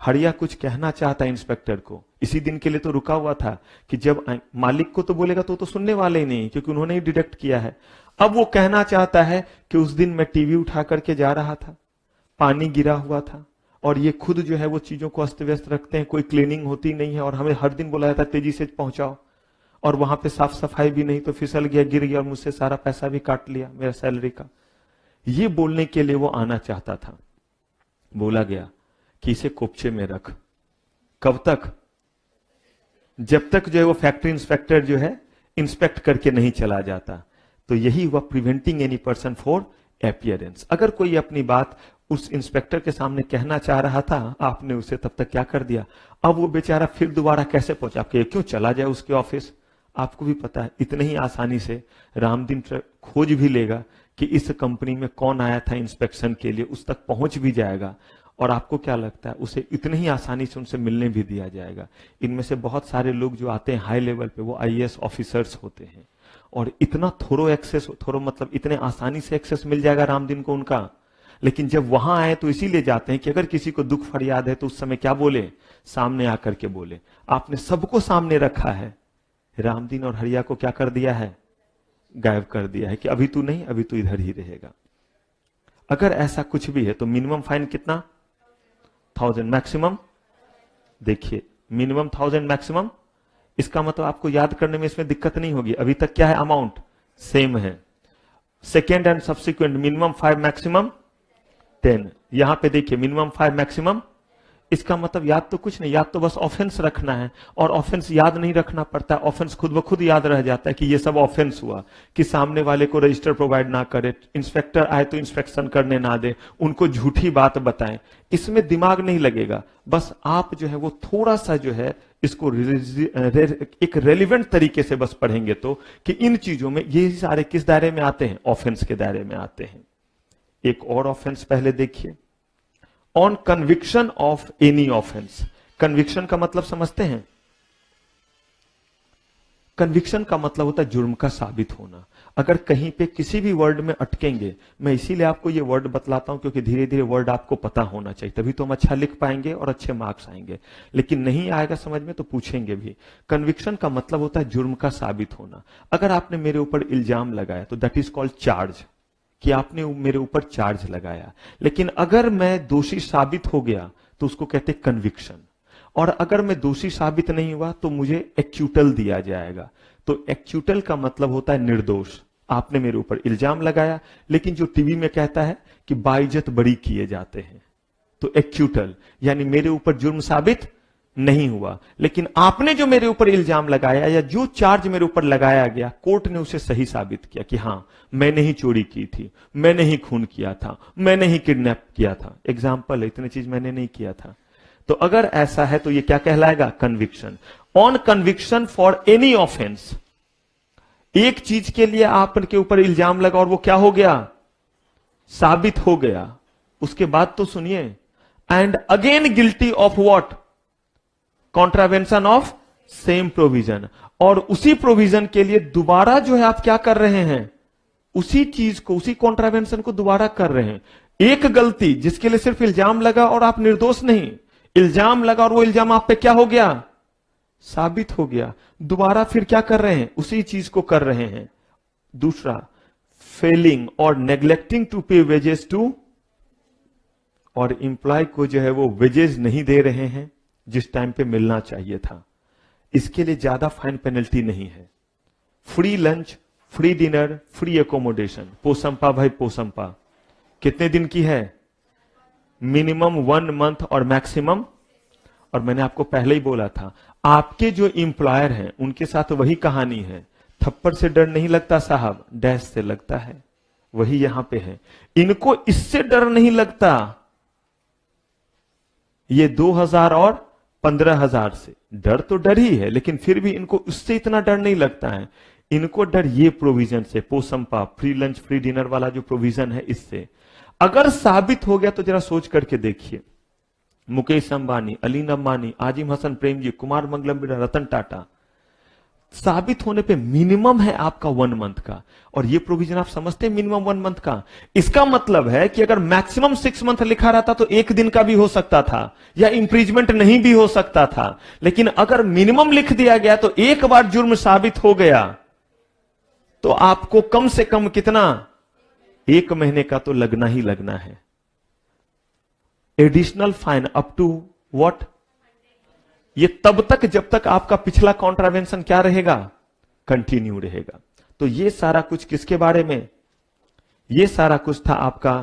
S1: हरिया कुछ कहना चाहता है इंस्पेक्टर को। इसी दिन के लिए तो रुका हुआ था कि जब मालिक को तो बोलेगा तो सुनने वाले ही नहीं, क्योंकि उन्होंने ही डिडक्ट किया है। अब वो कहना चाहता है कि उस दिन मैं टीवी उठा करके जा रहा था, पानी गिरा हुआ था, और ये खुद जो है वो चीजों को अस्त व्यस्त रखते हैं, कोई क्लीनिंग होती नहीं है, और हमें हर दिन बोला जाता है तेजी से पहुंचाओ, और वहां पे साफ सफाई भी नहीं, तो फिसल गया, गिर गया, और मुझसे सारा पैसा भी काट लिया मेरा सैलरी का। ये बोलने के लिए वो आना चाहता था। बोला गया कि इसे कोपचे में रख। कब तक, जब तक जो है वो फैक्ट्री इंस्पेक्टर जो है इंस्पेक्ट करके नहीं चला जाता। तो यही हुआ preventing any person for appearance. अगर कोई अपनी बात उस इंस्पेक्टर के सामने कहना चाह रहा था, आपने उसे तब तक क्या कर दिया, अब वो बेचारा फिर दोबारा कैसे पहुंचा, आपके क्यों चला जाए उसके ऑफिस। आपको भी पता है इतने ही आसानी से रामदीन खोज भी लेगा कि इस कंपनी में कौन आया था इंस्पेक्शन के लिए, उस तक पहुंच भी जाएगा, और आपको क्या लगता है उसे इतने ही आसानी से उनसे मिलने भी दिया जाएगा। इनमें से बहुत सारे लोग जो आते हैं हाई लेवल पे, वो आईएएस ऑफिसर्स होते हैं, और इतना थोरो एक्सेस, थोरो मतलब इतने आसानी से एक्सेस मिल जाएगा रामदीन को उनका। लेकिन जब वहां आए तो इसीलिए जाते हैं कि अगर किसी को दुख फरियाद है तो उस समय क्या बोले, सामने आकर के बोले। आपने सबको सामने रखा है, रामदीन और हरिया को क्या कर दिया है, गायब कर दिया है कि अभी तू नहीं, अभी तू इधर ही रहेगा। अगर ऐसा कुछ भी है तो मिनिमम फाइन कितना, 1000, मैक्सिमम, देखिए मिनिमम 1000, मैक्सिमम। इसका मतलब आपको याद करने में इसमें दिक्कत नहीं होगी। अभी तक क्या है, अमाउंट सेम है। Second and subsequent minimum 5, maximum 10। यहां पे देखिए मिनिमम 5, मैक्सिमम। इसका मतलब याद तो कुछ नहीं, याद तो बस ऑफेंस रखना है, और ऑफेंस याद नहीं रखना पड़ता, ऑफेंस खुद ब खुद याद रह जाता है कि ये सब ऑफेंस हुआ, कि सामने वाले को रजिस्टर प्रोवाइड ना करे, इंस्पेक्टर आए तो इंस्पेक्शन करने ना दे, उनको झूठी बात बताएं। इसमें दिमाग नहीं लगेगा, बस आप जो है वो थोड़ा सा जो है इसको एक रेलिवेंट तरीके से बस पढ़ेंगे तो, कि इन चीजों में ये सारे किस दायरे में आते हैं, ऑफेंस के दायरे में आते हैं। एक और ऑफेंस पहले देखिए, on conviction of any offence. Conviction का मतलब समझते हैं, कन्विक्शन का मतलब होता है जुर्म का साबित होना। अगर कहीं पे किसी भी वर्ड में अटकेंगे, मैं इसीलिए आपको ये वर्ड बतलाता हूं क्योंकि धीरे धीरे वर्ड आपको पता होना चाहिए, तभी तो हम अच्छा लिख पाएंगे और अच्छे मार्क्स आएंगे। लेकिन नहीं आएगा समझ में तो पूछेंगे भी। कन्विक्शन का मतलब होता है जुर्म का साबित होना। अगर आपने मेरे ऊपर इल्जाम लगाया तो दैट इज कॉल्ड चार्ज, कि आपने मेरे ऊपर चार्ज लगाया। लेकिन अगर मैं दोषी साबित हो गया तो उसको कहते हैं कन्विक्शन, और अगर मैं दोषी साबित नहीं हुआ तो मुझे एक्यूटल दिया जाएगा। तो एक्यूटल का मतलब होता है निर्दोष। आपने मेरे ऊपर इल्जाम लगाया, लेकिन जो टीवी में कहता है कि बाइज्जत बरी किए जाते हैं, तो एक्यूटल यानी मेरे ऊपर जुर्म साबित नहीं हुआ, लेकिन आपने जो मेरे ऊपर इल्जाम लगाया या जो चार्ज मेरे ऊपर लगाया गया, कोर्ट ने उसे सही साबित किया कि हां मैंने ही चोरी की थी, मैंने ही खून किया था, मैंने ही किडनैप किया था। एग्जाम्पल है, इतनी चीज मैंने नहीं किया था। तो अगर ऐसा है तो ये क्या कहलाएगा? Conviction. On conviction for any offence, एक चीज के लिए आपके ऊपर इल्जाम लगा और वो क्या हो गया? साबित हो गया। उसके बाद तो सुनिए, and again guilty of what? Contravention of same provision. और उसी प्रोविजन के लिए दोबारा जो है आप क्या कर रहे हैं? उसी चीज को, उसी कॉन्ट्रावेंशन को दोबारा कर रहे हैं। एक गलती जिसके लिए सिर्फ इल्जाम लगा और आप निर्दोष नहीं, इल्जाम लगा और वो इल्जाम आप पे क्या हो गया? साबित हो गया। दोबारा फिर क्या कर रहे हैं? उसी चीज को कर रहे हैं। दूसरा, फेलिंग और नेग्लेक्टिंग टू पे वेजेस टू, और इंप्लॉय को जो है वो वेजेस नहीं दे रहे हैं जिस टाइम पे मिलना चाहिए था। इसके लिए ज्यादा फाइन पेनल्टी नहीं है। Free lunch, free dinner, free accommodation, पोसंपा भाई पोसंपा, कितने दिन की है? मिनिमम 1 मंथ और मैक्सिमम, और मैंने आपको पहले ही बोला था, आपके जो इंप्लॉयर हैं उनके साथ वही कहानी है। थप्पड़ से डर नहीं लगता साहब, डैश से लगता है। वही यहां पे है। इनको इससे डर नहीं लगता, ये 2000 और 15,000 से। डर तो डर ही है, लेकिन फिर भी इनको उससे इतना डर नहीं लगता है। इनको डर ये प्रोविजन से, पोसंपा, फ्री लंच, फ्री डिनर वाला जो प्रोविजन है, इससे। अगर साबित हो गया तो जरा सोच करके देखिए, मुकेश अंबानी, अलीन अंबानी, आजिम हसन प्रेमजी, कुमार मंगलम बिरला, रतन टाटा, साबित होने पे मिनिमम है आपका 1 मंथ का। और ये प्रोविजन आप समझते हैं मिनिमम 1 मंथ का। इसका मतलब है कि अगर मैक्सिमम 6 मंथ लिखा रहता तो 1 दिन का भी हो सकता था, या इंप्रीजमेंट नहीं भी हो सकता था। लेकिन अगर मिनिमम लिख दिया गया तो एक बार जुर्म साबित हो गया तो आपको कम से कम कितना? 1 महीने का तो लगना ही लगना है। Additional fine up to what? ये तब तक जब तक आपका पिछला कॉन्ट्रावेंशन क्या रहेगा? कंटिन्यू रहेगा। तो ये सारा कुछ किसके बारे में? ये सारा कुछ था आपका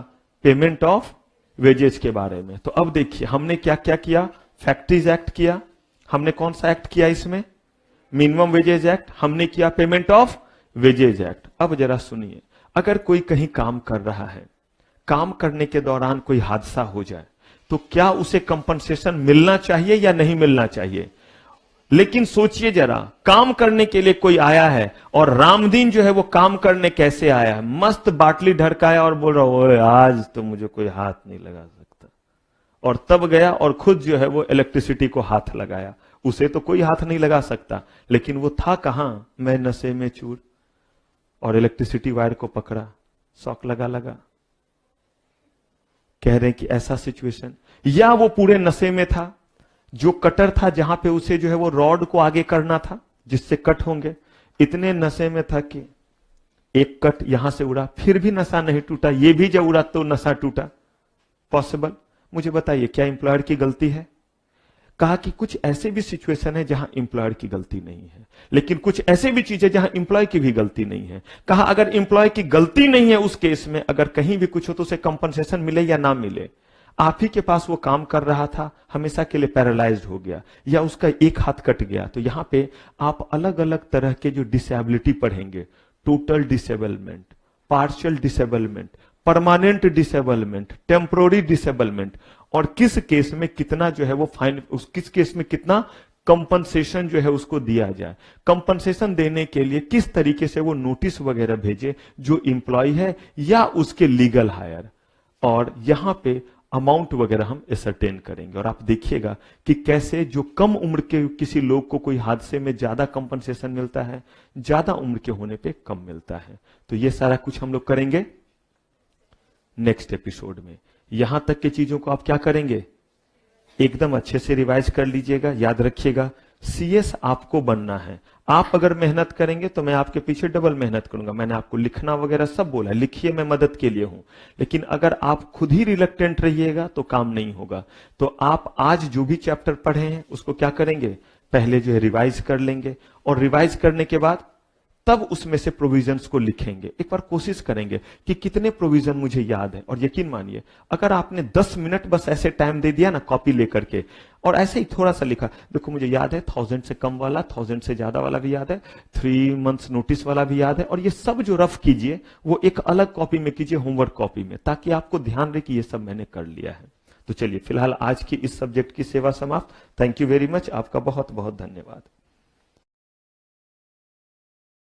S1: पेमेंट ऑफ वेजेस के बारे में। तो अब देखिए हमने क्या क्या किया। फैक्ट्रीज एक्ट किया, हमने कौन सा एक्ट किया इसमें? मिनिमम वेजेज एक्ट, हमने किया पेमेंट ऑफ वेजेज एक्ट। अब जरा सुनिए, अगर कोई कहीं काम कर रहा है, काम करने के दौरान कोई हादसा हो जाए तो क्या उसे कंपनसेशन मिलना चाहिए या नहीं मिलना चाहिए? लेकिन सोचिए जरा, काम करने के लिए कोई आया है और रामदीन जो है वो काम करने कैसे आया है? मस्त बाटली ढड़काया और बोल रहा, ओए आज तो मुझे कोई हाथ नहीं लगा सकता, और तब गया और खुद जो है वो इलेक्ट्रिसिटी को हाथ लगाया। उसे तो कोई हाथ नहीं लगा सकता, लेकिन वो था कहां? मैं नशे में चूर, और इलेक्ट्रिसिटी वायर को पकड़ा, शॉक लगा। कह रहे हैं कि ऐसा सिचुएशन, या वो पूरे नशे में था, जो कटर था जहां पे उसे जो है वो रॉड को आगे करना था जिससे कट होंगे, इतने नशे में था कि एक कट यहां से उड़ा, फिर भी नशा नहीं टूटा, ये भी जब उड़ा तो नशा टूटा। पॉसिबल? मुझे बताइए, क्या एम्प्लॉयर की गलती है? कहा कि कुछ ऐसे भी सिचुएशन है जहां एम्प्लॉयर की गलती नहीं है, लेकिन कुछ ऐसे भी चीजें जहां एम्प्लॉय की भी गलती नहीं है। कहा अगर एम्प्लॉय की गलती नहीं है उस केस में अगर कहीं भी कुछ हो तो उसे कंपनसेशन मिले या ना मिले। आप ही के पास वो काम कर रहा था, हमेशा के लिए पैरालाइज्ड हो गया, या उसका एक हाथ कट गया, तो यहां पे आप अलग अलग तरह के जो डिसेबिलिटी पढ़ेंगे, total disablement, partial disablement, permanent disablement, temporary disablement, और किस केस में कितना जो है वो फाइन, किस केस में कितना कंपनसेशन जो है उसको दिया जाए। कंपनसेशन देने के लिए किस तरीके से वो नोटिस वगैरह भेजे जो इंप्लॉय है या उसके लीगल हायर, और यहां पे अमाउंट वगैरह हम एसरटेन करेंगे। और आप देखिएगा कि कैसे जो कम उम्र के किसी लोग को कोई हादसे में ज्यादा कंपनसेशन मिलता है, ज्यादा उम्र के होने पे कम मिलता है। तो ये सारा कुछ हम लोग करेंगे नेक्स्ट एपिसोड में। यहां तक की चीजों को आप क्या करेंगे? एकदम अच्छे से रिवाइज कर लीजिएगा। याद रखिएगा, सीएस आपको बनना है। आप अगर मेहनत करेंगे तो मैं आपके पीछे डबल मेहनत करूंगा। मैंने आपको लिखना वगैरह सब बोला, लिखिए, मैं मदद के लिए हूं। लेकिन अगर आप खुद ही रिलक्टेंट रहिएगा तो काम नहीं होगा। तो आप आज जो भी चैप्टर पढ़े हैं उसको क्या करेंगे? पहले जो है रिवाइज कर लेंगे, और रिवाइज करने के बाद तब उसमें से प्रोविजंस को लिखेंगे। एक बार कोशिश करेंगे कि कितने प्रोविजन मुझे याद है। और यकीन मानिए, अगर आपने 10 मिनट बस ऐसे टाइम दे दिया ना कॉपी लेकर के, और ऐसे ही थोड़ा सा लिखा, देखो मुझे याद है 1000 से कम वाला, 1000 से ज्यादा वाला भी याद है, 3 मंथ्स नोटिस वाला भी याद है, और ये सब जो रफ कीजिए वो एक अलग कॉपी में कीजिए, होमवर्क कॉपी में, ताकि आपको ध्यान रहे कि ये सब मैंने कर लिया है। तो चलिए फिलहाल आज की इस सब्जेक्ट की सेवा समाप्त। थैंक यू वेरी मच, आपका बहुत बहुत धन्यवाद।